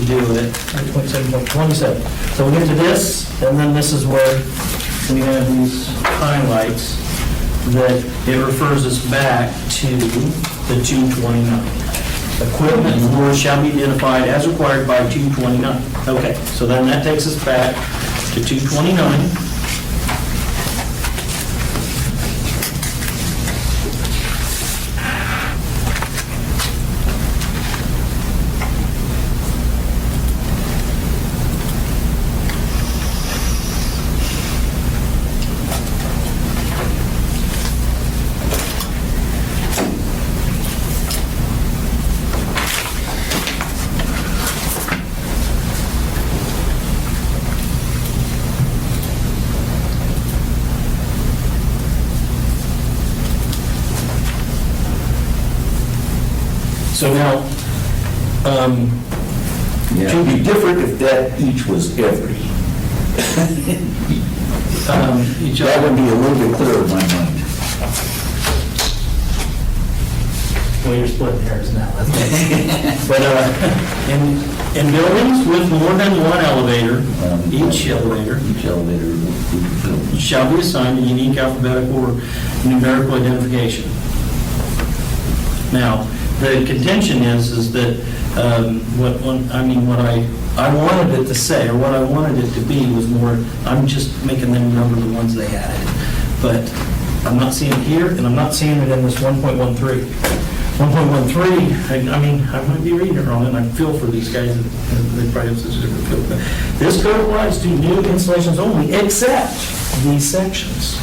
Speaker 5: do it. 8.7.27. So we get to this, and then this is where we have these highlights that it refers us back to the 229. Equipment and floors shall be identified as required by 229. Okay, so then that takes us back to 229. So now,
Speaker 1: It would be different if that each was every. That would be a little bit clearer in my mind.
Speaker 5: well, you're splitting hairs now. But in buildings with more than one elevator, each elevator
Speaker 1: Each elevator would be
Speaker 5: shall be assigned a unique alphabetical or numerical identification. Now, the contention is that, what I wanted it to say, or what I wanted it to be was more, I'm just making them number the ones they had. But I'm not seeing it here, and I'm not seeing it in this 1.13. 1.13, I might be reading it wrong, and I feel for these guys, they probably have such a different feel. But this code applies to new installations only, except these sections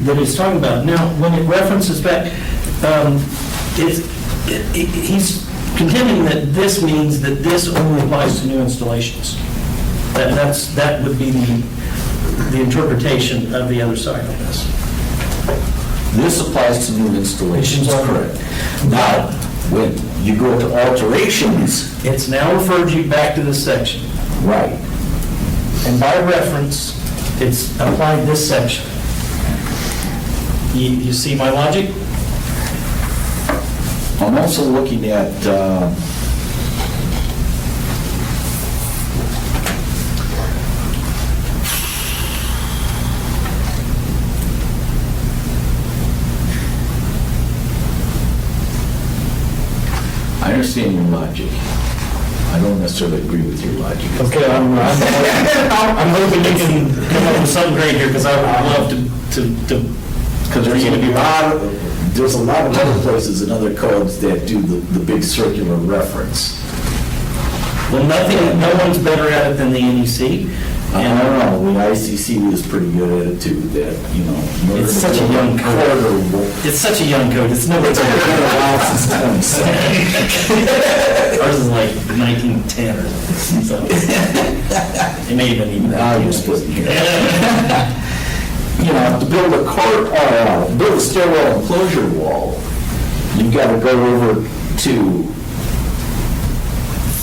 Speaker 5: that it's talking about. Now, when it references back, he's contending that this means that this only applies to new installations. That would be the interpretation of the other side of this.
Speaker 1: This applies to new installations, correct. Now, when you go to alterations,
Speaker 5: It's now referred you back to this section.
Speaker 1: right,
Speaker 5: And by reference, it's applied this section. You see my logic?
Speaker 1: I'm also looking at, I understand your logic. I don't necessarily agree with your logic.
Speaker 5: Okay, I'm hoping you can come up with something great here, because I would love to
Speaker 1: Because there's a lot of other places in other codes that do the big circular reference.
Speaker 5: Well, no one's better at it than the NEC.
Speaker 1: I don't know, the ICC is pretty good at it too, that, you know.
Speaker 5: It's such a young code. It's such a young code, it's no,
Speaker 1: It's only been around since 2010.
Speaker 5: ours is like 1910 or something, so. It may have been even.
Speaker 1: Now you're splitting here. You know, to build build a stairwell enclosure wall, you've got to go over to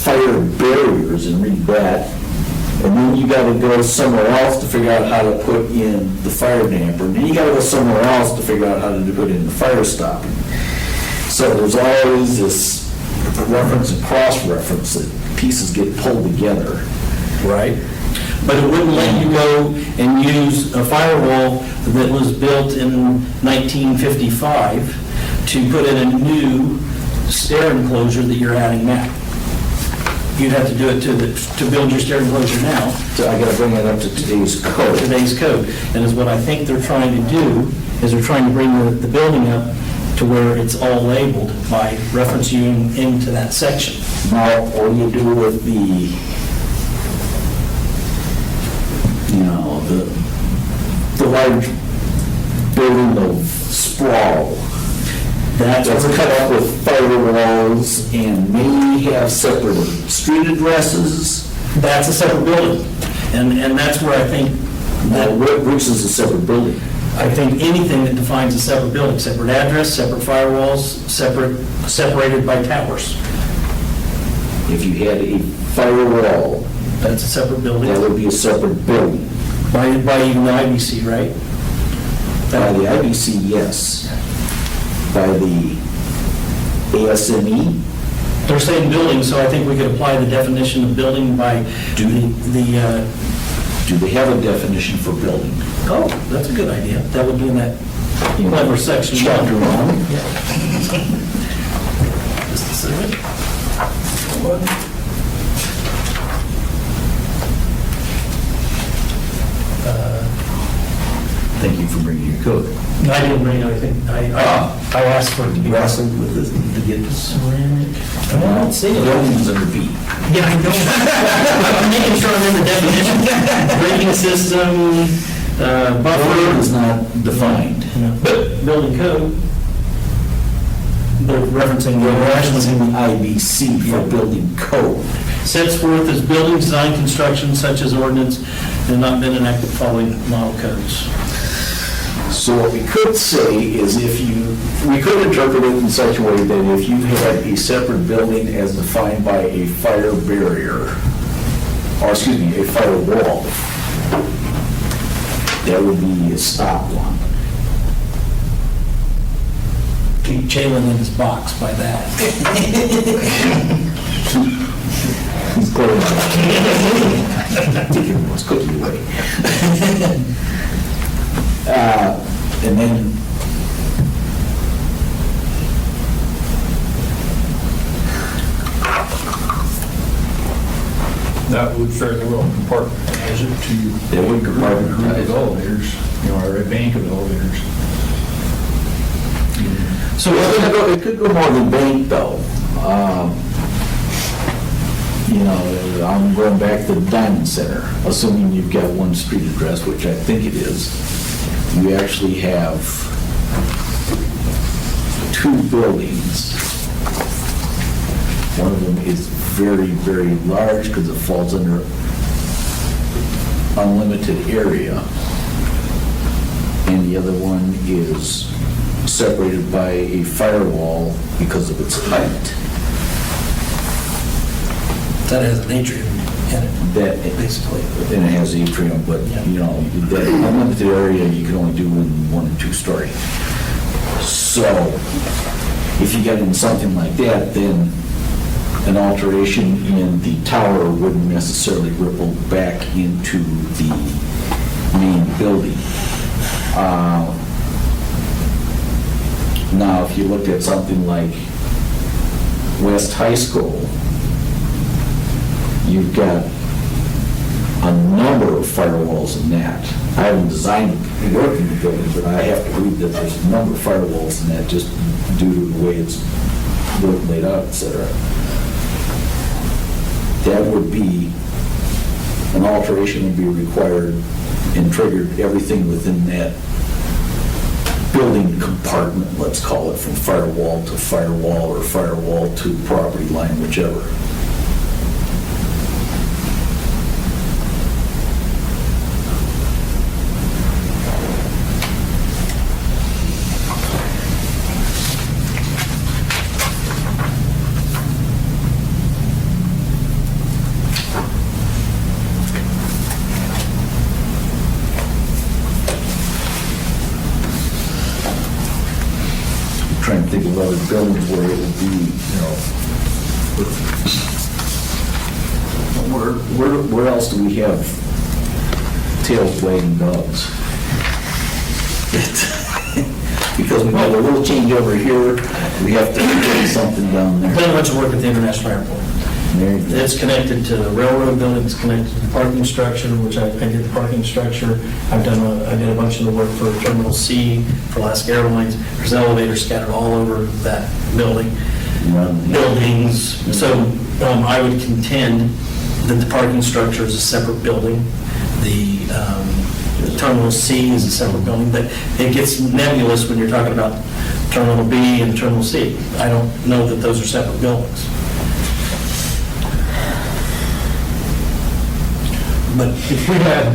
Speaker 1: fire barriers and read that. And then you got to go somewhere else to figure out how to put in the fire damper. And then you got to go somewhere else to figure out how to put in the fire stopping. So there's always this reference and cross-reference that pieces get pulled together.
Speaker 5: Right. But it wouldn't let you go and use a firewall that was built in 1955 to put in a new stair enclosure that you're adding now. You'd have to do it to build your stair enclosure now,
Speaker 1: So I got to bring it up to today's code.
Speaker 5: today's code. And is what I think they're trying to do, is they're trying to bring the building up to where it's all labeled by referencing into that section.
Speaker 1: Now, what do you do with the large building of sprawl? That's cut up with firewalls and may have separate street addresses.
Speaker 5: That's a separate building. And that's where I think
Speaker 1: Now,
Speaker 5: that
Speaker 1: which is a separate building?
Speaker 5: I think anything that defines a separate building, separate address, separate firewalls, separated by towers,
Speaker 1: If you had a firewall,
Speaker 5: that's a separate
Speaker 1: that
Speaker 5: building.
Speaker 1: would be a separate building.
Speaker 5: By even the IBC, right?
Speaker 1: By the IBC, yes. By the ASME,
Speaker 5: They're saying building, so I think we could apply the definition of building by
Speaker 1: Do
Speaker 5: the,
Speaker 1: do they have a definition for building?
Speaker 5: oh, that's a good idea. That would be in that clever section.
Speaker 1: Chapter 1.
Speaker 5: Just a second.
Speaker 1: Thank you for bringing your code.
Speaker 5: I didn't bring anything. I asked for it to be.
Speaker 1: Wrestled with this to get this.
Speaker 5: Ceramic. I don't see it.
Speaker 1: Buildings under B.
Speaker 5: Yeah, I know. I'm making sure I'm in the definition. Braking system,
Speaker 1: Word
Speaker 5: buffer,
Speaker 1: is not defined.
Speaker 5: but building code. They're referencing the
Speaker 1: It's in
Speaker 5: rationale.
Speaker 1: the IBC for building code.
Speaker 5: Sets forth as building design construction such as ordinance and not been enacted following model codes.
Speaker 1: So what we could say is we could interpret it in such a way that if you had a separate building as defined by a fire barrier, or excuse me, a firewall, that would be a stop one.
Speaker 5: Keep Jalen in his box by that.
Speaker 1: He's close. Taking what's cookie away. And then
Speaker 6: That would fairly well compartmentalize it to.
Speaker 1: It would
Speaker 6: a group
Speaker 1: compartmentalize it.
Speaker 6: of elevators, or a bank of elevators.
Speaker 5: So
Speaker 1: it could go more than bank, though. I'm going back to the Diamond Center, assuming you've got one street address, which I think it is. You actually have 2 buildings. One of them is very, very large because it falls under unlimited area. And the other one is separated by a firewall because of its height.
Speaker 5: that has an atrium in it.
Speaker 1: That,
Speaker 5: Basically.
Speaker 1: and it has atrium, but, that unlimited area, you can only do in 1 and 2 story. So, if you get in something like that, then an alteration in the tower wouldn't necessarily ripple back into the main building. Now, if you looked at something like West High School, you've got a number of firewalls in that. I haven't designed and worked in the building, but I have to believe that there's a number of firewalls in that just due to the way it's laid out, et cetera. That would be, an alteration would be required and triggered everything within that building compartment, let's call it, from firewall to firewall or firewall to property line, whichever. Trying to think of other buildings where it would be, where else do we have tails wagging dogs? Because we have a little change over here, we have to do something down there.
Speaker 5: Done a bunch of work at the International Airport.
Speaker 1: There you go.
Speaker 5: It's connected to the railroad building, it's connected to the parking structure, which I did the parking structure. I did a bunch of the work for Terminal C, for Alaska Airlines. There's elevators scattered all over that building, buildings. So I would contend that the parking structure is a separate building. The Terminal C is a separate building, but it gets nebulous when you're talking about Terminal B and Terminal C. I don't know that those are separate buildings. But
Speaker 6: If we had,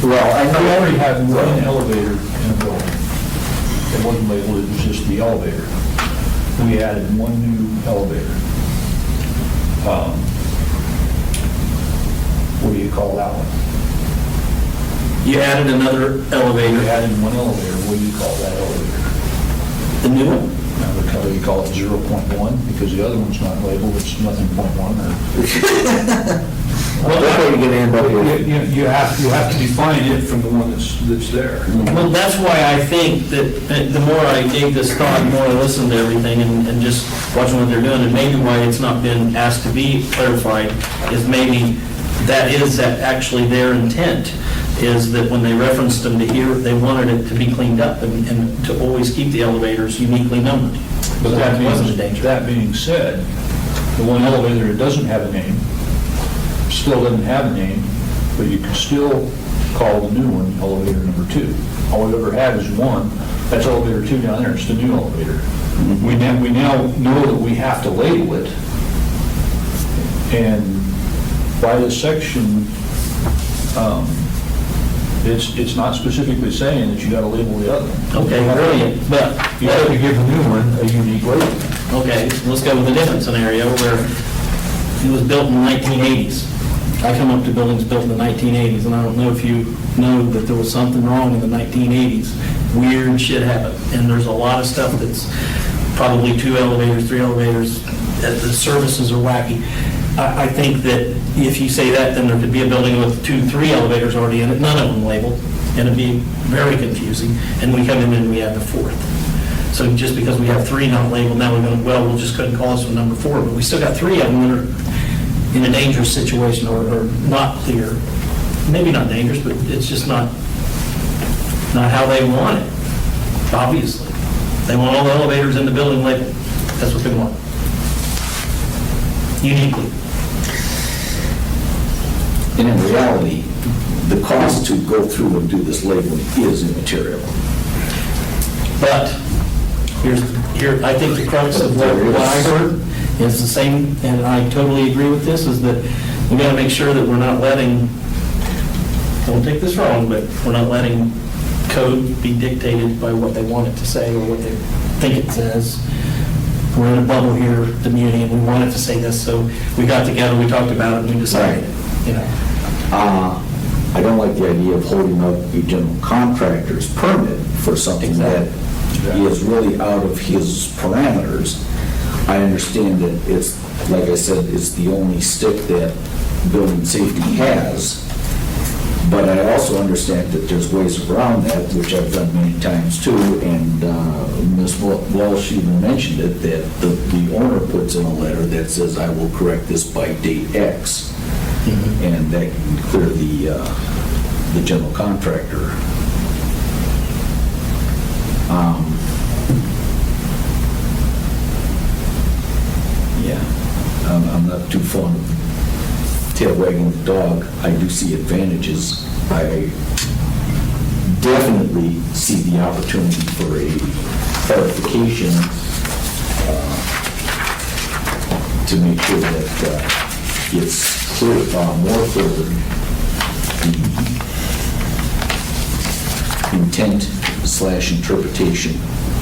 Speaker 1: Well, I
Speaker 6: we
Speaker 1: know,
Speaker 6: already had one elevator in a building, it wasn't labeled, it was just the elevator. We added one new elevator. What do you call that one?
Speaker 5: you added another
Speaker 6: We
Speaker 5: elevator,
Speaker 6: added one elevator, what do you call that elevator?
Speaker 5: the new one.
Speaker 6: Now, you call it 0.1, because the other one's not labeled, it's nothing .1 or...
Speaker 1: that's where you're gonna end up with.
Speaker 6: You have to define it from the one that's there.
Speaker 5: Well, that's why I think that the more I gave this thought, the more I listened to everything and just watching what they're doing, and maybe why it's not been asked to be clarified is maybe that is actually their intent, is that when they referenced them to here, they wanted it to be cleaned up and to always keep the elevators uniquely numbered.
Speaker 6: But
Speaker 5: That wasn't a danger.
Speaker 6: that being said, the one elevator that doesn't have a name, still doesn't have a name, but you can still call the new one elevator number 2. All we've ever had is one, that's elevator 2 down there, it's the new elevator. We now know that we have to label it, and by this section, It's not specifically saying that you gotta label the other one.
Speaker 5: Okay, brilliant, but,
Speaker 6: You have to give the new one a unique label.
Speaker 5: okay, let's go with a different scenario where it was built in the 1980s. I come up to buildings built in the 1980s, and I don't know if you know that there was something wrong in the 1980s. Weird shit happened, and there's a lot of stuff that's probably 2 elevators, 3 elevators, that the services are wacky. I think that if you say that, then there could be a building with 2, 3 elevators already in it, none of them labeled, and it'd be very confusing, and we come in and we have the 4th. So just because we have 3 not labeled, now we're going, well, we'll just couldn't call this one number 4, but we still got 3 of them that are in a dangerous situation or not clear. Maybe not dangerous, but it's just not how they want it, obviously. They want all the elevators in the building labeled. That's what they want. Uniquely.
Speaker 1: And in reality, the cost to go through and do this labeling is immaterial.
Speaker 5: But here, I think the crux of what I heard is the same, and I totally agree with this, is that we got to make sure that we're not letting, don't take this wrong, but we're not letting code be dictated by what they want it to say or what they think it says. We're in a bubble here, the community, and we want it to say this, so we got together, we talked about it, and we decided, you know.
Speaker 1: I don't like the idea of holding up a general contractor's permit for something that is really out of his parameters. I understand that it's, like I said, it's the only stick that building safety has. But I also understand that there's ways around that, which I've done many times too, and Ms. Walsh even mentioned it, that the owner puts in a letter that says, I will correct this by date X. And that can clear the general contractor. Yeah, I'm not too fond of tail wagging the dog. I do see advantages. I definitely see the opportunity for a clarification to make sure that it's clear, more clear, the intent/interpretation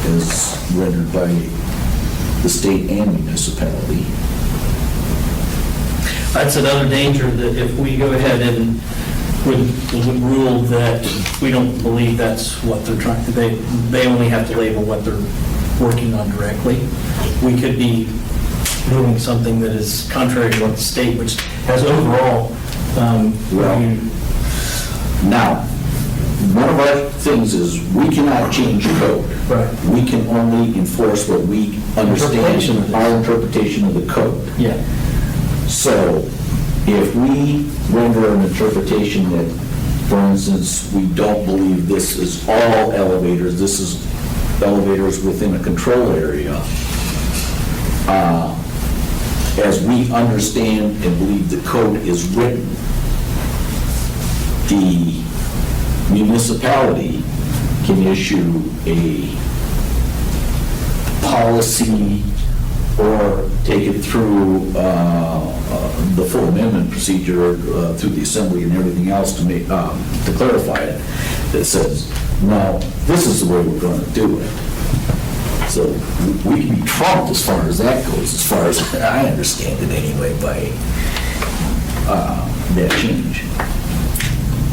Speaker 1: as rendered by the state and municipality.
Speaker 5: That's another danger, that if we go ahead and would rule that we don't believe that's what they're trying to, they only have to label what they're working on directly. We could be doing something that is contrary to what the state, which has overall,
Speaker 1: Now, one of our things is we cannot change code.
Speaker 5: Right.
Speaker 1: We can only enforce what we understand, our interpretation of the code.
Speaker 5: yeah.
Speaker 1: So if we render an interpretation that, for instance, we don't believe this is all elevators, this is elevators within a control area, as we understand and believe the code is written, the municipality can issue a policy or take it through the full amendment procedure through the assembly and everything else to make, to clarify it, that says, no, this is the way we're going to do it. So we can be trumped as far as that goes, as far as I understand it anyway, by that change.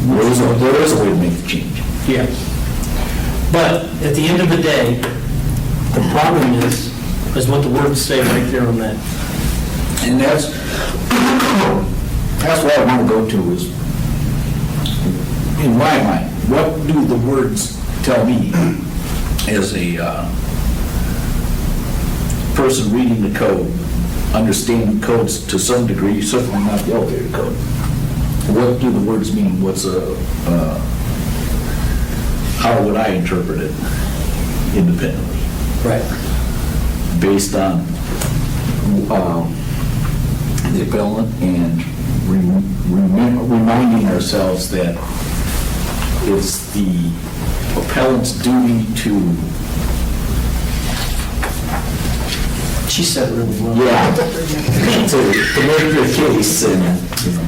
Speaker 1: There is a way to make the change.
Speaker 5: Yeah. But at the end of the day, the problem is what the words say right there on that.
Speaker 1: And that's what I want to go to is, in my mind, what do the words tell me as a person reading the code, understanding codes to some degree, certainly not the elevator code. What do the words mean? How would I interpret it independently?
Speaker 5: Right.
Speaker 1: Based on the appellant and reminding ourselves that it's the appellant's duty to...
Speaker 5: She said it really well.
Speaker 1: Yeah, to make your case and, you know.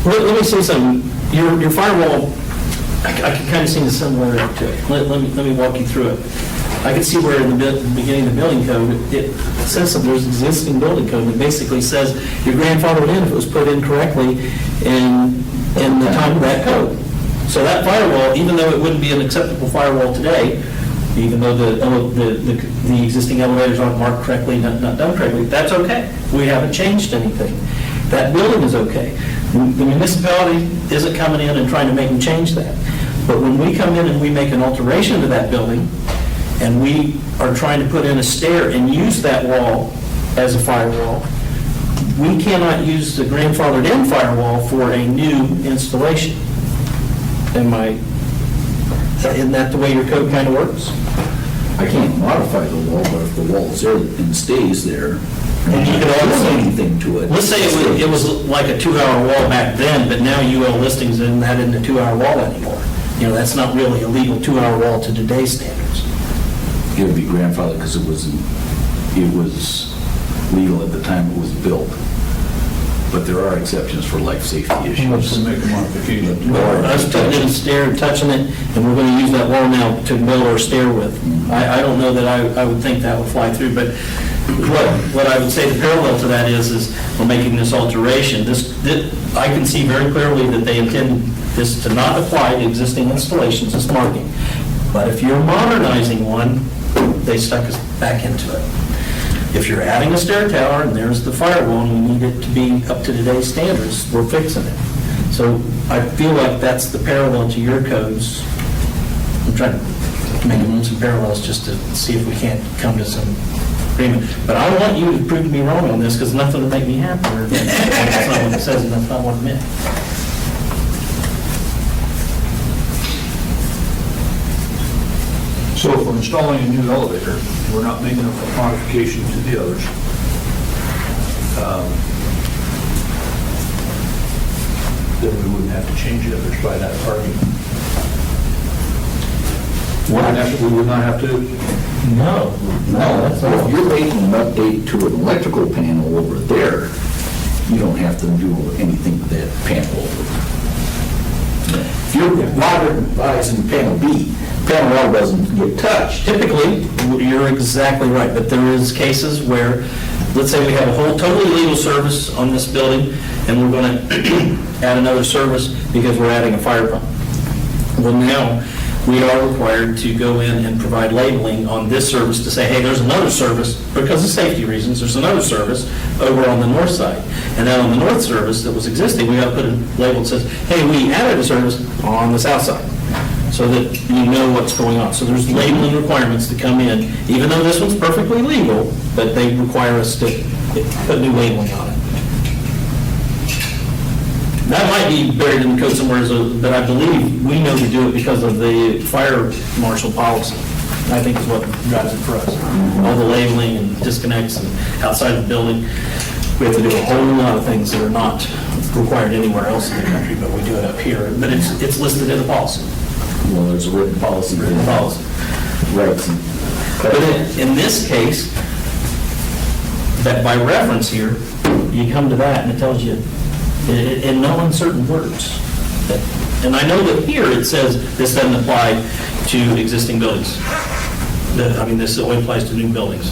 Speaker 5: Let me say something. Your firewall, I can kind of see the similarity to it. Let me walk you through it. I can see where in the beginning of the building code, it says that there's existing building code that basically says your grandfathered in if it was put in correctly in the time of that code. So that firewall, even though it wouldn't be an acceptable firewall today, even though the existing elevators aren't marked correctly, not done correctly, that's okay. We haven't changed anything. That building is okay. The municipality isn't coming in and trying to make them change that. But when we come in and we make an alteration to that building, and we are trying to put in a stair and use that wall as a firewall, we cannot use the grandfathered in firewall for a new installation. Isn't that the way your code kind of works?
Speaker 1: I can't modify the wall, but if the wall's there and stays there,
Speaker 5: And you could
Speaker 1: don't
Speaker 5: also-
Speaker 1: do anything to it.
Speaker 5: Let's say it was like a 2-hour wall back then, but now UL listings isn't that in the 2-hour wall anymore. You know, that's not really a legal 2-hour wall to today's standards.
Speaker 1: It would be grandfathered because it was legal at the time it was built. But there are exceptions for life safety
Speaker 6: He wants
Speaker 1: issues.
Speaker 6: to make a modification.
Speaker 5: Or us putting in a stair and touching it, and we're going to use that wall now to build our stair with. I don't know that I would think that would fly through, but what I would say the parallel to that is we're making this alteration. I can see very clearly that they intend this to not apply to existing installations, this marking. But if you're modernizing one, they stuck us back into it. If you're adding a stair tower and there's the firewall and we need it to be up to today's standards, we're fixing it. So I feel like that's the parallel to your codes. I'm trying to make some parallels just to see if we can't come to some agreement. But I want you to prove me wrong on this because nothing will make me happier. That's not what it says and that's not what it meant.
Speaker 6: So if we're installing a new elevator, we're not making a modification to the others. Then we wouldn't have to change the others by that argument. We would not have to.
Speaker 5: No.
Speaker 1: No, if you're making an update to an electrical panel over there, you don't have to do anything to that panel over there. If you're modernizing panel B, panel L doesn't get touched.
Speaker 5: Typically, you're exactly right, but there is cases where, let's say we have a whole totally legal service on this building, and we're going to add another service because we're adding a fire pump. Well, now, we are required to go in and provide labeling on this service to say, hey, there's another service, because of safety reasons, there's another service over on the north side. And then on the north service that was existing, we got to put a label that says, hey, we added a service on the south side, so that you know what's going on. So there's labeling requirements to come in, even though this one's perfectly legal, but they require us to put new labeling on it. That might be buried in the code somewhere, but I believe we know to do it because of the fire marshal policy. I think is what drives it for us. All the labeling and disconnects and outside the building. We have to do a whole lot of things that are not required anywhere else in the country, but we do it up here. But it's listed in the policy.
Speaker 1: Well, there's a written policy.
Speaker 5: Written policy.
Speaker 1: Right.
Speaker 5: But in this case, that by reference here, you come to that and it tells you in no uncertain words. And I know that here it says this doesn't apply to existing buildings. This only applies to new buildings.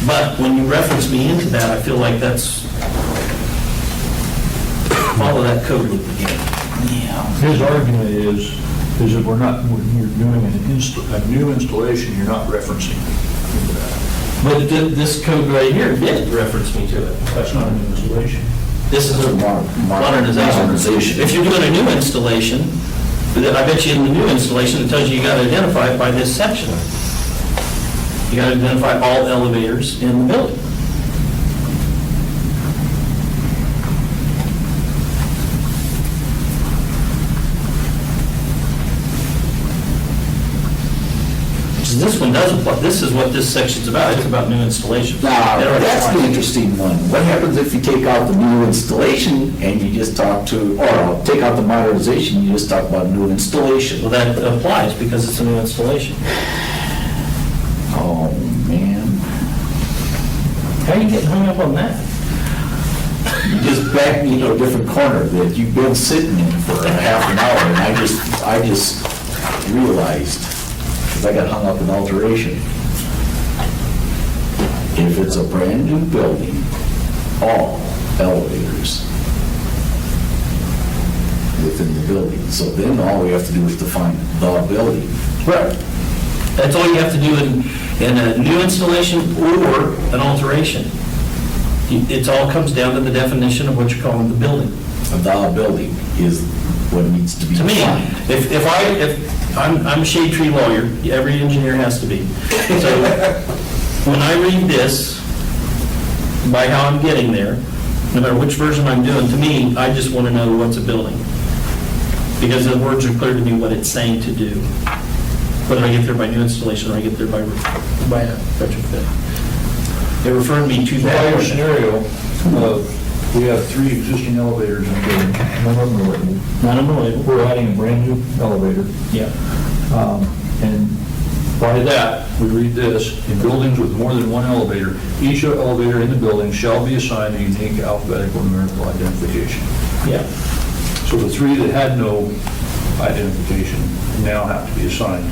Speaker 5: But when you reference me into that, I feel like that's, follow that code loop again.
Speaker 6: His argument is that we're not, when you're doing a new installation, you're not referencing that.
Speaker 5: But this code right here did reference me to it.
Speaker 6: That's not a new installation.
Speaker 5: This is a modernization.
Speaker 1: Modernization.
Speaker 5: If you're doing a new installation, I bet you in the new installation, it tells you got to identify it by this section. You got to identify all elevators in the building. This one does apply. This is what this section's about. It's about new installations.
Speaker 1: Now,
Speaker 5: It already
Speaker 1: that's the
Speaker 5: applies.
Speaker 1: interesting one. What happens if you take out the new installation and you just talk to, or take out the modernization, you just talk about new installation?
Speaker 5: Well, that applies because it's a new installation.
Speaker 1: Oh, man.
Speaker 5: How are you getting hung up on that?
Speaker 1: You just backed me to a different corner that you've been sitting in for a half an hour, and I just realized, because I got hung up in alteration. If it's a brand-new building, all elevators within the building. So then all we have to do is define the building.
Speaker 5: Right. That's all you have to do in a new installation or an alteration. It all comes down to the definition of what you're calling the building.
Speaker 1: The building is what needs to be
Speaker 5: To me,
Speaker 1: defined.
Speaker 5: if I'm a shade tree lawyer, every engineer has to be. So when I read this, by how I'm getting there, no matter which version I'm doing, to me, I just want to know what's a building. Because the words are clear to me what it's saying to do. Whether I get there by new installation or I get there by retrofit. They referred me to
Speaker 6: So by your
Speaker 5: that.
Speaker 6: scenario, we have 3 existing elevators in the building, none of them are labeled.
Speaker 5: None of them are labeled.
Speaker 6: We're adding a brand-new elevator.
Speaker 5: Yeah.
Speaker 6: And by that, we read this, in buildings with more than one elevator, each elevator in the building shall be assigned a unique alphabetical numerical identification.
Speaker 5: Yeah.
Speaker 6: So the 3 that had no identification now have to be assigned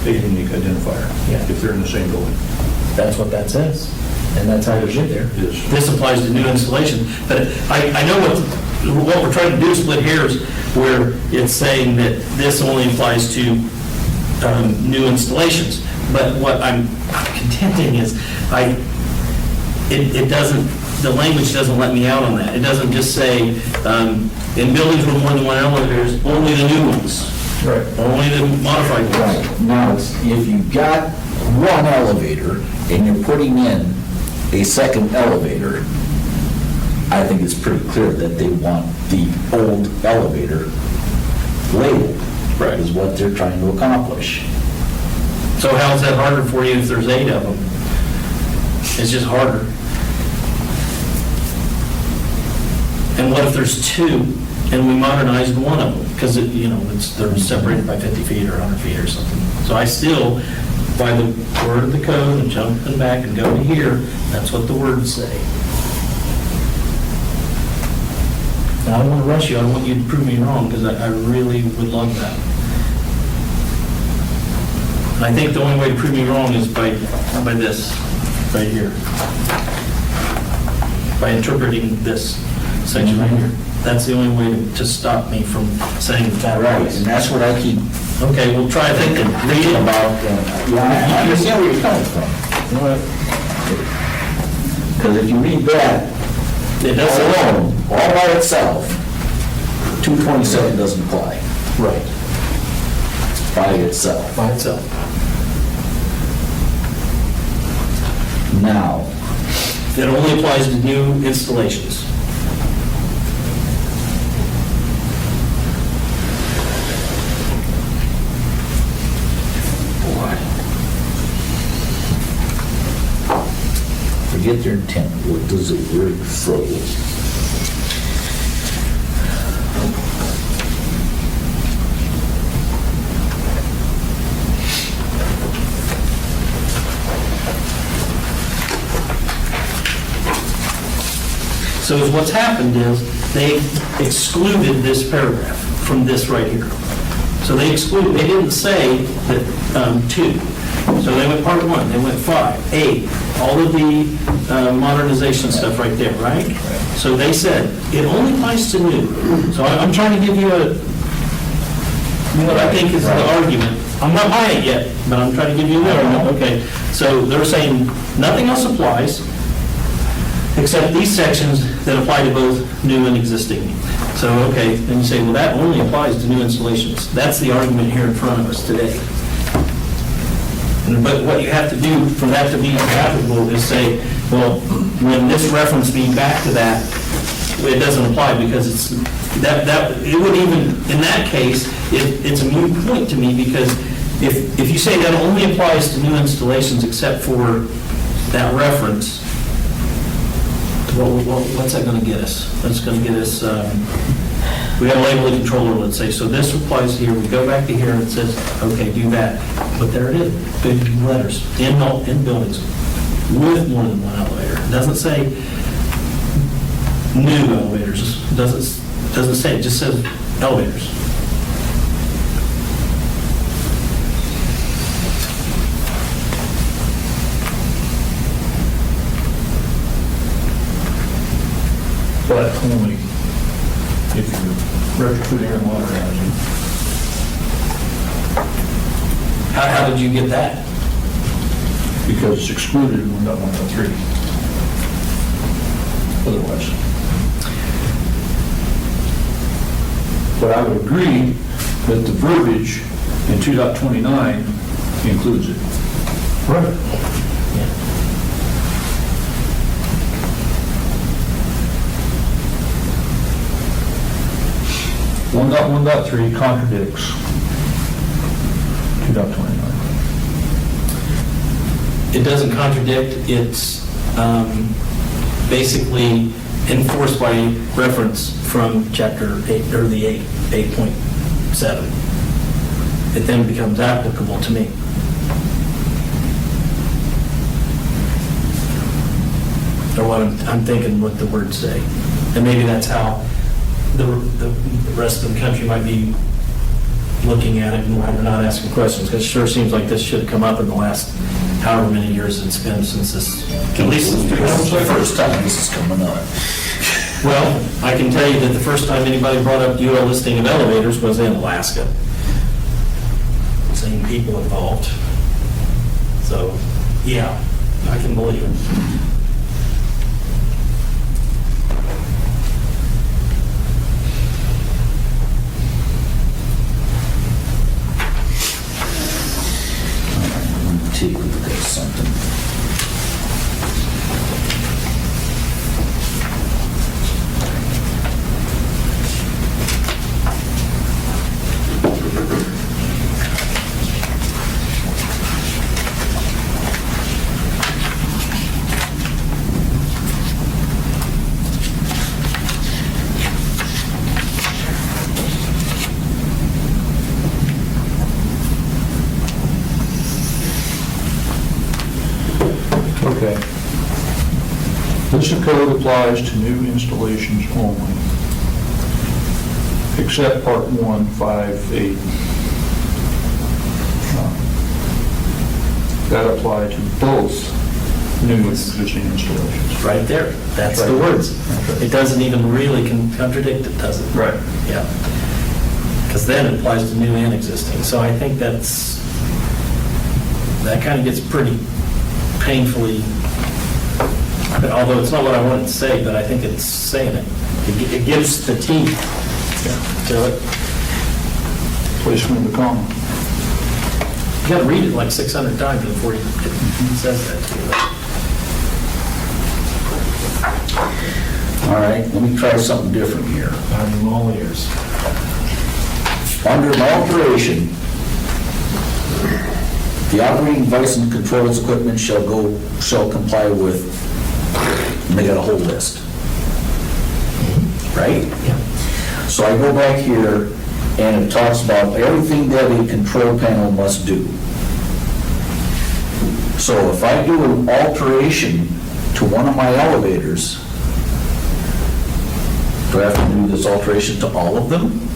Speaker 6: a unique identifier
Speaker 5: Yeah.
Speaker 6: if they're in the same building.
Speaker 5: That's what that says, and that's how you get there.
Speaker 6: Yes.
Speaker 5: This applies to new installation, but I know what we're trying to do is split hairs, where it's saying that this only applies to new installations, but what I'm contending is, it doesn't, the language doesn't let me out on that. It doesn't just say, in buildings with more than one elevators, only the new ones.
Speaker 6: Right.
Speaker 5: Only the modified ones.
Speaker 1: Right, now, if you've got one elevator and you're putting in a second elevator, I think it's pretty clear that they want the old elevator labeled.
Speaker 5: Right.
Speaker 1: Is what they're trying to accomplish.
Speaker 5: So how's that harder for you if there's 8 of them? It's just harder. And what if there's 2 and we modernized one of them? Because they're separated by 50 feet or 100 feet or something. So I still, by the word of the code and jumping back and go to here, that's what the words say. And I don't want to rush you, I don't want you to prove me wrong, because I really would love that. And I think the only way to prove me wrong is by this, right here. By interpreting this section right here. That's the only way to stop me from saying that.
Speaker 1: Right, and that's what I keep
Speaker 5: Okay, we'll try thinking, read it.
Speaker 1: about. Yeah, I understand where you're coming from. Because if you read that,
Speaker 5: It doesn't.
Speaker 1: alone, all by itself, 227 doesn't apply.
Speaker 5: Right.
Speaker 1: By itself.
Speaker 5: By itself.
Speaker 1: Now,
Speaker 5: It only applies to new installations.
Speaker 1: forget their intent, what does the word throw?
Speaker 5: So what's happened is they excluded this paragraph from this right here. So they didn't say that 2. So they went part 1, they went 5, 8, all of the modernization stuff right there, right? So they said, it only applies to new. So I'm trying to give you what I think is the argument. I'm not buying it yet, but I'm trying to give you the argument. Okay, so they're saying nothing else applies except these sections that apply to both new and existing. So, okay, then you say, well, that only applies to new installations. That's the argument here in front of us today. But what you have to do for that to be applicable is say, well, when this reference be back to that, it doesn't apply because it's, it would even, in that case, it's a moot point to me because if you say that only applies to new installations except for that reference, well, what's that going to get us? That's going to get us, we got to label the controller, let's say, so this applies here, we go back to here and it says, okay, do that. But there it is, big letters, in buildings, with more than one elevator. It doesn't say new elevators, doesn't say, it just says elevators.
Speaker 6: But only if you retrofit air and water housing.
Speaker 5: How did you get that?
Speaker 6: Because it's excluded in 1.1.3. Otherwise. But I would agree that the verbiage in 2.29 includes it.
Speaker 5: Right.
Speaker 6: 1.1.3 contradicts 2.29.
Speaker 5: It doesn't contradict, it's basically enforced by reference from chapter 8, or the 8.7. It then becomes applicable to me. Or what I'm thinking what the words say. And maybe that's how the rest of the country might be looking at it and why they're not asking questions, because it sure seems like this should have come up in the last however many years it's been since this, at least since
Speaker 1: The first time this is coming up.
Speaker 5: Well, I can tell you that the first time anybody brought up UL listing of elevators was in Alaska. Same people involved. So, yeah, I can believe it.
Speaker 1: Take a look at something.
Speaker 6: Okay. This code applies to new installations only, except Part 1, 5, 8. That apply to both new and existing installations.
Speaker 5: Right there, that's the words. It doesn't even really contradict it, does it?
Speaker 6: Right.
Speaker 5: Yeah. Because then it applies to new and existing. So I think that kind of gets pretty painfully, although it's not what I wanted to say, but I think it's saying it. It gives the teeth to it.
Speaker 6: Placement of the comma.
Speaker 5: You got to read it like 600 times before it says that to you.
Speaker 1: All right, let me try something different here.
Speaker 5: I'm all ears.
Speaker 1: Under an alteration, the operating device and controls equipment shall comply with, and they got a whole list. Right?
Speaker 5: Yeah.
Speaker 1: So I go back here, and it talks about everything that a control panel must do. So if I do an alteration to one of my elevators, do I have to do this alteration to all of them?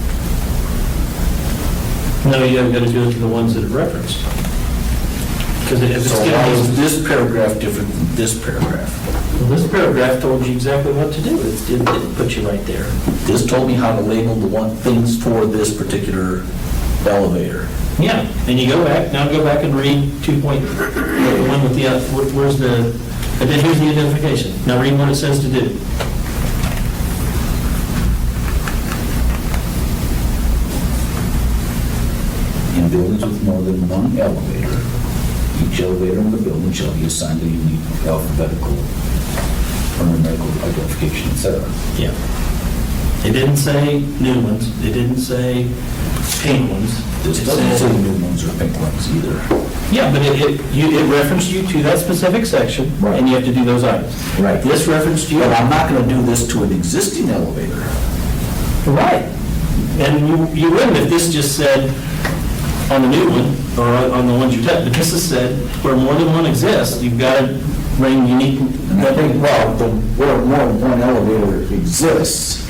Speaker 5: No, you haven't got to do it to the ones that are referenced. Because if it's
Speaker 1: So
Speaker 5: going
Speaker 1: why
Speaker 5: to
Speaker 1: is this paragraph different than this paragraph?
Speaker 5: well, this paragraph told you exactly what to do. It didn't put you right there.
Speaker 1: This told me how to label the things for this particular elevator.
Speaker 5: Yeah, and you go back, now go back and read 2 point, the one with the, where's the, and then here's the identification. Now read what it says to do.
Speaker 1: In buildings with more than one elevator, each elevator in the building shall be assigned a unique alphabetical or numerical identification, etc.
Speaker 5: Yeah. It didn't say new ones, it didn't say pink ones.
Speaker 1: This
Speaker 5: It
Speaker 1: doesn't
Speaker 5: said-
Speaker 1: say new ones or pink ones either.
Speaker 5: Yeah, but it referenced you to that specific section,
Speaker 1: Right.
Speaker 5: and you have to do those items.
Speaker 1: Right.
Speaker 5: This referenced you.
Speaker 1: But I'm not going to do this to an existing elevator.
Speaker 5: Right. And you wouldn't if this just said on the new one, or on the ones you touched, but this has said where more than one exists, you've got to Rain unique,
Speaker 1: And I think, well, where more than one elevator exists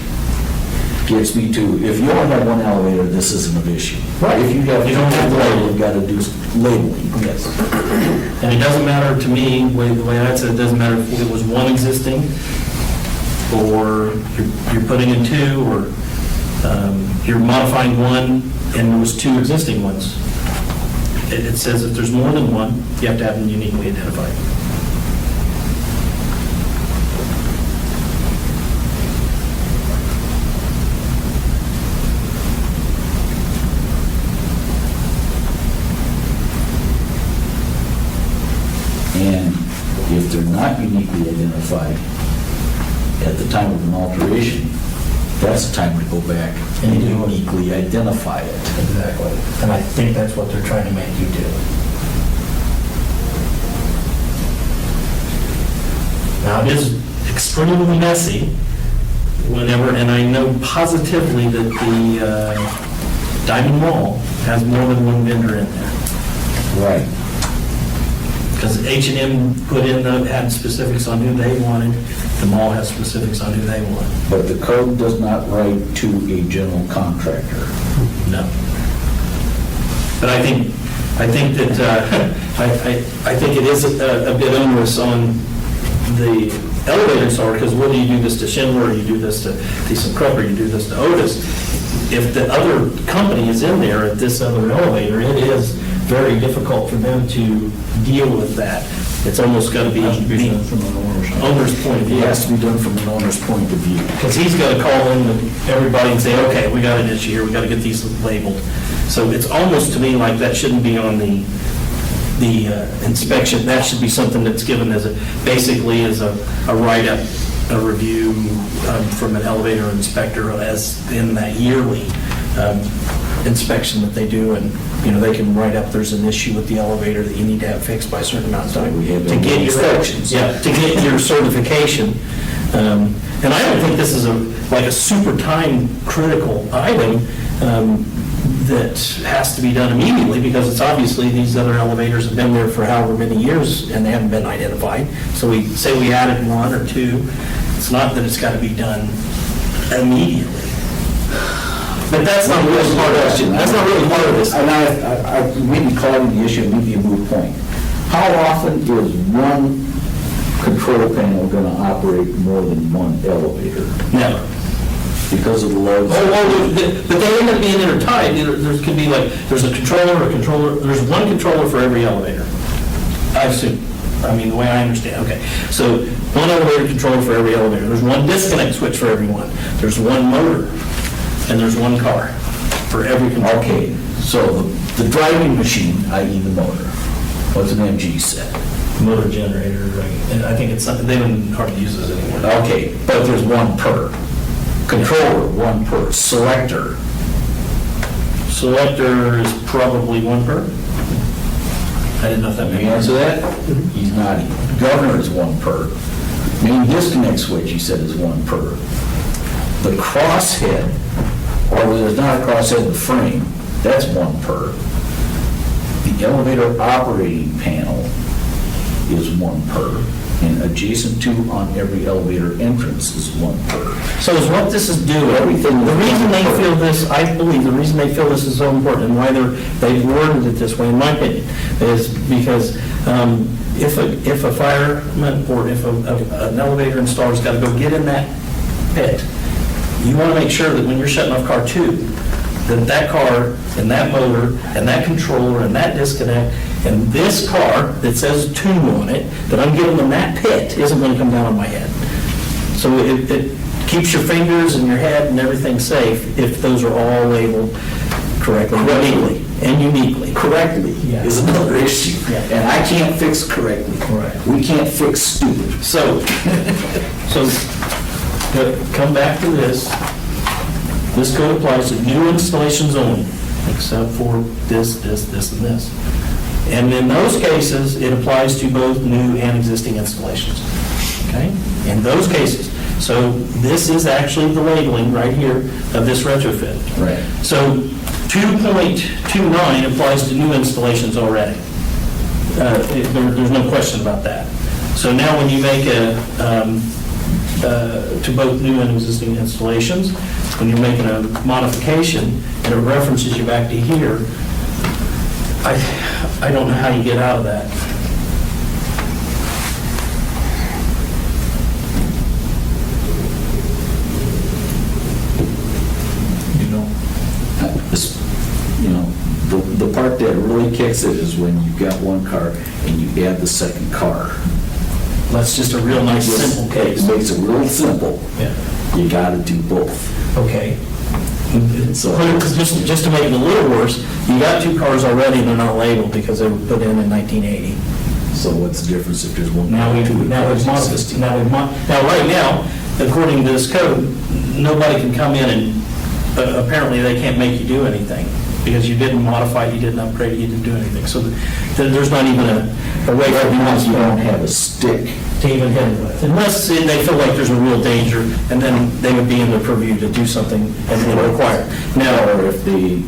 Speaker 1: gets me to, if you only have one elevator, this isn't an issue.
Speaker 5: Right.
Speaker 1: If you have,
Speaker 5: You don't have to label.
Speaker 1: you've got to do labeling.
Speaker 5: yes. And it doesn't matter to me, the way I said, it doesn't matter if it was one existing, or you're putting in two, or you're modifying one, and there was two existing ones. It says if there's more than one, you have to have them uniquely identified.
Speaker 1: And if they're not uniquely identified at the time of an alteration, that's the time to go back and uniquely identify it.
Speaker 5: Exactly. And I think that's what they're trying to make you do. Now, it is extremely messy whenever, and I know positively that the Diamond Mall has more than one vendor in there.
Speaker 1: Right.
Speaker 5: Because H&M put in, had specifics on who they wanted, the mall has specifics on who they want.
Speaker 1: But the code does not write to a general contractor.
Speaker 5: No. But I think that, I think it is a bit onerous on the elevator installer, because whether you do this to Schindler, or you do this to ThyssenKrupp, or you do this to Otis, if the other company is in there at this other elevator, it is very difficult for them to deal with that. It's almost got to be the owner's point of
Speaker 1: It
Speaker 5: view.
Speaker 1: has to be done from an owner's point of view.
Speaker 5: Because he's got to call in everybody and say, okay, we got an issue here, we got to get these labeled. So it's almost to me like that shouldn't be on the inspection. That should be something that's given as basically as a write-up, a review from an elevator inspector as in that yearly inspection that they do. And, they can write up, there's an issue with the elevator that you need to have fixed by a certain amount of time.
Speaker 1: We have
Speaker 5: to get your
Speaker 1: inspections.
Speaker 5: Yeah, to get your certification. And I don't think this is like a super time critical item that has to be done immediately, because it's obviously these other elevators have been there for however many years and they haven't been identified. So we say we added one or two, it's not that it's got to be done immediately. But that's not really part of it. That's not really part of this.
Speaker 1: And I maybe calling the issue maybe a moot point. How often is one control panel going to operate more than one elevator?
Speaker 5: Never.
Speaker 1: Because of the loads?
Speaker 5: But they end up being intertied. There could be like, there's a controller, there's one controller for every elevator. I assume, the way I understand, okay. So one elevator controller for every elevator. There's one disconnect switch for every one. There's one motor, and there's one car for every controller.
Speaker 1: Okay, so the driving machine, i.e. the motor, what's an MG set?
Speaker 5: Motor generator, right? And I think it's something, they don't hardly use this anymore.
Speaker 1: Okay, but there's one per. Controller, one per. Selector,
Speaker 5: Selector is probably one per. I didn't know if that
Speaker 1: can
Speaker 5: made
Speaker 1: you answer
Speaker 5: sense.
Speaker 1: that? He's nodding. Governor is one per. Main disconnect switch, you said, is one per. The crosshead, or there's not a crosshead, the frame, that's one per. The elevator operating panel is one per, and adjacent to on every elevator entrance is one per.
Speaker 5: So is what this is doing,
Speaker 1: Everything-
Speaker 5: the reason they feel this, I believe, the reason they feel this is so important and why they've worded it this way, in my opinion, is because if a fireman or if an elevator installer's got to go get in that pit, you want to make sure that when you're shutting off car 2, that car and that motor and that controller and that disconnect and this car that says 2 on it, that I'm getting in that pit, isn't going to come down on my head. So it keeps your fingers and your head and everything safe if those are all labeled correctly, uniquely.
Speaker 1: Correctly
Speaker 5: Yeah.
Speaker 1: is another issue,
Speaker 5: Yeah.
Speaker 1: and I can't fix correctly.
Speaker 5: Correct.
Speaker 1: We can't fix stupid.
Speaker 5: So come back to this. This code applies to new installations only, except for this, and this. And in those cases, it applies to both new and existing installations. Okay? In those cases. So this is actually the labeling right here of this retrofit.
Speaker 1: Right.
Speaker 5: So 2.29 applies to new installations already. There's no question about that. So now when you make to both new and existing installations, when you're making a modification and it references you back to here, I don't know how you get out of that.
Speaker 1: This, you know, the part that really kicks it is when you've got one car and you add the second car.
Speaker 5: That's just a real nice, simple case.
Speaker 1: It makes it real simple.
Speaker 5: Yeah.
Speaker 1: You gotta do both.
Speaker 5: Okay.
Speaker 1: So-
Speaker 5: Just to make it a little worse, you got two cars already, they're not labeled because they were put in 1980.
Speaker 1: So what's the difference if there's one?
Speaker 5: Now we've modified,
Speaker 1: existing?
Speaker 5: now right now, according to this code, nobody can come in and, apparently they can't make you do anything because you didn't modify it, you didn't upgrade it, you didn't do anything. So there's not even a way for
Speaker 1: Because you don't
Speaker 5: you
Speaker 1: have a stick.
Speaker 5: to even hit it with. Unless they feel like there's a real danger, and then they would be in the purview to do something and require it.
Speaker 1: Now, or if they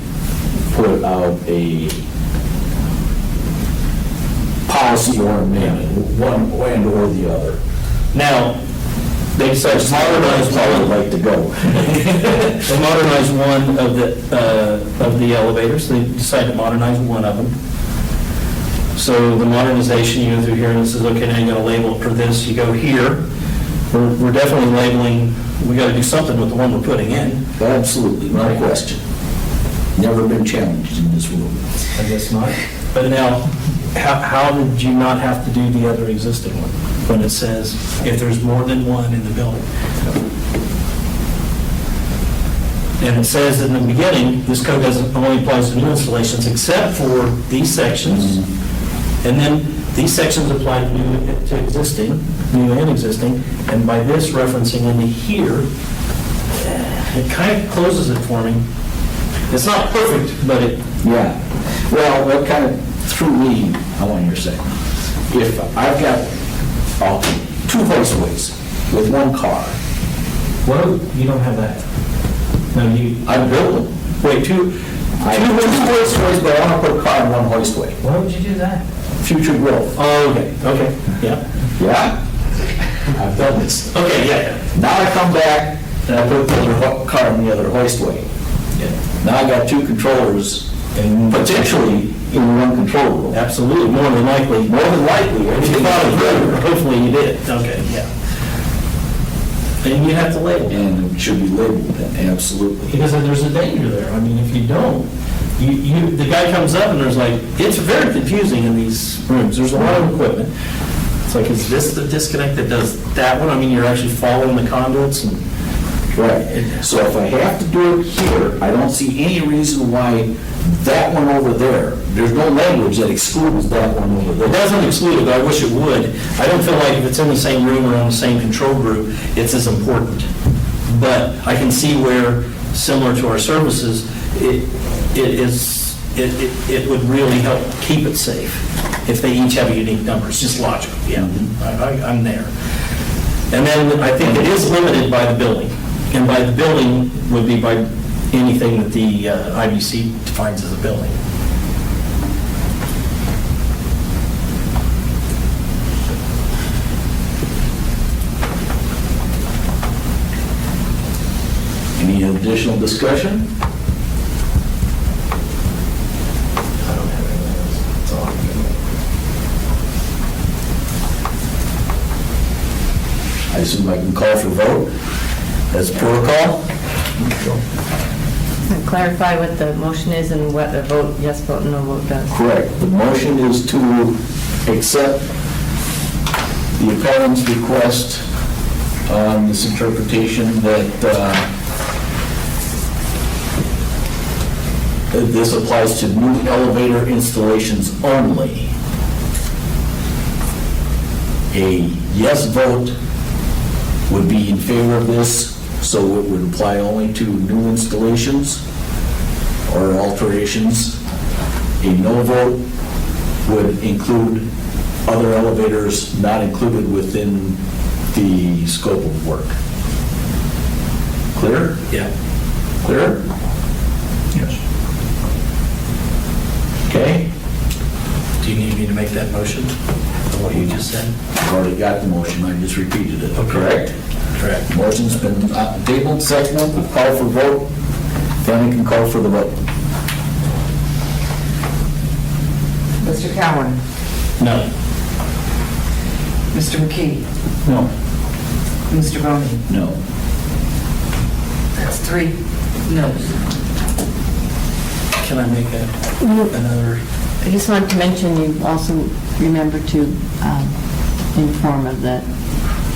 Speaker 1: put out a policy or amendment, one and or the other.
Speaker 5: Now, they decide to modernize
Speaker 1: That's how I'd
Speaker 5: one.
Speaker 1: like to go.
Speaker 5: They modernize one of the elevators, they decide to modernize one of them. So the modernization, you go through here and it says, okay, now you gotta label it for this, you go here, we're definitely labeling, we gotta do something with the one we're putting in.
Speaker 1: Absolutely, no
Speaker 5: Right.
Speaker 1: question. Never been challenged in this room.
Speaker 5: I guess not. But now, how did you not have to do the other existing one when it says if there's more than one in the building? And it says in the beginning, this code only applies to new installations except for these sections. And then these sections apply to new to existing, new and existing. And by this referencing into here, it kind of closes it for me. It's not perfect, but it,
Speaker 1: Yeah. Well, what kind of threw me, I want your say, if I've got two hoistaways with one car,
Speaker 5: well, you don't have that. No, you,
Speaker 1: I built them.
Speaker 5: wait, two
Speaker 1: Hoistaways, but I want to put a car in one hoistway.
Speaker 5: why would you do that?
Speaker 1: Future growth.
Speaker 5: Oh, okay, yeah.
Speaker 1: Yeah? I've done this.
Speaker 5: Okay, yeah.
Speaker 1: Now I come back and I put the other car in the other hoistway. Now I got two controllers and potentially in one control room.
Speaker 5: Absolutely, more than likely.
Speaker 1: More than likely.
Speaker 5: If you thought it through, hopefully you did. Okay, yeah. And you have to label it.
Speaker 1: And it should be labeled then, absolutely.
Speaker 5: Because there's a danger there. I mean, if you don't, the guy comes up and there's like, it's very confusing in these rooms. There's a lot of equipment. It's like, is this the disconnect that does that one? I mean, you're actually following the conduits and.
Speaker 1: Right. So if I have to do it here, I don't see any reason why that one over there, there's no language that excludes that one over
Speaker 5: It
Speaker 1: there.
Speaker 5: doesn't exclude it, but I wish it would. I don't feel like if it's in the same room or on the same control group, it's as important. But I can see where, similar to our services, it would really help keep it safe if they each have a unique number. It's just logical, yeah. I'm there. And then I think it is limited by the building. And by the building would be by anything that the IBC defines as a building.
Speaker 1: Any additional discussion?
Speaker 5: I don't have anything else. That's all I'm doing.
Speaker 1: I assume I can call for vote. That's protocol.
Speaker 2: Clarify what the motion is and what a vote, yes vote, no vote does.
Speaker 1: Correct. The motion is to accept the appellant's request on this interpretation that this applies to new elevator installations only. A yes vote would be in favor of this, so it would apply only to new installations or alterations. A no vote would include other elevators not included within the scope of work. Clear?
Speaker 5: Yeah.
Speaker 1: Clear?
Speaker 6: Yes.
Speaker 1: Okay?
Speaker 5: Do you need me to make that motion? What you just said?
Speaker 1: I've already got the motion, I just repeated it.
Speaker 5: Correct. Correct.
Speaker 1: Motion's been tabled, seconded, we'll call for vote. Fanny can call for the vote.
Speaker 9: Mr. Cowan,
Speaker 5: No.
Speaker 9: Mr. McKee,
Speaker 6: No.
Speaker 9: Mr. Boney.
Speaker 1: No.
Speaker 9: That's 3 no's.
Speaker 5: Can I make another?
Speaker 2: I just wanted to mention, you also remember to inform of the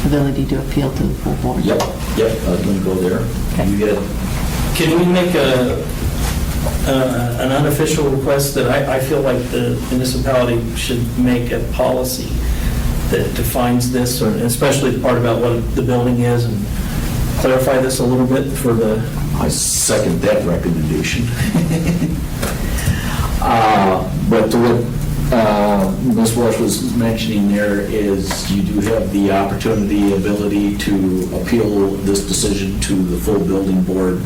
Speaker 2: ability to appeal to the full board.
Speaker 1: Yep, I was gonna go there. You get it.
Speaker 5: Can we make an unofficial request that I feel like the municipality should make a policy that defines this, or especially the part about what the building is, and clarify this a little bit for the,
Speaker 1: I second that recommendation. But to what Ms. Walsh was mentioning there is you do have the opportunity, ability to appeal this decision to the full building board.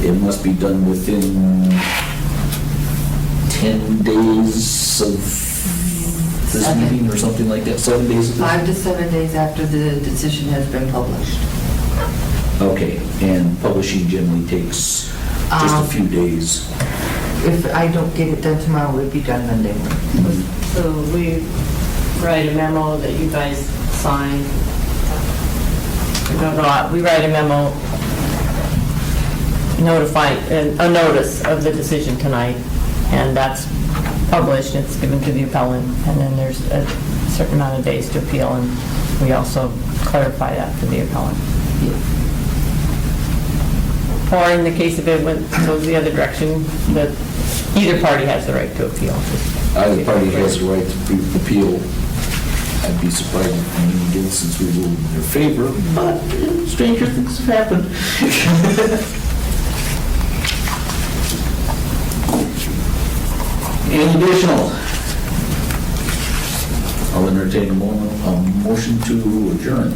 Speaker 1: It must be done within 10 days of this
Speaker 9: 7.
Speaker 1: meeting or something like that, 7 days of this?
Speaker 9: 5 to 7 days after the decision has been published.
Speaker 1: Okay, and publishing generally takes just a few days.
Speaker 9: If I don't get it done tomorrow, it'll be done Monday morning.
Speaker 3: So we write a memo that you guys sign.
Speaker 2: We write a memo notifying, a notice of the decision tonight, and that's published, it's given to the appellant, and then there's a certain amount of days to appeal, and we also clarify that for the appellant. Or in the case of it goes the other direction, that either party has the right to appeal.
Speaker 1: Either party has the right to appeal. I'd be surprised if in any instance we ruled in their favor, but stranger things have happened. Any additional? I'll entertain a motion to adjourn.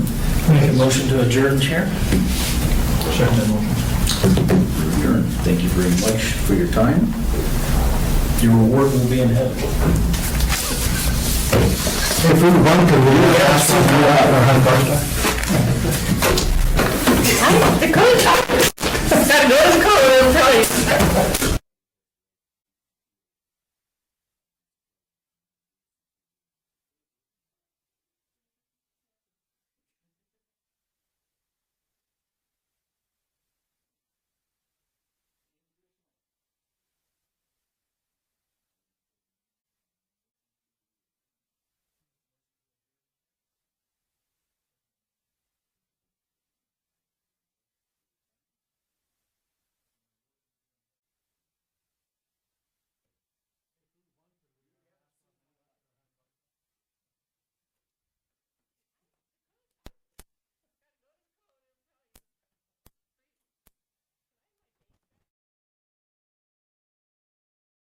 Speaker 5: make a motion to adjourn, Chair?
Speaker 1: Adjourn. Thank you very much for your time.
Speaker 5: Your reward will be in heaven.
Speaker 4: If we want to, we ask for $100.